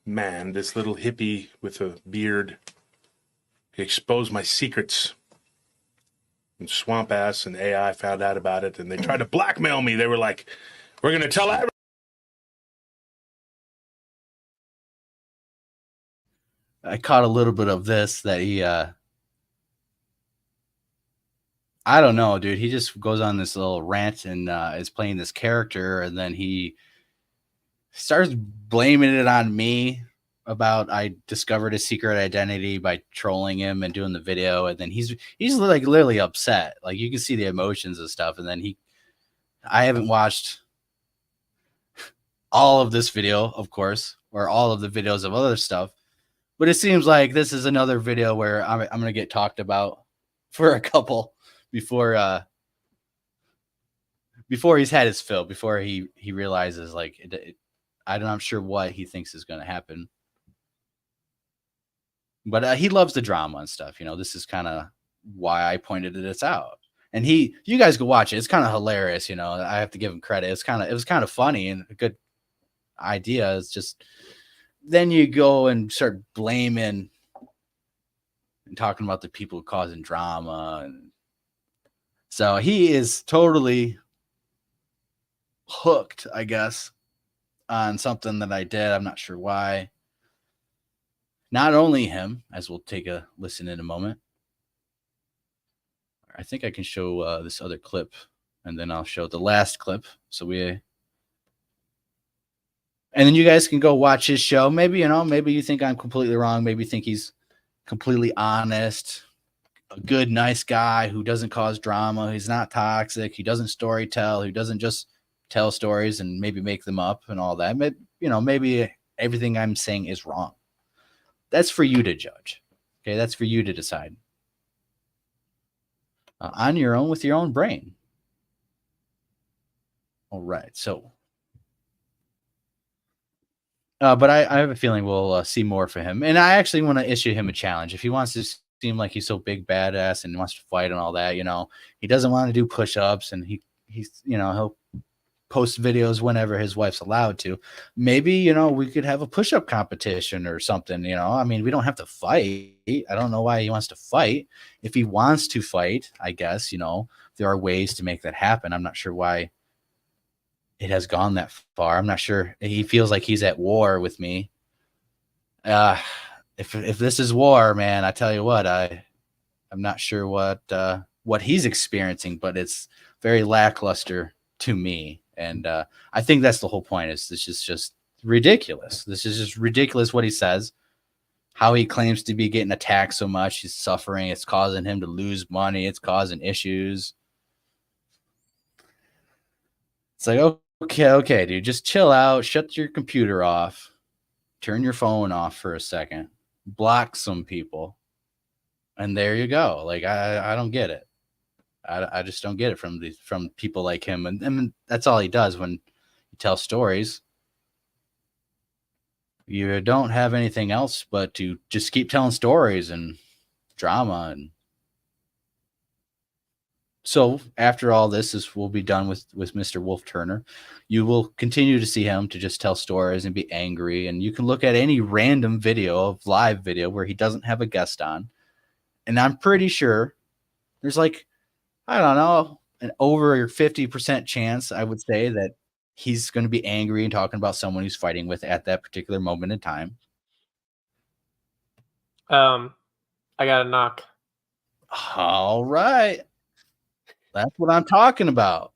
man, this little hippie with a beard, he exposed my secrets. And Swamp Ass and AI found out about it, and they tried to blackmail me. They were like, "We're gonna tell everyone." I caught a little bit of this that he I don't know, dude. He just goes on this little rant and is playing this character, and then he starts blaming it on me about I discovered his secret identity by trolling him and doing the video, and then he's like literally upset. Like you can see the emotions and stuff, and then I haven't watched all of this video, of course, or all of the videos of other stuff, but it seems like this is another video where I'm gonna get talked about for a couple before he's had his fill, before he realizes like I'm not sure what he thinks is going to happen. But he loves the drama and stuff. You know, this is kind of why I pointed this out. And you guys go watch it. It's kind of hilarious. You know, I have to give him credit. It was kind of funny and a good idea. It's just, then you go and start blaming and talking about the people causing drama. And so he is totally hooked, I guess, on something that I did. I'm not sure why. Not only him, as we'll take a listen in a moment. I think I can show this other clip, and then I'll show the last clip. And then you guys can go watch his show. Maybe, maybe you think I'm completely wrong. Maybe you think he's completely honest, a good, nice guy who doesn't cause drama. He's not toxic. He doesn't story tell. He doesn't just tell stories and maybe make them up and all that. Maybe everything I'm saying is wrong. That's for you to judge. Okay, that's for you to decide on your own with your own brain. All right, so, but I have a feeling we'll see more for him, and I actually want to issue him a challenge. If he wants to seem like he's so big badass and wants to fight and all that, he doesn't want to do push-ups, and he's he'll post videos whenever his wife's allowed to. Maybe, we could have a push-up competition or something, I mean, we don't have to fight. I don't know why he wants to fight. If he wants to fight, I guess, there are ways to make that happen. I'm not sure why it has gone that far. I'm not sure. He feels like he's at war with me. If this is war, man, I tell you what, I'm not sure what he's experiencing, but it's very lackluster to me. And I think that's the whole point. Is this is just ridiculous. This is just ridiculous what he says, how he claims to be getting attacked so much. He's suffering. It's causing him to lose money. It's causing issues. It's like, okay, dude, just chill out. Shut your computer off. Turn your phone off for a second. Block some people. And there you go. Like, I don't get it. I just don't get it from people like him. And that's all he does when he tells stories. You don't have anything else but to just keep telling stories and drama. And so after all this will be done with Mr. Wolf Turner, you will continue to see him to just tell stories and be angry. And you can look at any random live video where he doesn't have a guest on. And I'm pretty sure there's like, I don't know, an over 50% chance, I would say, that he's going to be angry and talking about someone he's fighting with at that particular moment in time. I got a knock. All right. That's what I'm talking about.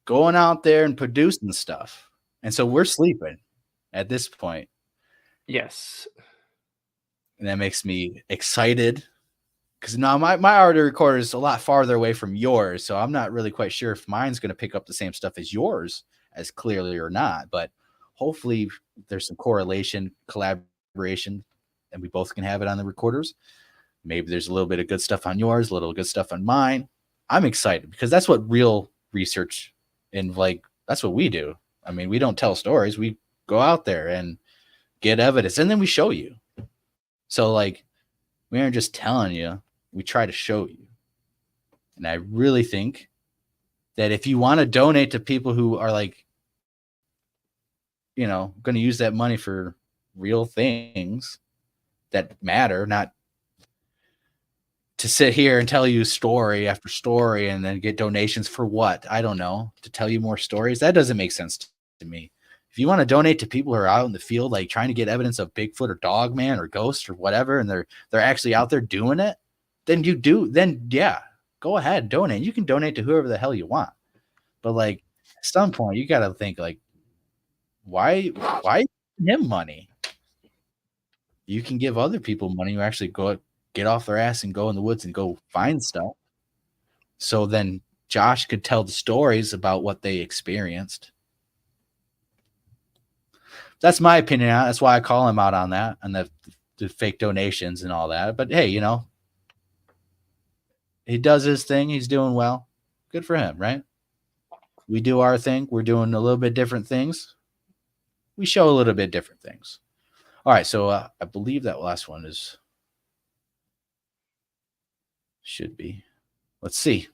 Going out there and producing stuff. And so we're sleeping at this point. Yes. And that makes me excited. Because now my audio recorder is a lot farther away from yours, so I'm not really quite sure if mine's going to pick up the same stuff as yours as clearly or not. But hopefully there's some collaboration, and we both can have it on the recorders. Maybe there's a little bit of good stuff on yours, a little good stuff on mine. I'm excited because that's what real research and that's what we do. I mean, we don't tell stories. We go out there and get evidence, and then we show you. So we aren't just telling you. We try to show you. And I really think that if you want to donate to people who are going to use that money for real things that matter, not to sit here and tell you story after story and then get donations for what? I don't know. To tell you more stories? That doesn't make sense to me. If you want to donate to people who are out in the field, like trying to get evidence of Bigfoot or Dogman or ghosts or whatever, and they're actually out there doing it, then yeah, go ahead, donate. You can donate to whoever the hell you want. But like at some point you gotta think like, why give him money? You can give other people money who actually go get off their ass and go in the woods and go find stuff. So then Josh could tell the stories about what they experienced. That's my opinion. That's why I call him out on that and the fake donations and all that. But hey, he does his thing. He's doing well. Good for him, right? We do our thing. We're doing a little bit different things. We show a little bit different things. All right, so I believe that last one should be. Let's see.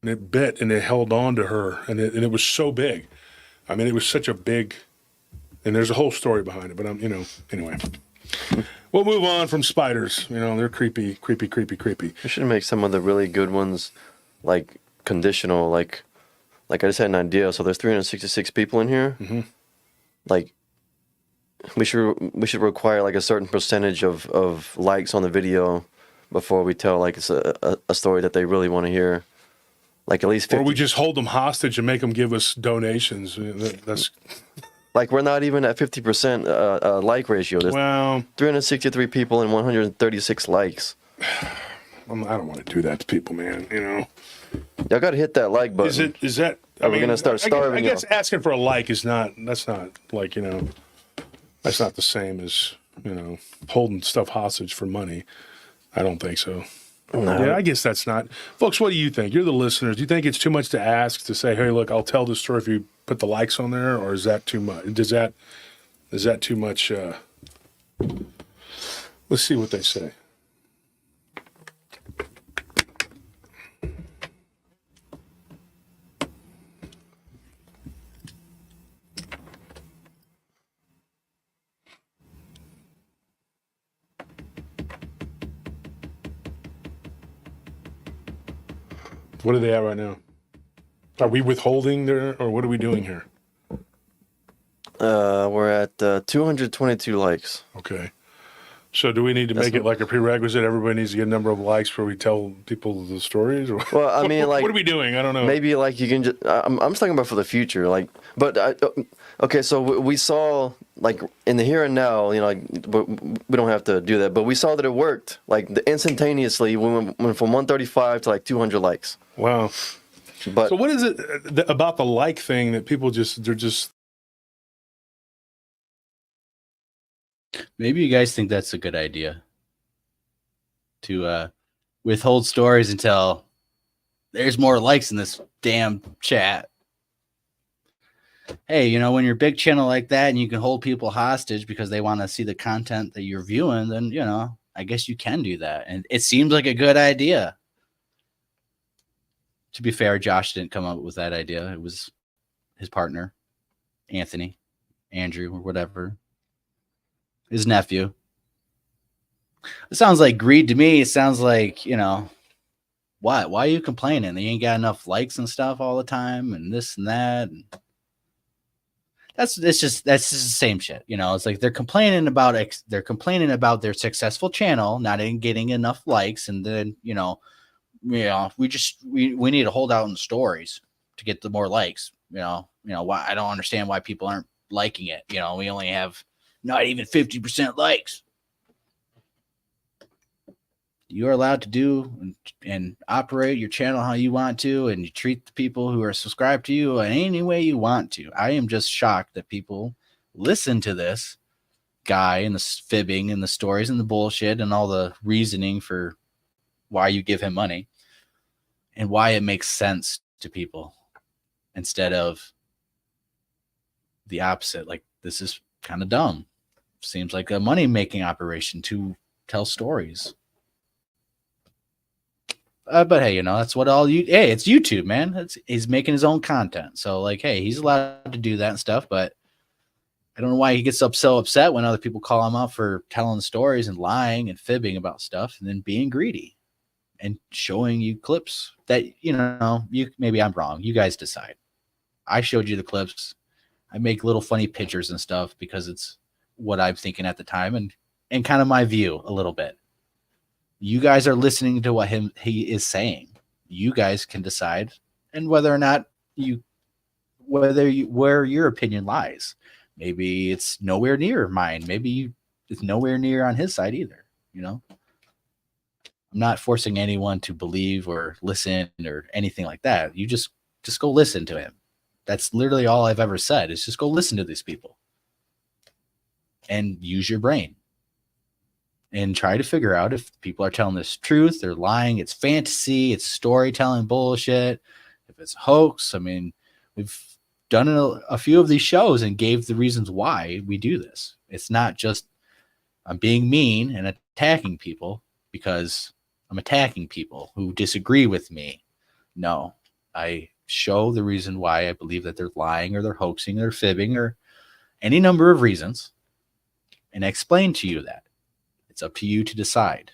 And it bit and it held on to her, and it was so big. I mean, it was such a big. And there's a whole story behind it, but anyway. We'll move on from spiders. They're creepy. We should make some of the really good ones, like conditional. Like I just had an idea. So there's 366 people in here. Mm-hmm. Like, we should require like a certain percentage of likes on the video before we tell like it's a story that they really want to hear. Like at least 50. Or we just hold them hostage and make them give us donations. That's. Like, we're not even at 50% like ratio. There's 363 people and 136 likes. I don't want to do that to people, man. Y'all got to hit that like button. Is that? Are we going to start starving? I guess asking for a like is not. That's not like That's not the same as holding stuff hostage for money. I don't think so. No. Yeah, I guess that's not. Folks, what do you think? You're the listeners. Do you think it's too much to ask to say, hey, look, I'll tell this story if you put the likes on there, or is that too much? Is that too much? Let's see what they say. What are they at right now? Are we withholding there, or what are we doing here? We're at 222 likes. Okay. So do we need to make it like a prerequisite? Everybody needs to get a number of likes before we tell people the stories? Or well, I mean, like, what are we doing? I don't know. Maybe like you can just. I'm just talking about for the future, like. But okay, so we saw like in the here and now, like we don't have to do that, but we saw that it worked. Like instantaneously, we went from 135 to like 200 likes. Wow. But so what is it about the like thing that people they're just. Maybe you guys think that's a good idea to withhold stories until there's more likes in this damn chat. Hey, when you're a big channel like that and you can hold people hostage because they want to see the content that you're viewing, then, I guess you can do that. And it seems like a good idea. To be fair, Josh didn't come up with that idea. It was his partner, Andrew, or whatever. His nephew. It sounds like greed to me. It sounds like, what? Why are you complaining? They ain't got enough likes and stuff all the time and this and that. And that's just the same shit. It's like they're complaining about their successful channel not getting enough likes, and then we need to hold out in stories to get the more likes. Why I don't understand why people aren't liking it. We only have not even 50% likes. You're allowed to do and operate your channel how you want to, and you treat the people who are subscribed to you in any way you want to. I am just shocked that people listen to this guy and the fibbing and the stories and the bullshit and all the reasoning for why you give him money and why it makes sense to people instead of the opposite. Like, this is kind of dumb. Seems like a money-making operation to tell stories. But hey, that's what hey, it's YouTube, man. He's making his own content. So like, hey, he's allowed to do that and stuff. But I don't know why he gets so upset when other people call him out for telling stories and lying and fibbing about stuff and then being greedy and showing you clips that, maybe I'm wrong. You guys decide. I showed you the clips. I make little funny pictures and stuff because it's what I'm thinking at the time and kind of my view a little bit. You guys are listening to what he is saying. You guys can decide and whether or not where your opinion lies. Maybe it's nowhere near mine. Maybe it's nowhere near on his side either. I'm not forcing anyone to believe or listen or anything like that. You just go listen to him. That's literally all I've ever said is just go listen to these people and use your brain and try to figure out if people are telling this truth, they're lying, it's fantasy, it's storytelling bullshit, if it's hoax. I mean, we've done a few of these shows and gave the reasons why we do this. It's not just I'm being mean and attacking people because I'm attacking people who disagree with me. No, I show the reason why I believe that they're lying or they're hoaxing or they're fibbing or any number of reasons. And I explain to you that. It's up to you to decide.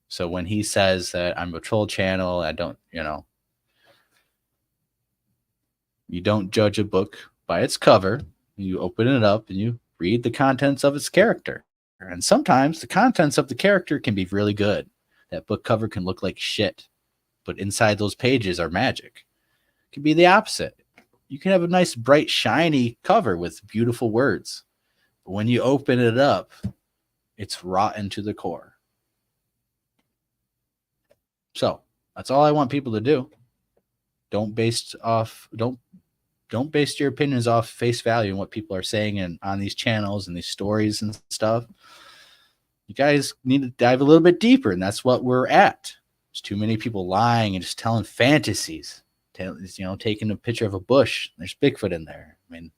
So when he says that I'm a troll channel, I don't, you don't judge a book by its cover. You open it up and you read the contents of its character. And sometimes the contents of the character can be really good. That book cover can look like shit, but inside those pages are magic. It can be the opposite. You can have a nice, bright, shiny cover with beautiful words. But when you open it up, it's rotten to the core. So that's all I want people to do. Don't base your opinions off face value and what people are saying on these channels and these stories and stuff. You guys need to dive a little bit deeper, and that's what we're at. There's too many people lying and just telling fantasies. Taking a picture of a bush. There's Bigfoot in there. I mean,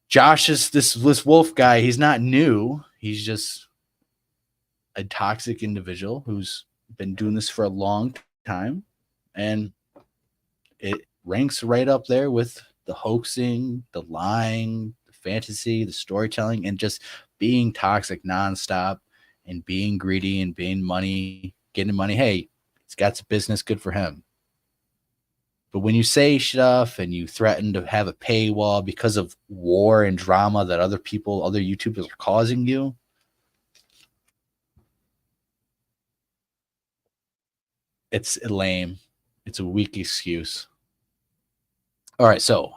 Josh is this wolf guy. He's not new. He's just a toxic individual who's been doing this for a long time. And it ranks right up there with the hoaxing, the lying, the fantasy, the storytelling, and just being toxic nonstop and being greedy and getting money. Hey, he's got some business, good for him. But when you say stuff and you threaten to have a paywall because of war and drama that other YouTubers are causing you, it's lame. It's a weak excuse. All right, so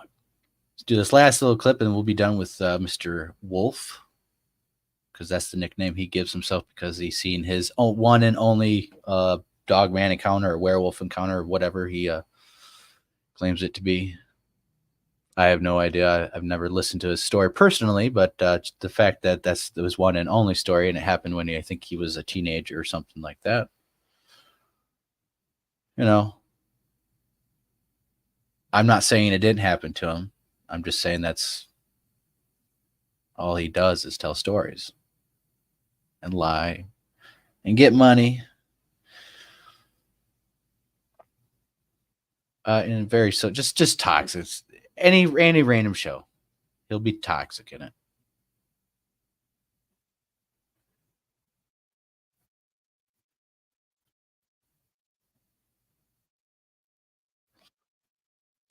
let's do this last little clip and we'll be done with Mr. Wolf, because that's the nickname he gives himself because he's seen his one and only dogman encounter or werewolf encounter or whatever he claims it to be. I have no idea. I've never listened to his story personally, but the fact that it was one and only story and it happened when I think he was a teenager or something like that. I'm not saying it didn't happen to him. I'm just saying that's all he does is tell stories and lie and get money. And just toxic. Any random show, he'll be toxic in it.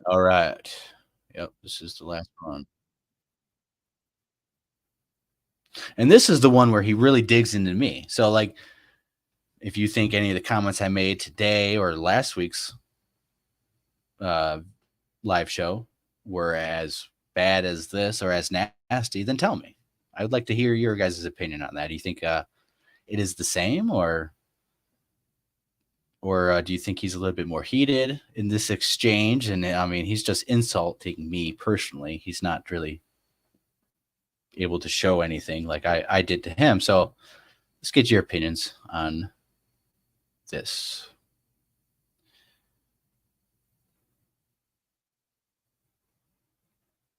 All right. Yep, this is the last one. And this is the one where he really digs into me. So, like, if you think any of the comments I made today or last week's live show were as bad as this or as nasty, then tell me. I would like to hear your guys' opinion on that. Do you think it is the same, or do you think he's a little bit more heated in this exchange? And I mean, he's just insulting me personally. He's not really able to show anything like I did to him. So let's get your opinions on this.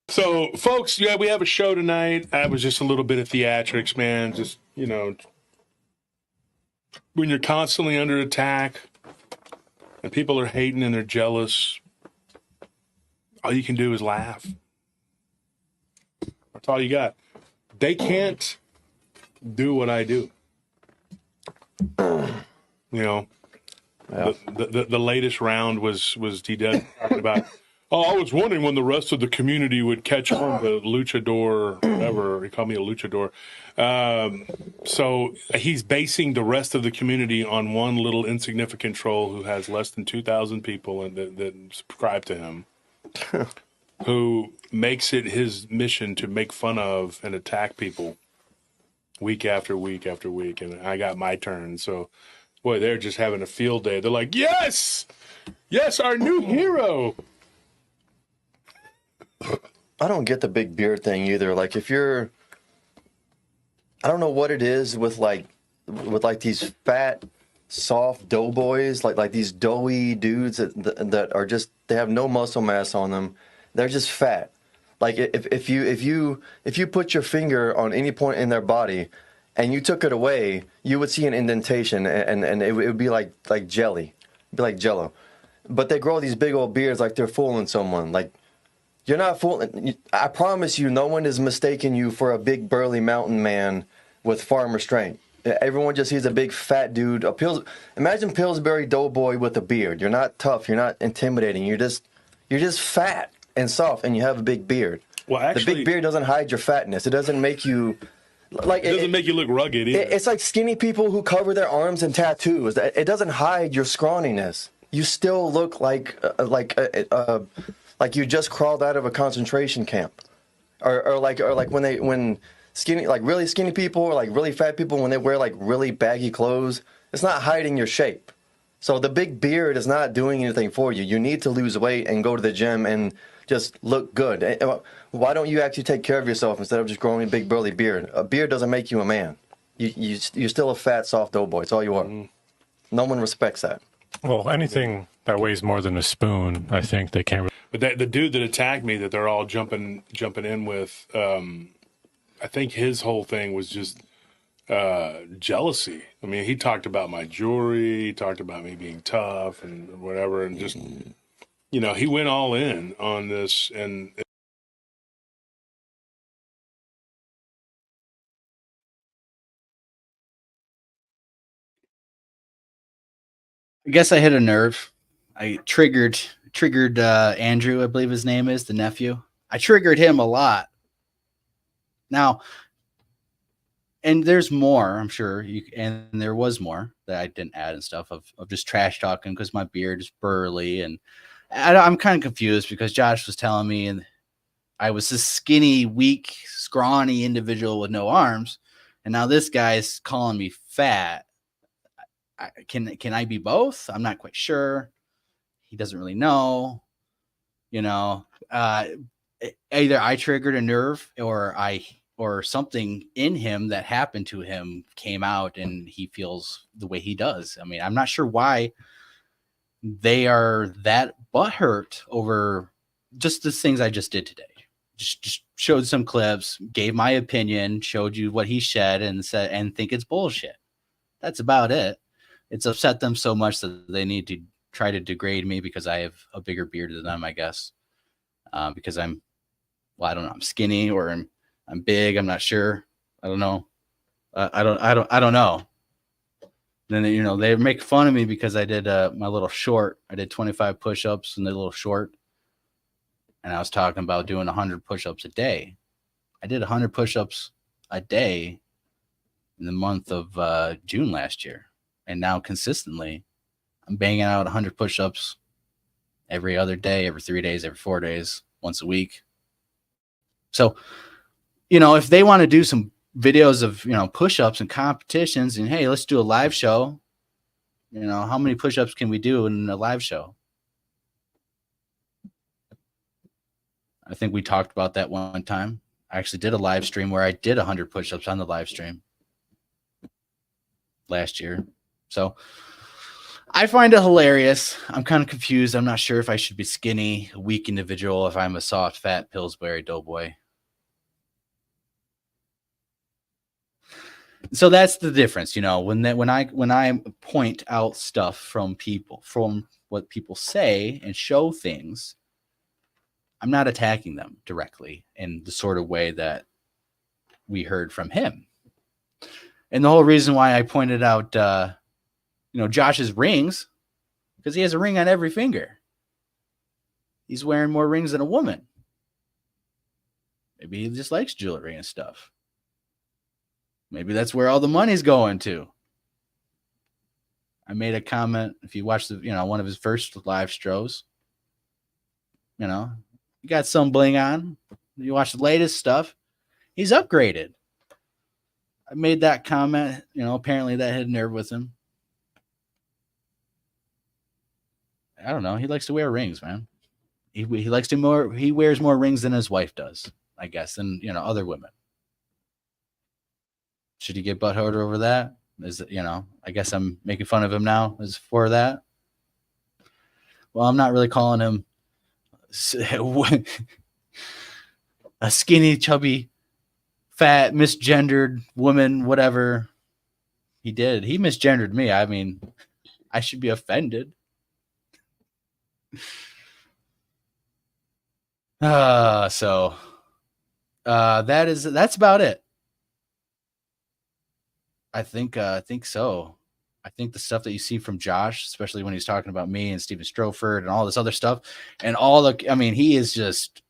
So, folks, yeah, we have a show tonight. That was just a little bit of theatrics, man. Just, when you're constantly under attack and people are hating and they're jealous, all you can do is laugh. That's all you got. They can't do what I do. You know, Yeah. the latest round was D-Dead talking about, oh, I was wondering when the rest of the community would catch on to luchador, whatever. He called me a luchador. So he's basing the rest of the community on one little insignificant troll who has less than 2,000 people and that subscribe to him, who makes it his mission to make fun of and attack people week after week after week. And I got my turn. So, boy, they're just having a field day. They're like, yes, our new hero. I don't get the big beard thing either. Like, if you're, I don't know what it is with these fat, soft doughboys, like these doughy dudes that are just, they have no muscle mass on them. They're just fat. Like, if you put your finger on any point in their body and you took it away, you would see an indentation, and it would be like jelly. It'd be like jello. But they grow these big old beards like they're fooling someone. Like, you're not fooling. I promise you, no one is mistaking you for a big burly mountain man with farmer strength. Everyone just sees a big fat dude. Imagine Pillsbury Doughboy with a beard. You're not tough. You're not intimidating. You're just fat and soft, and you have a big beard. Well, actually, the big beard doesn't hide your fatness. It doesn't make you like. It doesn't make you look rugged either. It's like skinny people who cover their arms in tattoos. It doesn't hide your scrawniness. You still look like you just crawled out of a concentration camp, or like when skinny, like really skinny people or like really fat people, when they wear like really baggy clothes, it's not hiding your shape. So the big beard is not doing anything for you. You need to lose weight and go to the gym and just look good. Why don't you actually take care of yourself instead of just growing a big burly beard? A beard doesn't make you a man. You're still a fat, soft doughboy. It's all you are. No one respects that. Well, anything that weighs more than a spoon, I think they can't. But the dude that attacked me, that they're all jumping in with, I think his whole thing was just jealousy. I mean, he talked about my jewelry, he talked about me being tough and whatever, and just, you know, he went all in on this. And I guess I hit a nerve. I triggered Andrew, I believe his name is, the nephew. I triggered him a lot. Now, and there's more, I'm sure, and there was more that I didn't add and stuff of just trash talking because my beard is burly, and I'm kind of confused because Josh was telling me, and I was this skinny, weak, scrawny individual with no arms, and now this guy's calling me fat. Can I be both? I'm not quite sure. He doesn't really know. You know, either I triggered a nerve or something in him that happened to him came out and he feels the way he does. I mean, I'm not sure why they are that butthurt over just the things I just did today. Just showed some clips, gave my opinion, showed you what he said and said, and think it's bullshit. That's about it. It's upset them so much that they need to try to degrade me because I have a bigger beard than them, I guess. Because I don't know, I'm skinny or I'm big. I'm not sure. I don't know. I don't know. Then, you know, they make fun of me because I did my little short. I did 25 push-ups in the little short. And I was talking about doing 100 push-ups a day. I did 100 push-ups a day in the month of June last year. And now consistently, I'm banging out 100 push-ups every other day, every 3 days, every 4 days, once a week. So, you know, if they want to do some videos of, you know, push-ups and competitions and, hey, let's do a live show. You know, how many push-ups can we do in a live show? I think we talked about that one time. I actually did a live stream where I did 100 push-ups on the live stream last year. So I find it hilarious. I'm kind of confused. I'm not sure if I should be skinny, a weak individual, if I'm a soft, fat Pillsbury Doughboy. So that's the difference, you know, when I point out stuff from people, from what people say and show things, I'm not attacking them directly in the sort of way that we heard from him. And the whole reason why I pointed out, Josh's rings, because he has a ring on every finger. He's wearing more rings than a woman. Maybe he just likes jewelry and stuff. Maybe that's where all the money's going to. I made a comment, if you watch one of his first live shows, you got some bling on. You watch the latest stuff, he's upgraded. I made that comment, apparently that had nerve with him. I don't know. He likes to wear rings, man. He likes to he wears more rings than his wife does, I guess, than, other women. Should he get butthurt over that? I guess I'm making fun of him now as for that. Well, I'm not really calling him a skinny, chubby, fat, misgendered woman, whatever he did. He misgendered me. I mean, I should be offended. That's about it. I think so. I think the stuff that you see from Josh, especially when he's talking about me and Steven Stroford and all this other stuff, and he is just,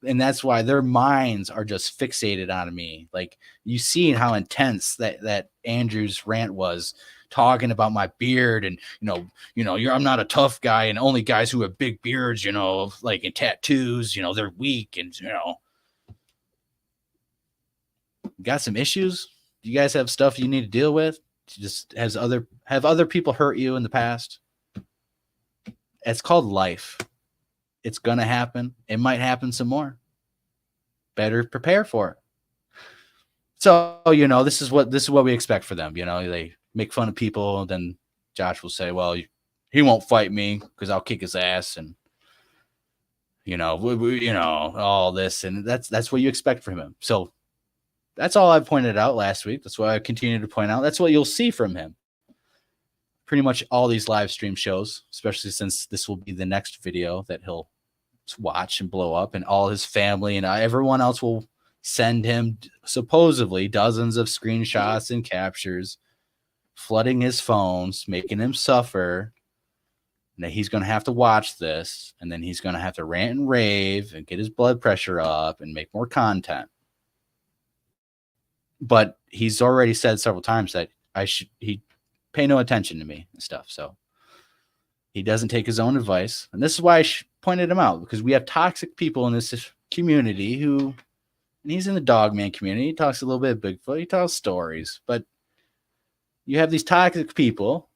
and that's why their minds are just fixated on me. Like, you see how intense that Andrew's rant was, talking about my beard and I'm not a tough guy, and only guys who have big beards, like in tattoos, they're weak, and got some issues. Do you guys have stuff you need to deal with? Just have other people hurt you in the past? It's called life. It's gonna happen. It might happen some more. Better prepare for it. So this is what we expect for them. They make fun of people, then Josh will say, "Well, he won't fight me because I'll kick his ass," and all this, and that's what you expect from him. So that's all I pointed out last week. That's what I continue to point out. That's what you'll see from him. Pretty much all these live stream shows, especially since this will be the next video that he'll watch and blow up, and all his family and everyone else will send him supposedly dozens of screenshots and captures, flooding his phones, making him suffer. And that he's going to have to watch this, and then he's going to have to rant and rave and get his blood pressure up and make more content. But he's already said several times that he pay no attention to me and stuff. So he doesn't take his own advice. And this is why I pointed him out, because we have toxic people in this community and he's in the dogman community. He talks a little bit of Bigfoot. He tells stories, but you have these toxic people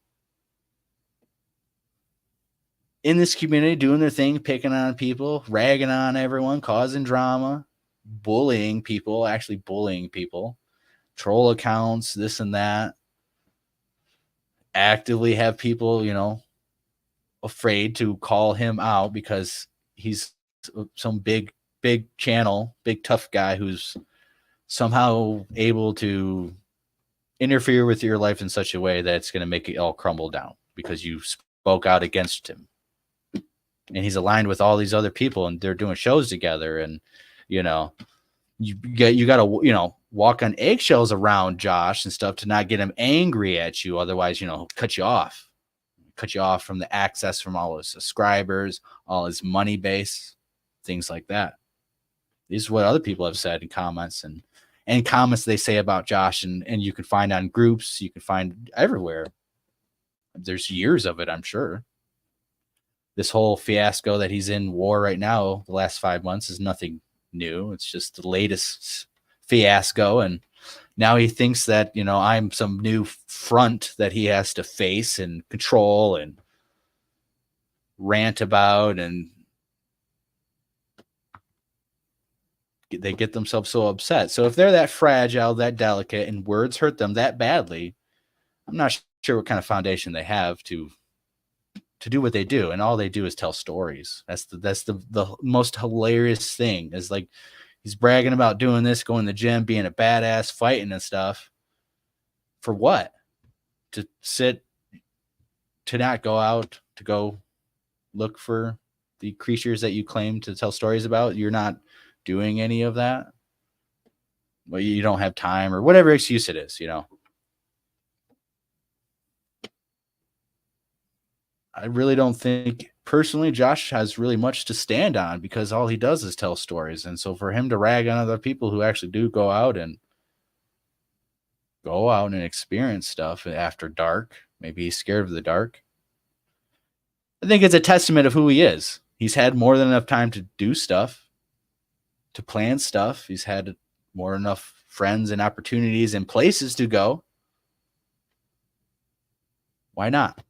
in this community doing their thing, picking on people, ragging on everyone, causing drama, bullying people, troll accounts, this and that. Actively have people, afraid to call him out because he's some big channel, big tough guy who's somehow able to interfere with your life in such a way that it's going to make it all crumble down because you spoke out against him. And he's aligned with all these other people, and they're doing shows together, and you got to walk on eggshells around Josh and stuff to not get him angry at you. Otherwise, cut you off from the access from all his subscribers, all his money base, things like that. These are what other people have said in comments and comments they say about Josh, and you can find on groups, you can find everywhere. There's years of it, I'm sure. This whole fiasco that he's in war right now, the last 5 months, is nothing new. It's just the latest fiasco, and now he thinks that I'm some new front that he has to face and control and rant about, and they get themselves so upset. So if they're that fragile, that delicate, and words hurt them that badly, I'm not sure what kind of foundation they have to do what they do. And all they do is tell stories. That's the most hilarious thing, is like, he's bragging about doing this, going to the gym, being a badass, fighting and stuff. For what? To not go out, to go look for the creatures that you claim to tell stories about. You're not doing any of that. well, you don't have time or whatever excuse it is, I really don't think personally Josh has really much to stand on because all he does is tell stories. And so for him to rag on other people who actually do go out and experience stuff after dark, maybe he's scared of the dark. I think it's a testament of who he is. He's had more than enough time to do stuff, to plan stuff. He's had more than enough friends and opportunities and places to go. Why not?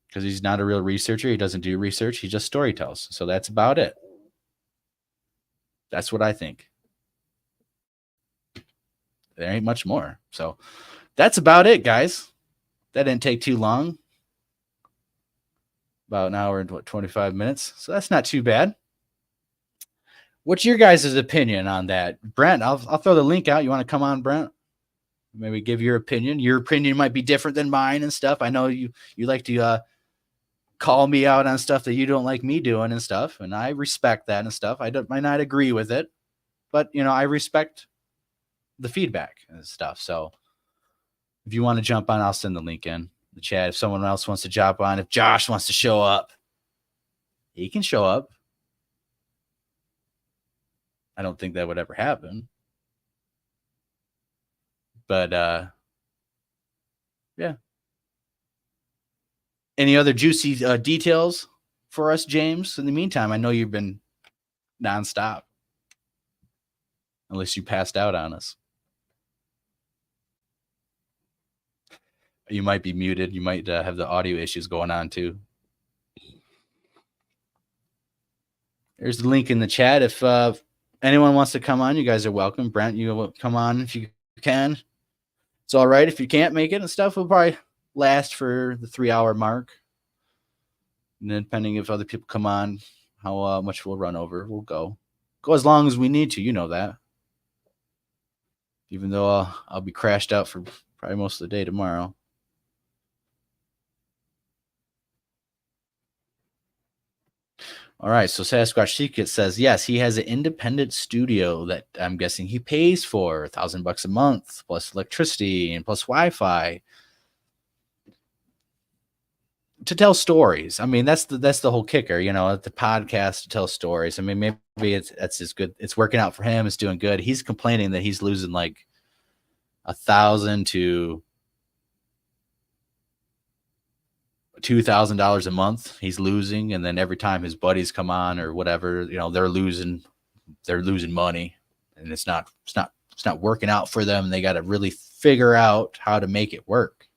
Because he's not a real researcher. He doesn't do research. He just story tells. So that's about it. That's what I think. There ain't much more. So that's about it, guys. That didn't take too long. About an hour and 25 minutes. So that's not too bad. What's your guys' opinion on that? Brent, I'll throw the link out. You want to come on, Brent? Maybe give your opinion. Your opinion might be different than mine and stuff. I know you like to call me out on stuff that you don't like me doing and stuff, and I respect that and stuff. Might not agree with it, but I respect the feedback and stuff. So if you want to jump on, I'll send the link in the chat. If someone else wants to jump on, if Josh wants to show up, he can show up. I don't think that would ever happen. But yeah. Any other juicy details for us, James? In the meantime, I know you've been nonstop. Unless you passed out on us. You might be muted. You might have the audio issues going on too. There's the link in the chat. If anyone wants to come on, you guys are welcome. Brent, you will come on if you can. It's all right if you can't make it and stuff. We'll probably last for the 3-hour mark. And then depending if other people come on, how much we'll run over, we'll go as long as we need to. You know that. Even though I'll be crashed out for probably most of the day tomorrow. All right, so Sasquatch Secret says, yes, he has an independent studio that I'm guessing he pays for $1,000 a month, plus electricity and plus Wi-Fi to tell stories. I mean, that's the whole kicker, the podcast to tell stories. I mean, maybe that's as good. It's working out for him. It's doing good. He's complaining that he's losing like $1,000 to $2,000 a month. He's losing, and then every time his buddies come on or whatever, they're losing money, and it's not working out for them. They got to really figure out how to make it work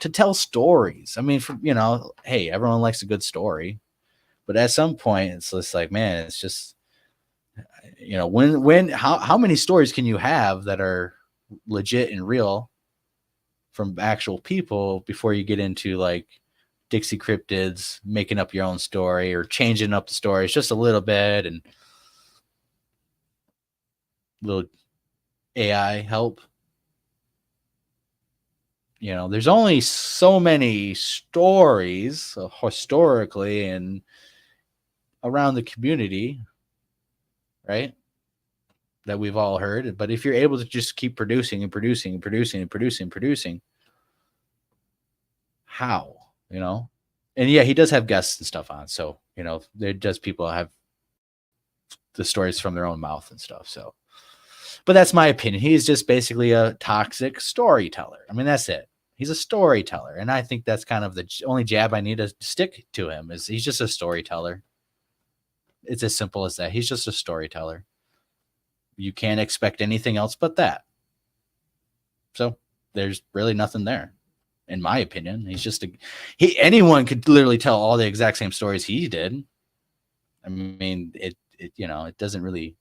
to tell stories. I mean, hey, everyone likes a good story, but at some point it's just like, man, it's just, how many stories can you have that are legit and real from actual people before you get into like Dixie Cryptids making up your own story or changing up the stories just a little bit and little AI help. There's only so many stories historically and around the community, right, that we've all heard. But if you're able to just keep producing and producing and producing and producing, how, and yeah, he does have guests and stuff on. So, there does people have the stories from their own mouth and stuff. So, but that's my opinion. He's just basically a toxic storyteller. I mean, that's it. He's a storyteller. And I think that's kind of the only jab I need to stick to him is he's just a storyteller. It's as simple as that. He's just a storyteller. You can't expect anything else but that. So there's really nothing there, in my opinion. He's just anyone could literally tell all the exact same stories he did. I mean, it doesn't really,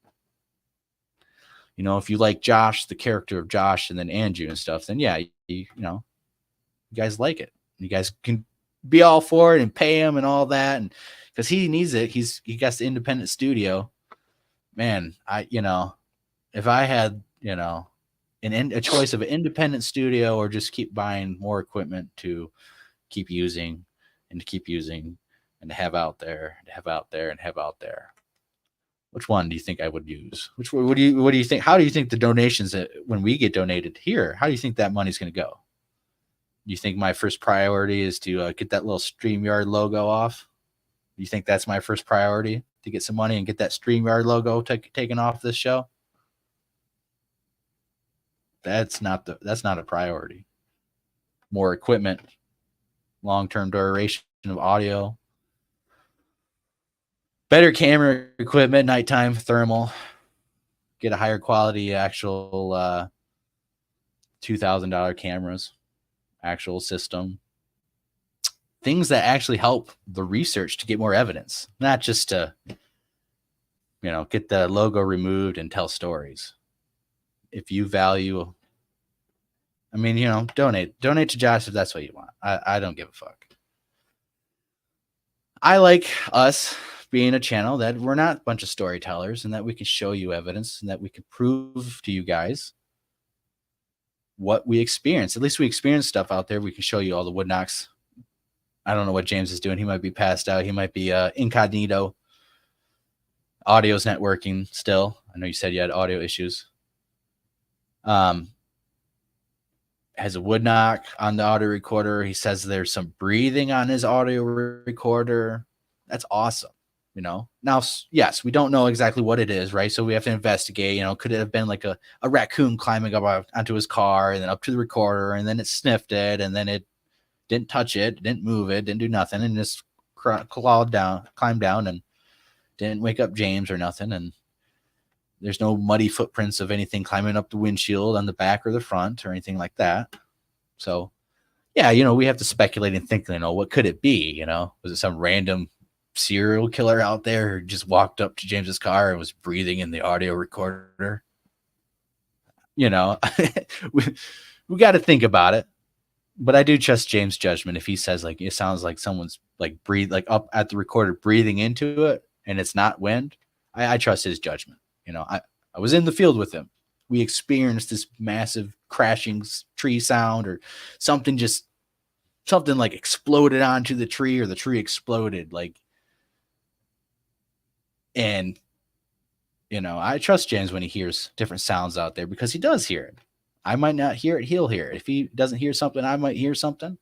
if you like Josh, the character of Josh, and then Andrew and stuff, then yeah, you guys like it. You guys can be all for it and pay him and all that, and because he needs it. He got the independent studio. Man, if I had a choice of an independent studio or just keep buying more equipment to keep using and to keep using and to have out there and have out there and have out there, Which one do you think I would use? What do you think? How do you think the donations that when we get donated here? How do you think that money's going to go? You think my first priority is to get that little StreamYard logo off? You think that's my first priority, to get some money and get that StreamYard logo taken off this show? That's not a priority. More equipment, long-term duration of audio, better camera equipment, nighttime thermal, get a higher quality actual $2,000 cameras, actual system. Things that actually help the research to get more evidence, not just to, get the logo removed and tell stories. If you value, donate to Josh if that's what you want. I don't give a fuck. I like us being a channel that we're not a bunch of storytellers, and that we can show you evidence, and that we can prove to you guys what we experience. At least we experience stuff out there. We can show you all the wood knocks. I don't know what James is doing. He might be passed out. He might be incognito. Audio's not working still. I know you said you had audio issues. Has a wood knock on the audio recorder. He says there's some breathing on his audio recorder. That's awesome. Now, yes, we don't know exactly what it is, right? So we have to investigate. Could it have been like a raccoon climbing up onto his car and then up to the recorder, and then it sniffed it, and then it didn't touch it, didn't move it, didn't do nothing, and just climbed down and didn't wake up James or nothing. And there's no muddy footprints of anything climbing up the windshield on the back or the front or anything like that. So, yeah, we have to speculate and think, what could it be? Was it some random serial killer out there who just walked up to James's car and was breathing in the audio recorder? We got to think about it. But I do trust James' judgment. If he says it sounds like someone's up at the recorder breathing into it and it's not wind, I trust his judgment. I was in the field with him. We experienced this massive crashing tree sound, or something exploded onto the tree, or the tree exploded. And I trust James when he hears different sounds out there, because he does hear it. I might not hear it. He'll hear it. If he doesn't hear something, I might hear something.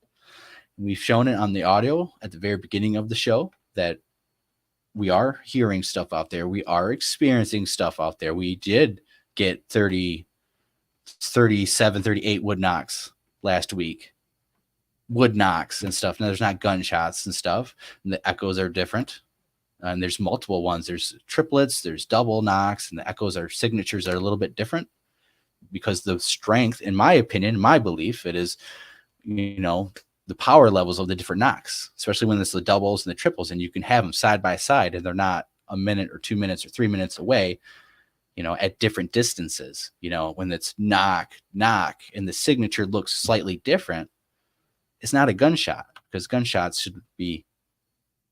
We've shown it on the audio at the very beginning of the show that we are hearing stuff out there. We are experiencing stuff out there. We did get 37, 38 wood knocks last week. Wood knocks and stuff. Now, there's not gunshots and stuff. And the echoes are different. And there's multiple ones. There's triplets, there's double knocks, and the echoes signatures are a little bit different. Because the strength, in my opinion, my belief, it is, the power levels of the different knocks, especially when it's the doubles and the triples, and you can have them side by side, and they're not a minute or 2 minutes or 3 minutes away, at different distances. When it's knock, knock, and the signature looks slightly different, it's not a gunshot, because gunshots should be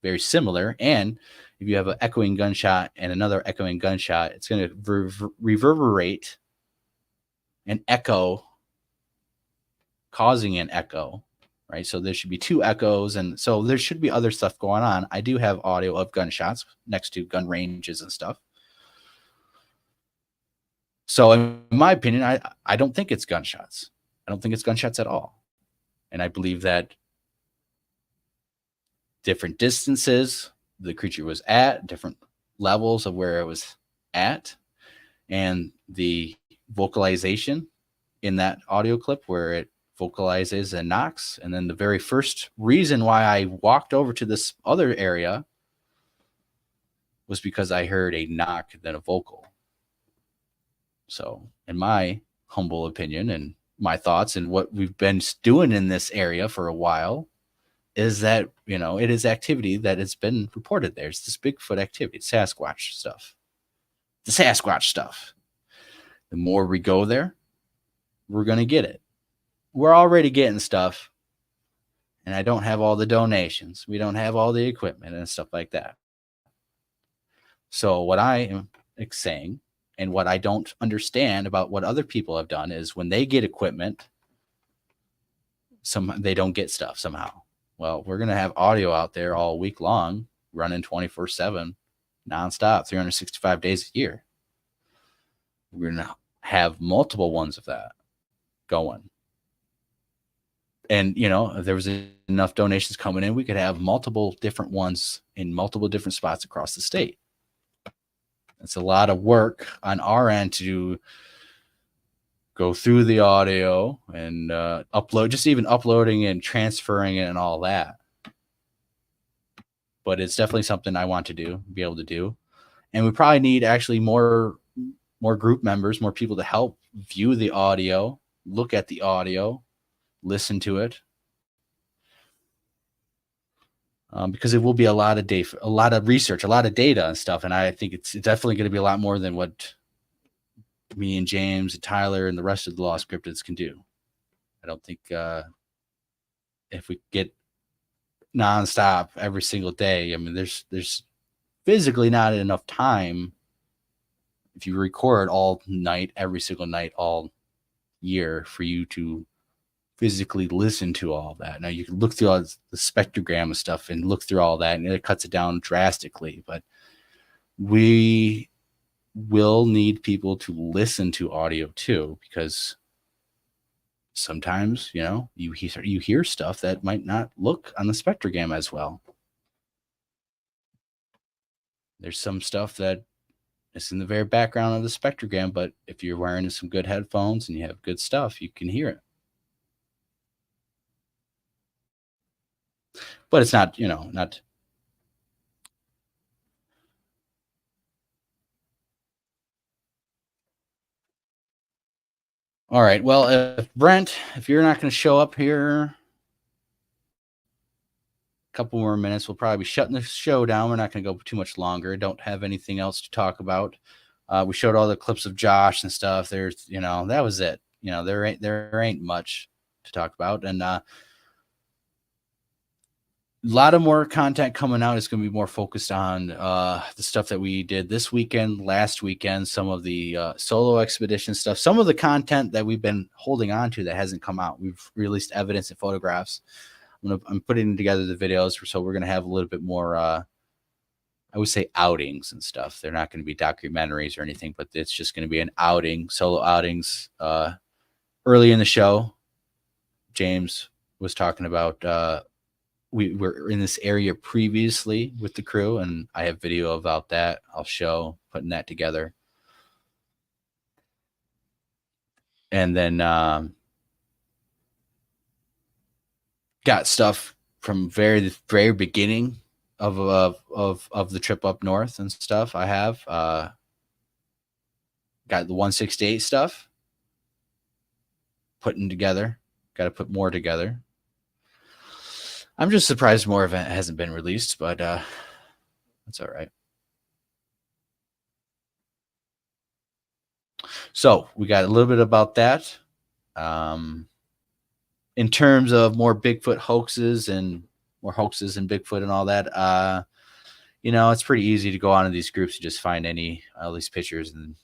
very similar. And if you have an echoing gunshot and another echoing gunshot, it's going to reverberate an echo, causing an echo, right? So there should be two echoes, and so there should be other stuff going on. I do have audio of gunshots next to gun ranges and stuff. So in my opinion, I don't think it's gunshots. I don't think it's gunshots at all. And I believe that different distances the creature was at, different levels of where it was at, and the vocalization in that audio clip where it vocalizes and knocks. And then the very first reason why I walked over to this other area was because I heard a knock, then a vocal. So in my humble opinion and my thoughts and what we've been doing in this area for a while is that, it is activity that has been reported there. It's this Bigfoot activity, Sasquatch stuff. The Sasquatch stuff. The more we go there, we're going to get it. We're already getting stuff, and I don't have all the donations. We don't have all the equipment and stuff like that. So what I am saying, and what I don't understand about what other people have done, is when they get equipment, they don't get stuff somehow. Well, we're going to have audio out there all week long, running 24/7, nonstop, 365 days a year. We're going to have multiple ones of that going. And, if there was enough donations coming in, we could have multiple different ones in multiple different spots across the state. It's a lot of work on our end to go through the audio and upload, just even uploading and transferring it and all that. But it's definitely something I want to do, be able to do. And we probably need actually more group members, more people to help view the audio, look at the audio, listen to it. Because it will be a lot of research, a lot of data and stuff. And I think it's definitely going to be a lot more than what me and James and Tyler and the rest of the Lost Cryptids can do. I don't think if we get nonstop every single day, I mean, there's physically not enough time. If you record all night, every single night, all year, for you to physically listen to all that. Now you can look through all the spectrogram and stuff and look through all that, and it cuts it down drastically. But we will need people to listen to audio too, because sometimes you hear stuff that might not look on the spectrogram as well. There's some stuff that is in the very background of the spectrogram, but if you're wearing some good headphones and you have good stuff, you can hear it. But it's not, not. All right. Well, if you're not going to show up here, a couple more minutes, we'll probably be shutting the show down. We're not going to go too much longer. Don't have anything else to talk about. We showed all the clips of Josh and stuff. There's, that was it. There ain't much to talk about. And a lot of more content coming out. Is going to be more focused on the stuff that we did this weekend, last weekend, some of the solo expedition stuff, some of the content that we've been holding on to that hasn't come out. We've released evidence and photographs. I'm putting together the videos, so we're going to have a little bit more, I would say, outings and stuff. They're not going to be documentaries or anything, but it's just going to be an outing, solo outings. Early in the show, James was talking about we were in this area previously with the crew, and I have video about that. I'll show putting that together. And then got stuff from very beginning of the trip up north and stuff. I have got the 168 stuff putting together. Got to put more together. I'm just surprised more of it hasn't been released, but that's all right. So we got a little bit about that. In terms of more Bigfoot hoaxes and more hoaxes and Bigfoot and all that, it's pretty easy to go on in these groups and just find all these pictures and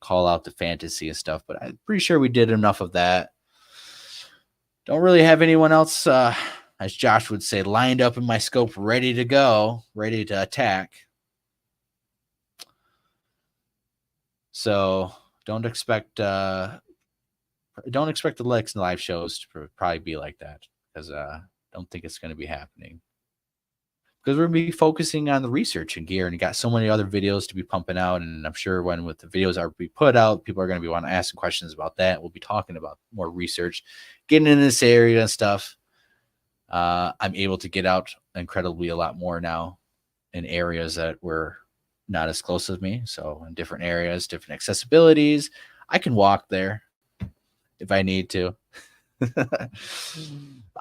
call out the fantasy and stuff. But I'm pretty sure we did enough of that. Don't really have anyone else, as Josh would say, lined up in my scope, ready to go, ready to attack. So don't expect the next live shows to probably be like that, because I don't think it's going to be happening. Because we're going to be focusing on the research and gear, and got so many other videos to be pumping out. And I'm sure with the videos are be put out, people are going to be wanting to ask questions about that. We'll be talking about more research, getting in this area and stuff. I'm able to get out incredibly a lot more now in areas that were not as close as me. So in different areas, different accessibilities, I can walk there if I need to.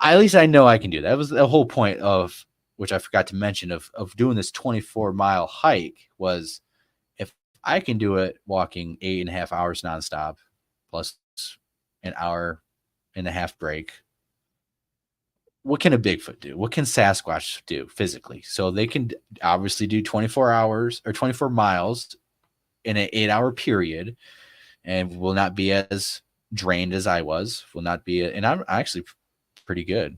At least I know I can do that. That was the whole point of, which I forgot to mention, of doing this 24-mile hike, was if I can do it walking 8.5 hours nonstop, plus an hour and a half break, what can a Bigfoot do? What can Sasquatch do physically? So they can obviously do 24 hours or 24 miles in an 8-hour period, and will not be as drained as I was. Will not be, and I'm actually pretty good.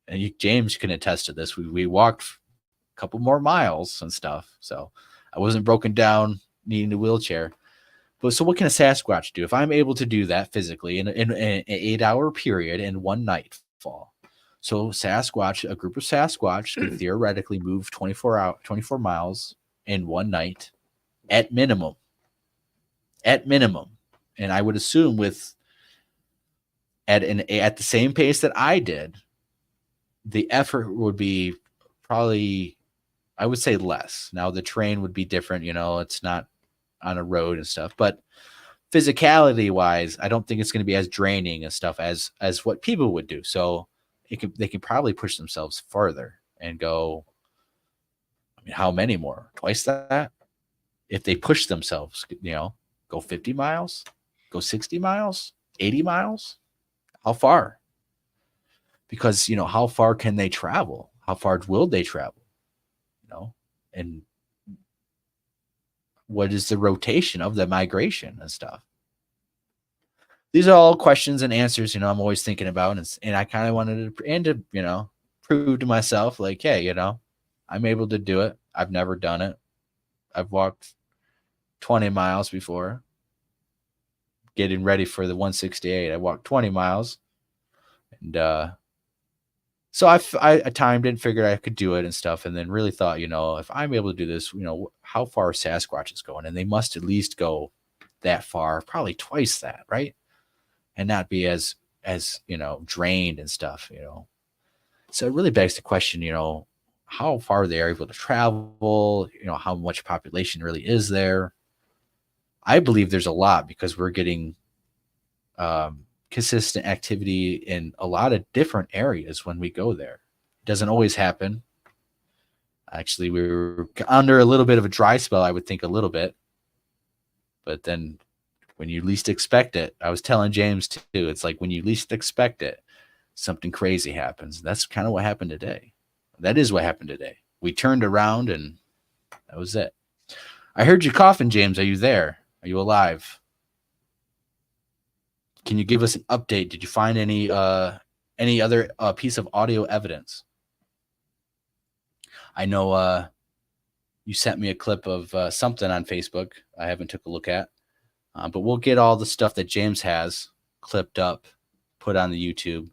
And James can attest to this. We walked a couple more miles and stuff, so I wasn't broken down, needing a wheelchair. But so what can a Sasquatch do? If I'm able to do that physically in an 8-hour period in one nightfall, so Sasquatch, a group of Sasquatch could theoretically move 24 miles in one night at minimum. At minimum. And I would assume at the same pace that I did, the effort would be probably, I would say, less. Now the terrain would be different, it's not on a road and stuff, but physicality wise, I don't think it's going to be as draining and stuff as what people would do. So they can probably push themselves further and go, I mean, how many more? Twice that? If they push themselves, go 50 miles, go 60 miles, 80 miles. How far? Because, how far can they travel? How far will they travel? And what is the rotation of the migration and stuff? These are all questions and answers, I'm always thinking about. And I kind of wanted to prove to myself, like, hey, I'm able to do it. I've never done it. I've walked 20 miles before. Getting ready for the 168. I walked 20 miles. And so I timed it and figured I could do it and stuff, and then really thought, if I'm able to do this, how far are Sasquatches going? And they must at least go that far, probably twice that, right? And not be as drained and stuff, So it really begs the question, how far they are able to travel, how much population really is there. I believe there's a lot because we're getting consistent activity in a lot of different areas when we go there. It doesn't always happen. Actually, we were under a little bit of a dry spell, I would think a little bit. But then when you least expect it, I was telling James too, it's like when you least expect it, something crazy happens. That's kind of what happened today. That is what happened today. We turned around and that was it. I heard you coughing, James. Are you there? Are you alive? Can you give us an update? Did you find any other piece of audio evidence? I know you sent me a clip of something on Facebook. I haven't took a look at, but we'll get all the stuff that James has clipped up, put on the YouTube,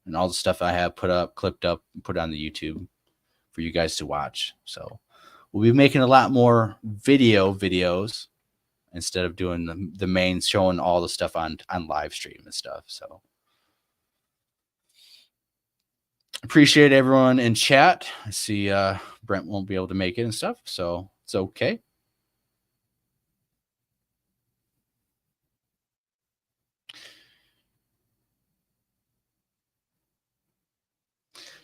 and all the stuff I have put up, clipped up, and put on the YouTube for you guys to watch. So we'll be making a lot more videos instead of doing the main, showing all the stuff on live stream and stuff. So appreciate everyone in chat. I see Brent won't be able to make it and stuff, so it's okay.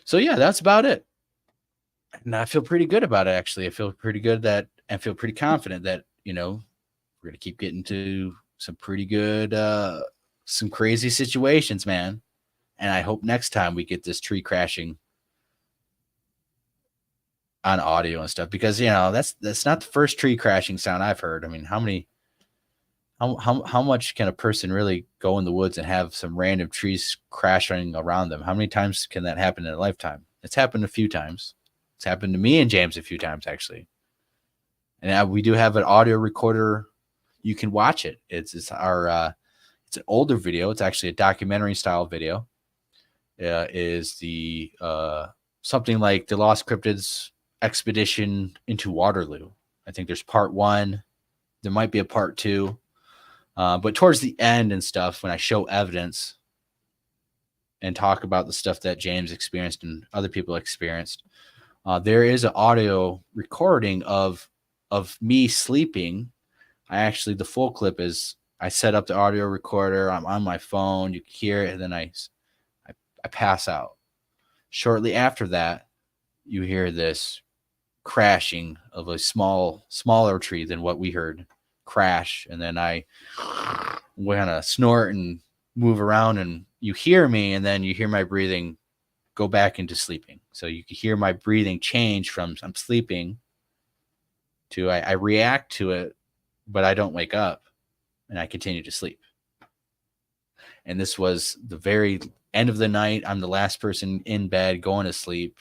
So yeah, that's about it. And I feel pretty good about it, actually. I feel pretty good I feel pretty confident that, we're going to keep getting to some pretty good, some crazy situations, man. And I hope next time we get this tree crashing on audio and stuff, because, that's not the first tree crashing sound I've heard. I mean, how much can a person really go in the woods and have some random trees crashing around them? How many times can that happen in a lifetime? It's happened a few times. It's happened to me and James a few times, actually. And we do have an audio recorder. You can watch it. It's an older video. It's actually a documentary style video. Is the something like the Lost Cryptids expedition into Waterloo. I think there's part 1. There might be a part 2. But towards the end and stuff, when I show evidence and talk about the stuff that James experienced and other people experienced, there is an audio recording of me sleeping. The full clip is I set up the audio recorder. I'm on my phone. You can hear it, and then I pass out. Shortly after that, you hear this crashing of a smaller tree than what we heard crash, and then I kind of snort and move around, and you hear me, and then you hear my breathing go back into sleeping. So you can hear my breathing change from I'm sleeping to I react to it, but I don't wake up, and I continue to sleep. And this was the very end of the night. I'm the last person in bed going to sleep.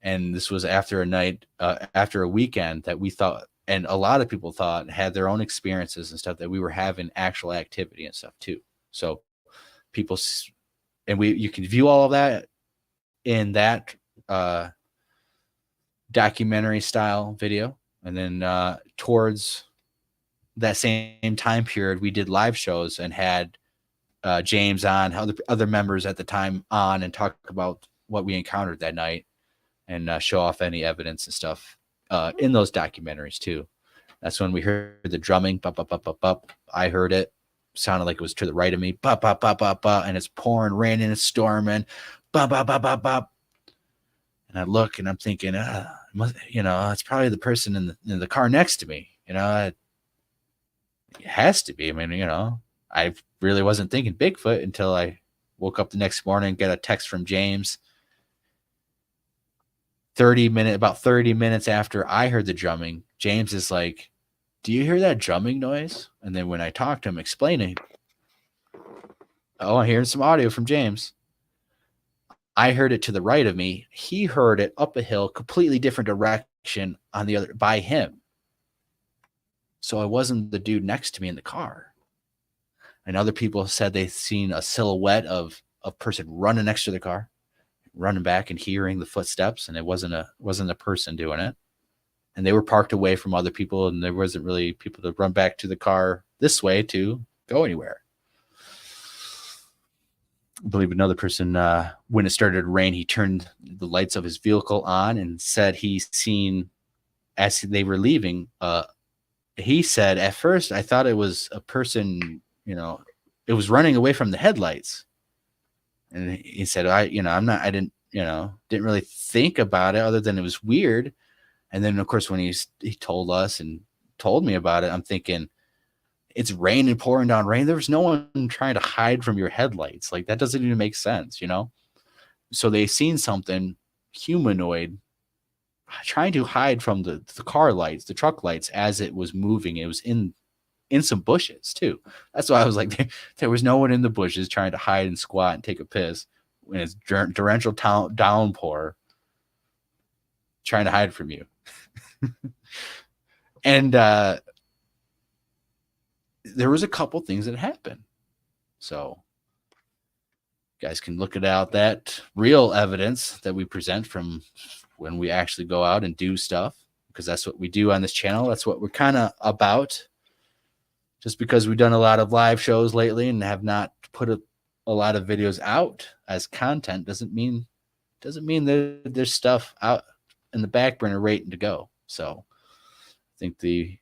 And this was after a night, after a weekend that we thought, and a lot of people thought, had their own experiences and stuff, that we were having actual activity and stuff too. So people, and you can view all of that in that documentary style video. And then towards that same time period, we did live shows and had James on, other members at the time on, and talk about what we encountered that night, and show off any evidence and stuff in those documentaries too. That's when we heard the drumming, bop, bop, bop, bop, bop. I heard it. Sounded like it was to the right of me, bop, bop, bop, bop, bop, and it's pouring, raining, it's storming, bop, bop, bop, bop, bop. And I look and I'm thinking, it's probably the person in the car next to me. It has to be. I mean, I really wasn't thinking Bigfoot until I woke up the next morning and got a text from James. About 30 minutes after I heard the drumming, James is like, "Do you hear that drumming noise?" And then when I talked to him explaining, I'm hearing some audio from James. I heard it to the right of me. He heard it up a hill, completely different direction on the other by him. So I wasn't the dude next to me in the car. And other people said they'd seen a silhouette of a person running next to the car, running back and hearing the footsteps, and it wasn't a person doing it. And they were parked away from other people, and there wasn't really people to run back to the car this way to go anywhere. I believe another person, when it started to rain, he turned the lights of his vehicle on and said he seen, as they were leaving, he said, "At first I thought it was a person, it was running away from the headlights." And he said, didn't really think about it other than it was weird. And then of course, when he told us and told me about it, I'm thinking, it's raining, pouring down rain. There was no one trying to hide from your headlights. Like, that doesn't even make sense, So they seen something humanoid trying to hide from the car lights, the truck lights, as it was moving. It was in some bushes too. That's why I was like, there was no one in the bushes trying to hide and squat and take a piss when it's torrential downpour, trying to hide from you. And there was a couple things that happened. So you guys can look at that real evidence that we present from when we actually go out and do stuff, because that's what we do on this channel. That's what we're kind of about. Just because we've done a lot of live shows lately and have not put a lot of videos out as content doesn't mean there's stuff out in the back burner waiting to go. So I think the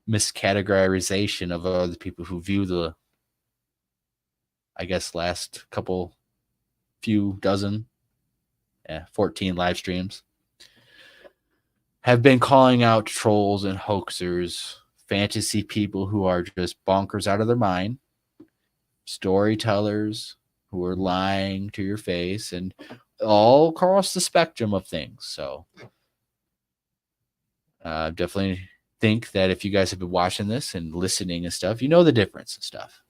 miscategorization of other people who view the, I guess, last few dozen, 14 live streams, have been calling out trolls and hoaxers, fantasy people who are just bonkers out of their mind, storytellers who are lying to your face, and all across the spectrum of things. So definitely think that if you guys have been watching this and listening and stuff, you know the difference and stuff.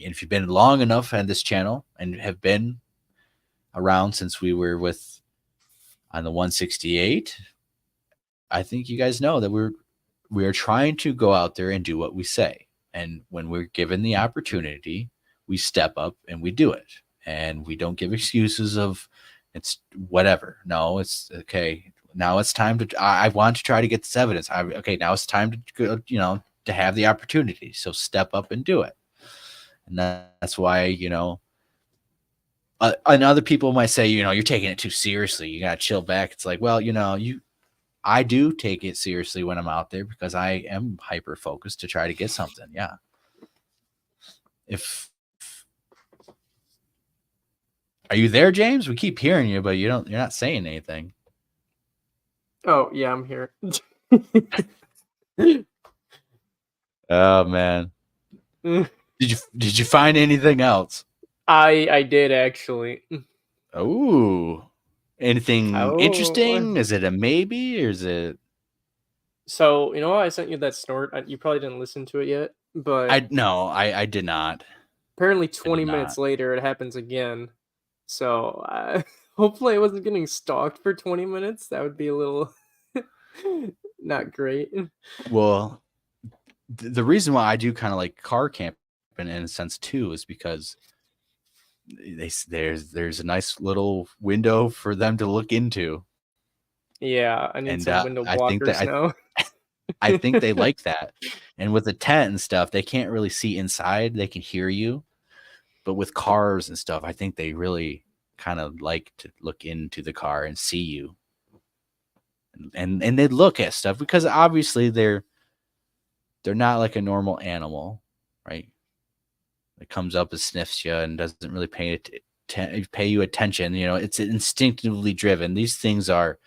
And if you've been long enough on this channel and have been around since we were on the 168, I think you guys know that we are trying to go out there and do what we say. And when we're given the opportunity, we step up and we do it. And we don't give excuses of it's whatever. No, it's okay. Now it's time to, I want to try to get this evidence. Okay, now it's time to go, to have the opportunity. So step up and do it. And that's why, and other people might say, you're taking it too seriously. You got to chill back. It's like, well, I do take it seriously when I'm out there because I am hyper focused to try to get something. Yeah. Are you there, James? We keep hearing you, but you're not saying anything. Oh yeah, I'm here. Oh man. Did you find anything else? I did actually. Oh. Anything interesting? Is it a maybe or is it? So I sent you that snort. You probably didn't listen to it yet, but I did not. Apparently, 20 minutes later, it happens again. So Hopefully I wasn't getting stalked for 20 minutes. That would be a little not great. Well, the reason why I do kind of like car camping in a sense too is because there's a nice little window for them to look into, Yeah, I need and some window I think blockers that now. I think they like that. And with the tent and stuff, they can't really see inside. They can hear you, but with cars and stuff, I think they really kind of like to look into the car and see you, and they look at stuff because obviously they're not like a normal animal, right? It comes up and sniffs you and doesn't really pay you attention. You know, it's instinctively driven. These things are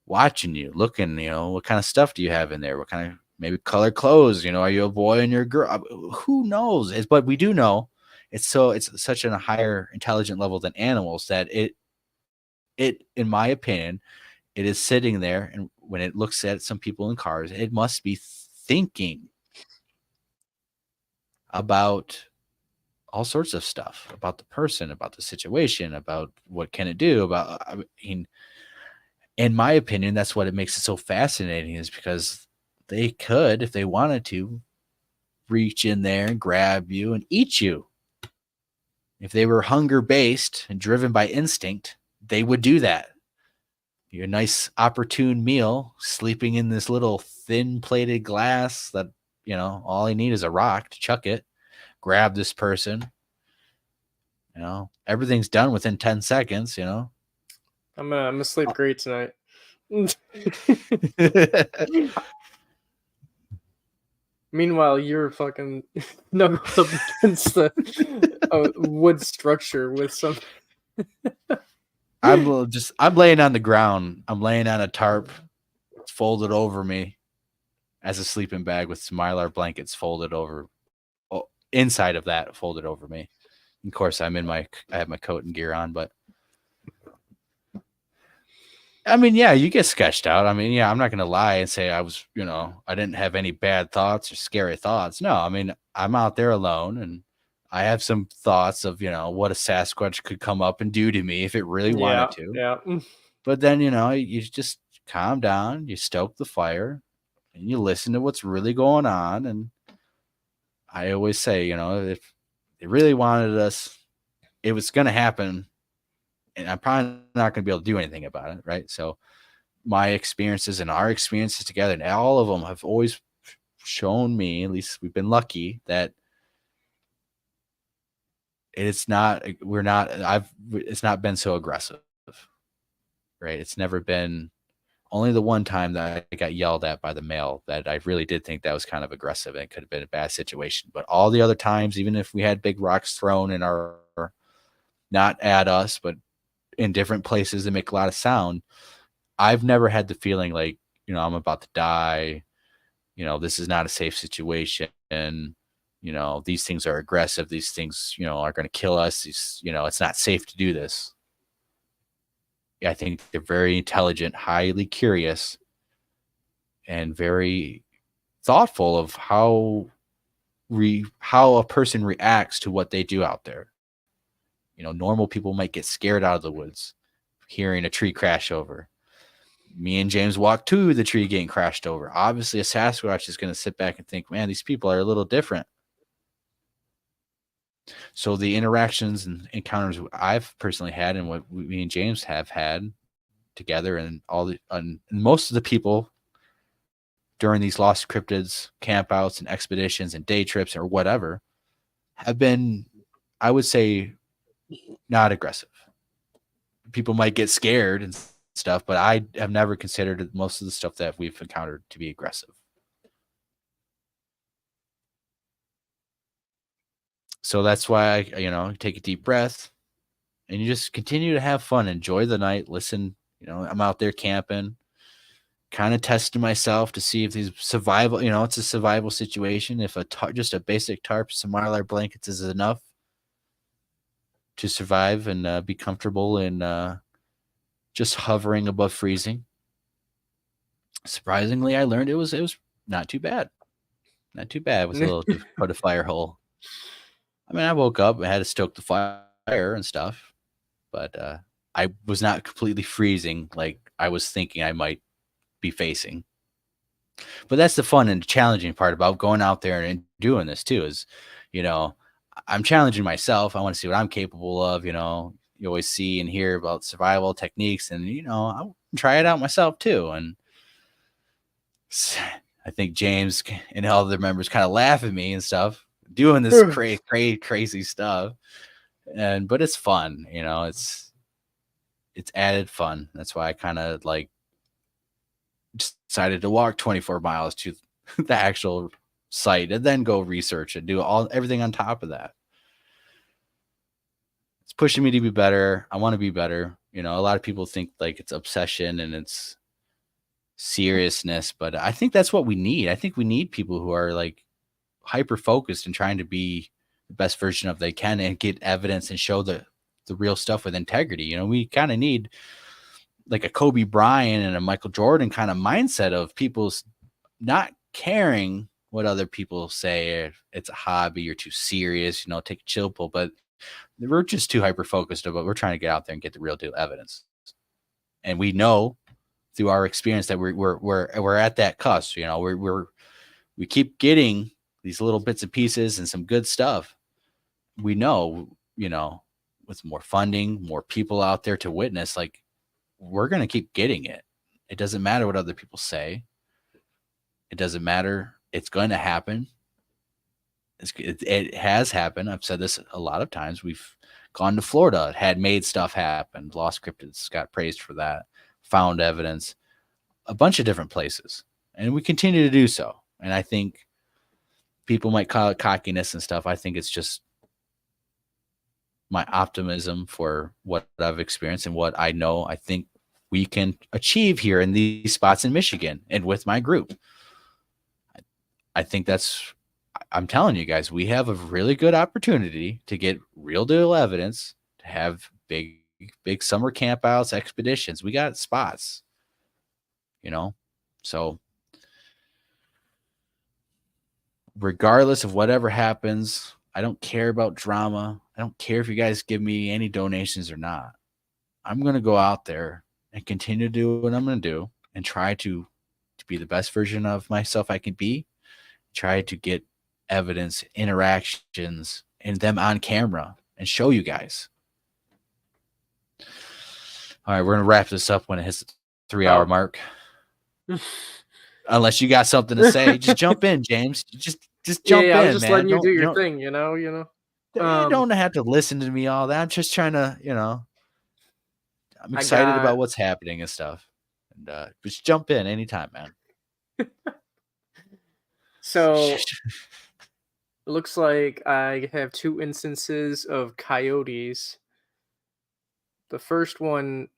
watching you, looking. You know, what kind of stuff do you have in there? What kind of maybe color clothes? You know, are you a boy and you're a girl? Who knows? But we do know it's such a higher intelligent level than animals that it in my opinion it is sitting there, and when it looks at some people in cars, it must be thinking about all sorts of stuff, about the person, about the situation, about what can it do, about, I mean, in my opinion, that's what it makes it so fascinating, is because they could, if they wanted to, reach in there and grab you and eat you. If they were hunger based and driven by instinct, they would do that. Your nice opportune meal, sleeping in this little thin plated glass that, you know, all you need is a rock to chuck it, grab this person. You know, everything's done within 10 seconds, you know. I'm gonna sleep great tonight. Meanwhile, you're fucking knuckled up against the wood structure with some. I'm laying on the ground. I'm laying on a tarp folded over me as a sleeping bag with some Mylar blankets folded over, inside of that folded over me. Of course, I have my coat and gear on, but I mean, yeah, you get sketched out. I mean, yeah, I'm not going to lie and say I was, you know, I didn't have any bad thoughts or scary thoughts. No, I mean, I'm out there alone and I have some thoughts of, you know, what a Sasquatch could come up and do to me if it really wanted to. Yeah. But then, you know, you just calm down, you stoke the fire, and you listen to what's really going on. And I always say, you know, if they really wanted us, it was going to happen. And I'm probably not going to be able to do anything about it, right? So my experiences and our experiences together, and all of them have always shown me, at least we've been lucky, that it's not been so aggressive, right? It's never been, only the one time that I got yelled at by the male that I really did think that was kind of aggressive and it could have been a bad situation. But all the other times, even if we had big rocks thrown in our, not at us, but in different places that make a lot of sound, I've never had the feeling like, you know, I'm about to die. You know, this is not a safe situation. And, you know, these things are aggressive. These things, you know, are going to kill us. These, you know, it's not safe to do this. I think they're very intelligent, highly curious, and very thoughtful of how a person reacts to what they do out there. You know, normal people might get scared out of the woods hearing a tree crash over. Me and James walked to the tree getting crashed over. Obviously, a Sasquatch is going to sit back and think, man, these people are a little different. So the interactions and encounters I've personally had, and what me and James have had together, and most of the people during these Lost Cryptids campouts and expeditions and day trips or whatever have been, I would say, not aggressive. People might get scared and stuff, but I have never considered most of the stuff that we've encountered to be aggressive. So that's why I, you know, take a deep breath and you just continue to have fun, enjoy the night, listen. You know, I'm out there camping, kind of testing myself to see if these survival, you know, it's a survival situation. If just a basic tarp, some Mylar blankets is enough to survive and be comfortable in just hovering above freezing. Surprisingly, I learned it was not too bad. Not too bad with a little to put a fire hole. I mean, I woke up, I had to stoke the fire and stuff, but I was not completely freezing like I was thinking I might be facing. But that's the fun and challenging part about going out there and doing this too is, you know, I'm challenging myself. I want to see what I'm capable of. You know, you always see and hear about survival techniques, and you know, I try it out myself too. And I think James and all the members kind of laugh at me and stuff doing this crazy stuff. But it's fun, you know. It's added fun. That's why I kind of like decided to walk 24 miles to the actual site and then go research and do everything on top of that. It's pushing me to be better. I want to be better. You know, a lot of people think like it's obsession and it's seriousness, but I think that's what we need. I think we need people who are like hyper focused and trying to be the best version of they can and get evidence and show the real stuff with integrity. You know, we kind of need like a Kobe Bryant and a Michael Jordan kind of mindset of people's not caring what other people say. If it's a hobby, you're too serious, you know, take a chill pill, but we're just too hyper focused about we're trying to get out there and get the real deal evidence. And we know through our experience that we're at that cusp. You know, we keep getting these little bits and pieces and some good stuff. We know, you know, with more funding, more people out there to witness, like we're going to keep getting it. It doesn't matter what other people say. It doesn't matter. It's going to happen. It has happened. I've said this a lot of times. We've gone to Florida, had made stuff happen. Lost Cryptids got praised for that. Found evidence, a bunch of different places. And we continue to do so. And I think people might call it cockiness and stuff. I think it's just my optimism for what I've experienced and what I know I think we can achieve here in these spots in Michigan and with my group. I think I'm telling you guys, we have a really good opportunity to get real deal evidence, to have big summer campouts, expeditions. We got spots, you know? So regardless of whatever happens, I don't care about drama. I don't care if you guys give me any donations or not. I'm going to go out there and continue to do what I'm going to do and try to be the best version of myself I can be. Try to get evidence, interactions, and them on camera and show you guys. All right, we're going to wrap this up when it hits the 3-hour mark. Unless you got something to say, just jump in, James. Just jump in, I was just man. letting you do your thing, you know. You don't have to listen to me all that. I'm just trying to, you know, I'm excited about what's happening and stuff. And just jump in anytime, man. So it looks like I have 2 instances of coyotes. The first one,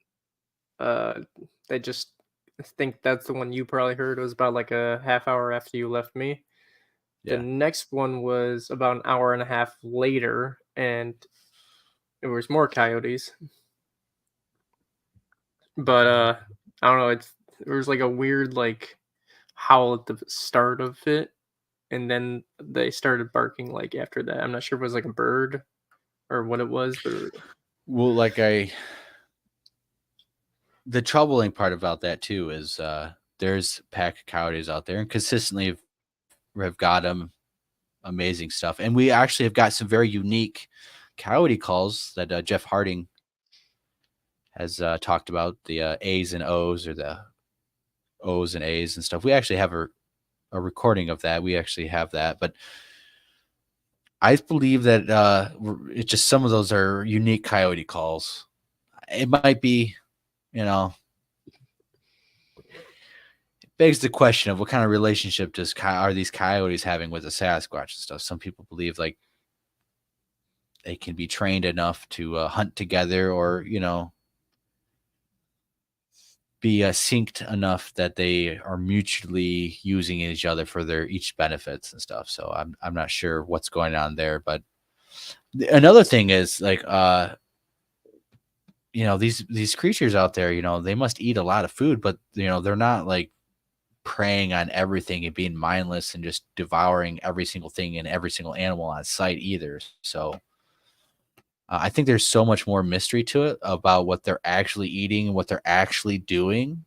they just I think that's the one you probably heard. It was about like a half hour after you left me. Yeah. The next one was about an hour and a half later, and it was more coyotes. But I don't know. There was like a weird like howl at the start of it, and then they started barking like after that. I'm not sure if it was like a bird or what it was, but well, like the troubling part about that too is there's a pack of coyotes out there and consistently have got them amazing stuff. And we actually have got some very unique coyote calls that Jeff Harding has talked about, the A's and O's, or the O's and A's and stuff. We actually have a recording of that. We actually have that, but I believe that it's just some of those are unique coyote calls. It might be, you know, it begs the question of what kind of relationship are these coyotes having with the Sasquatch and stuff. Some people believe like they can be trained enough to hunt together, or, you know, be synced enough that they are mutually using each other for their each benefits and stuff. So I'm not sure what's going on there. But another thing is like, you know, these creatures out there, you know, they must eat a lot of food, but, you know, they're not like preying on everything and being mindless and just devouring every single thing and every single animal on site either. So I think there's so much more mystery to it about what they're actually eating and what they're actually doing,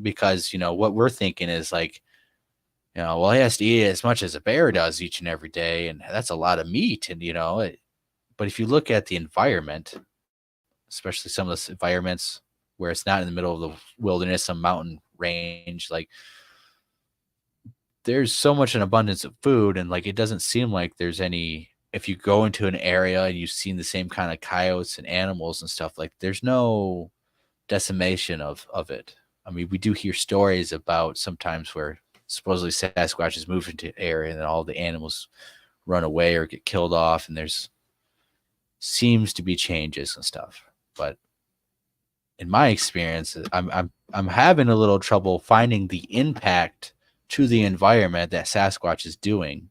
because what we're thinking is like, well, he has to eat as much as a bear does each and every day, and that's a lot of meat. And but if you look at the environment, especially some of the environments where it's not in the middle of the wilderness, some mountain range, like there's so much an abundance of food, and like it doesn't seem like there's any. If you go into an area and you've seen the same kind of coyotes and animals and stuff, like there's no decimation of it. I mean, we do hear stories about sometimes where supposedly Sasquatches move into an area and then all the animals run away or get killed off, and there's seems to be changes and stuff. But in my experience, I'm having a little trouble finding the impact to the environment that Sasquatch is doing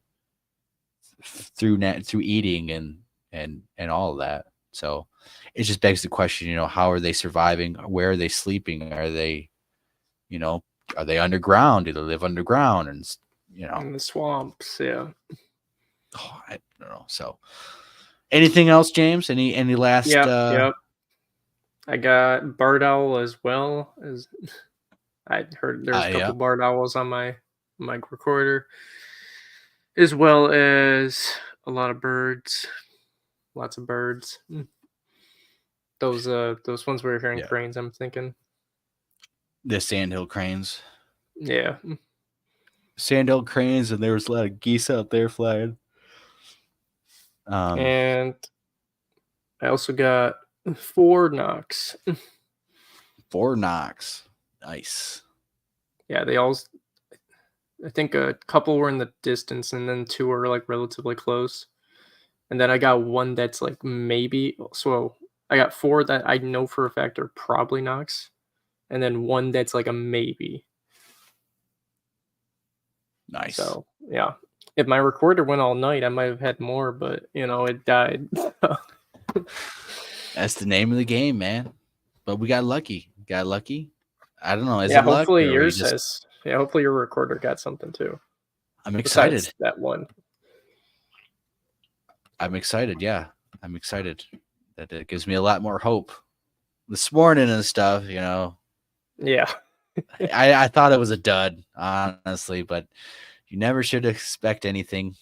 through eating and all of that. So it just begs the question, how are they surviving? Where are they sleeping? Are they underground? Do they live underground? And in the swamps, yeah. I don't know. So anything else, James? Any last? Yep. I got barred owl as well. As I heard, there's a couple barred owls on my recorder, as well as a lot of birds, lots of birds. Those ones we were hearing cranes. I'm thinking the sandhill cranes. Yeah, sandhill cranes, and there was a lot of geese out there flying. And I also got 4 knocks. 4 knocks. Nice. Yeah, they all. I think a couple were in the distance, and then 2 were like relatively close. And then I got 1 that's like maybe. So I got 4 that I know for a fact are probably knocks, and then 1 that's like a maybe. Nice. So yeah, if my recorder went all night, I might have had more, but it died. That's the name of the game, man. But we got lucky. I don't know. Is yeah, it luck, hopefully or yours says. Yeah, hopefully your recorder got something too. I'm excited. Besides that one. I'm excited. Yeah, I'm excited. That it gives me a lot more hope. This morning and stuff, Yeah. I thought it was a dud, honestly, but you never should expect anything,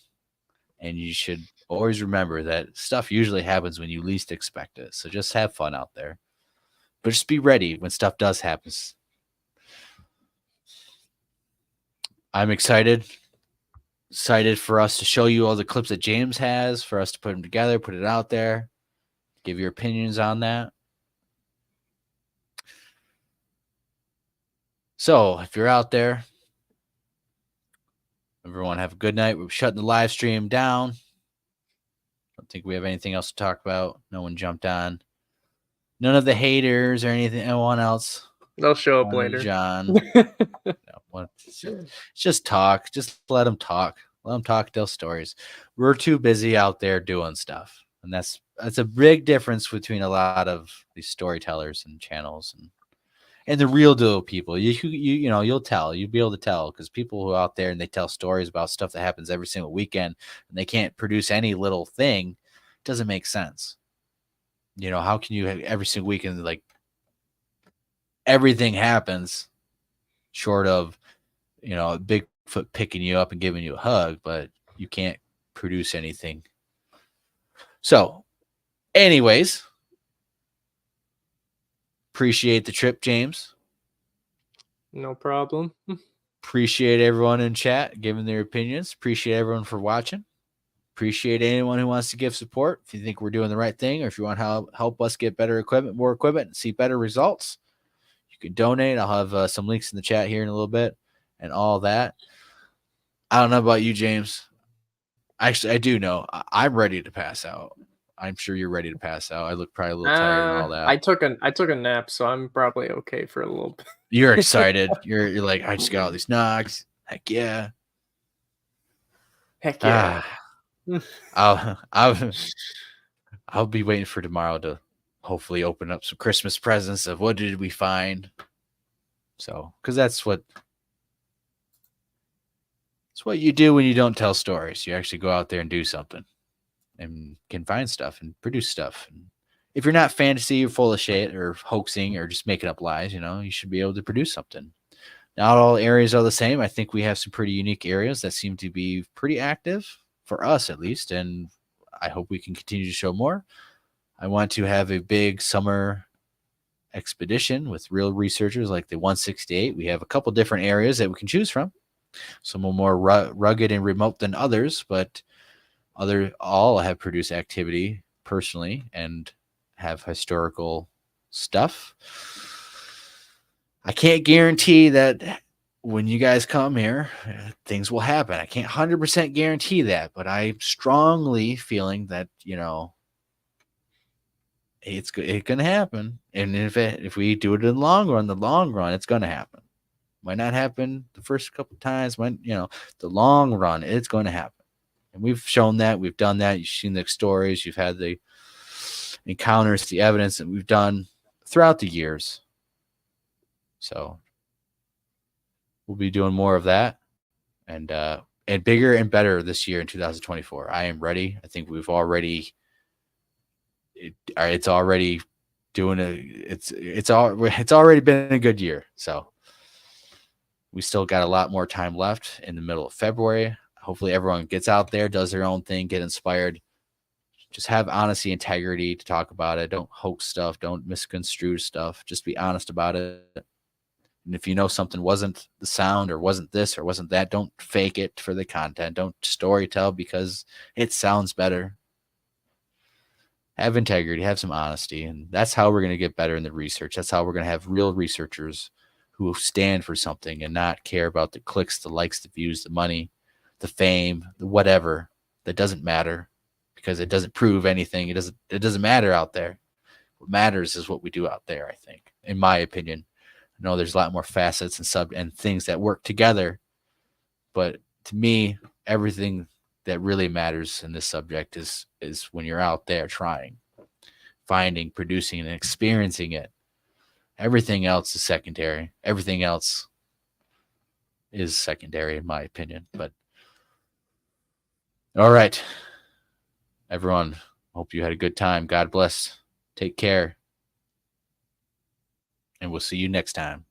and you should always remember that stuff usually happens when you least expect it. So just have fun out there, but just be ready when stuff does happen. I'm excited for us to show you all the clips that James has, for us to put them together, put it out there, give your opinions on that. So if you're out there, everyone have a good night. We're shutting the live stream down. Don't think we have anything else to talk about. No one jumped on. None of the haters or anyone else. They'll show up later. John. Just talk. Just let them talk. Let them talk, tell stories. We're too busy out there doing stuff. And that's a big difference between a lot of these storytellers and channels and the real deal people. You'll tell. You'll be able to tell, because people who are out there and they tell stories about stuff that happens every single weekend and they can't produce any little thing, it doesn't make sense. How can you have every single weekend, like everything happens short of, Bigfoot picking you up and giving you a hug, but you can't produce anything. So anyways, appreciate the trip, James. No problem. Appreciate everyone in chat giving their opinions. Appreciate everyone for watching. Appreciate anyone who wants to give support. If you think we're doing the right thing, or if you want to help us get better equipment, more equipment, and see better results, you can donate. I'll have some links in the chat here in a little bit and all that. I don't know about you, James. Actually, I do know. I'm ready to pass out. I'm sure you're ready to pass out. I look probably a little tired and all that. I took a nap, so I'm probably okay for a little bit. You're excited. You're like, I just got all these knocks. Heck yeah. Heck yeah. I'll be waiting for tomorrow to hopefully open up some Christmas presents of what did we find. So, because that's what you do when you don't tell stories. You actually go out there and do something. and can find stuff and produce stuff. And if you're not fantasy or full of shit or hoaxing or just making up lies, you should be able to produce something. Not all areas are the same. I think we have some pretty unique areas that seem to be pretty active for us, at least, and I hope we can continue to show more. I want to have a big summer expedition with real researchers like the 168. We have a couple different areas that we can choose from. Some are more rugged and remote than others, but all have produced activity personally and have historical stuff. I can't guarantee that when you guys come here, things will happen. I can't 100% guarantee that, but I'm strongly feeling that, it's going to happen. And if we do it in the long run, it's going to happen. Might not happen the first couple of times. The long run, it's going to happen. And we've shown that. We've done that. You've seen the stories. You've had the encounters, the evidence that we've done throughout the years. So we'll be doing more of that and bigger and better this year in 2024. I am ready. I think we've already it's already been a good year. So we still got a lot more time left in the middle of February. Hopefully everyone gets out there, does their own thing, get inspired. Just have honesty, integrity to talk about it. Don't hoax stuff. Don't misconstrue stuff. Just be honest about it. And if you know something wasn't the sound or wasn't this or wasn't that, don't fake it for the content. Don't story tell because it sounds better. Have integrity, have some honesty. And that's how we're going to get better in the research. That's how we're going to have real researchers who will stand for something and not care about the clicks, the likes, the views, the money, the fame, the whatever. That doesn't matter because it doesn't prove anything. It doesn't matter out there. What matters is what we do out there, I think, in my opinion. I know there's a lot more facets and things that work together, but to me, everything that really matters in this subject is when you're out there trying, finding, producing, and experiencing it. Everything else is secondary. Everything else is secondary, in my opinion. But all right, everyone, hope you had a good time. God bless. Take care. And we'll see you next time.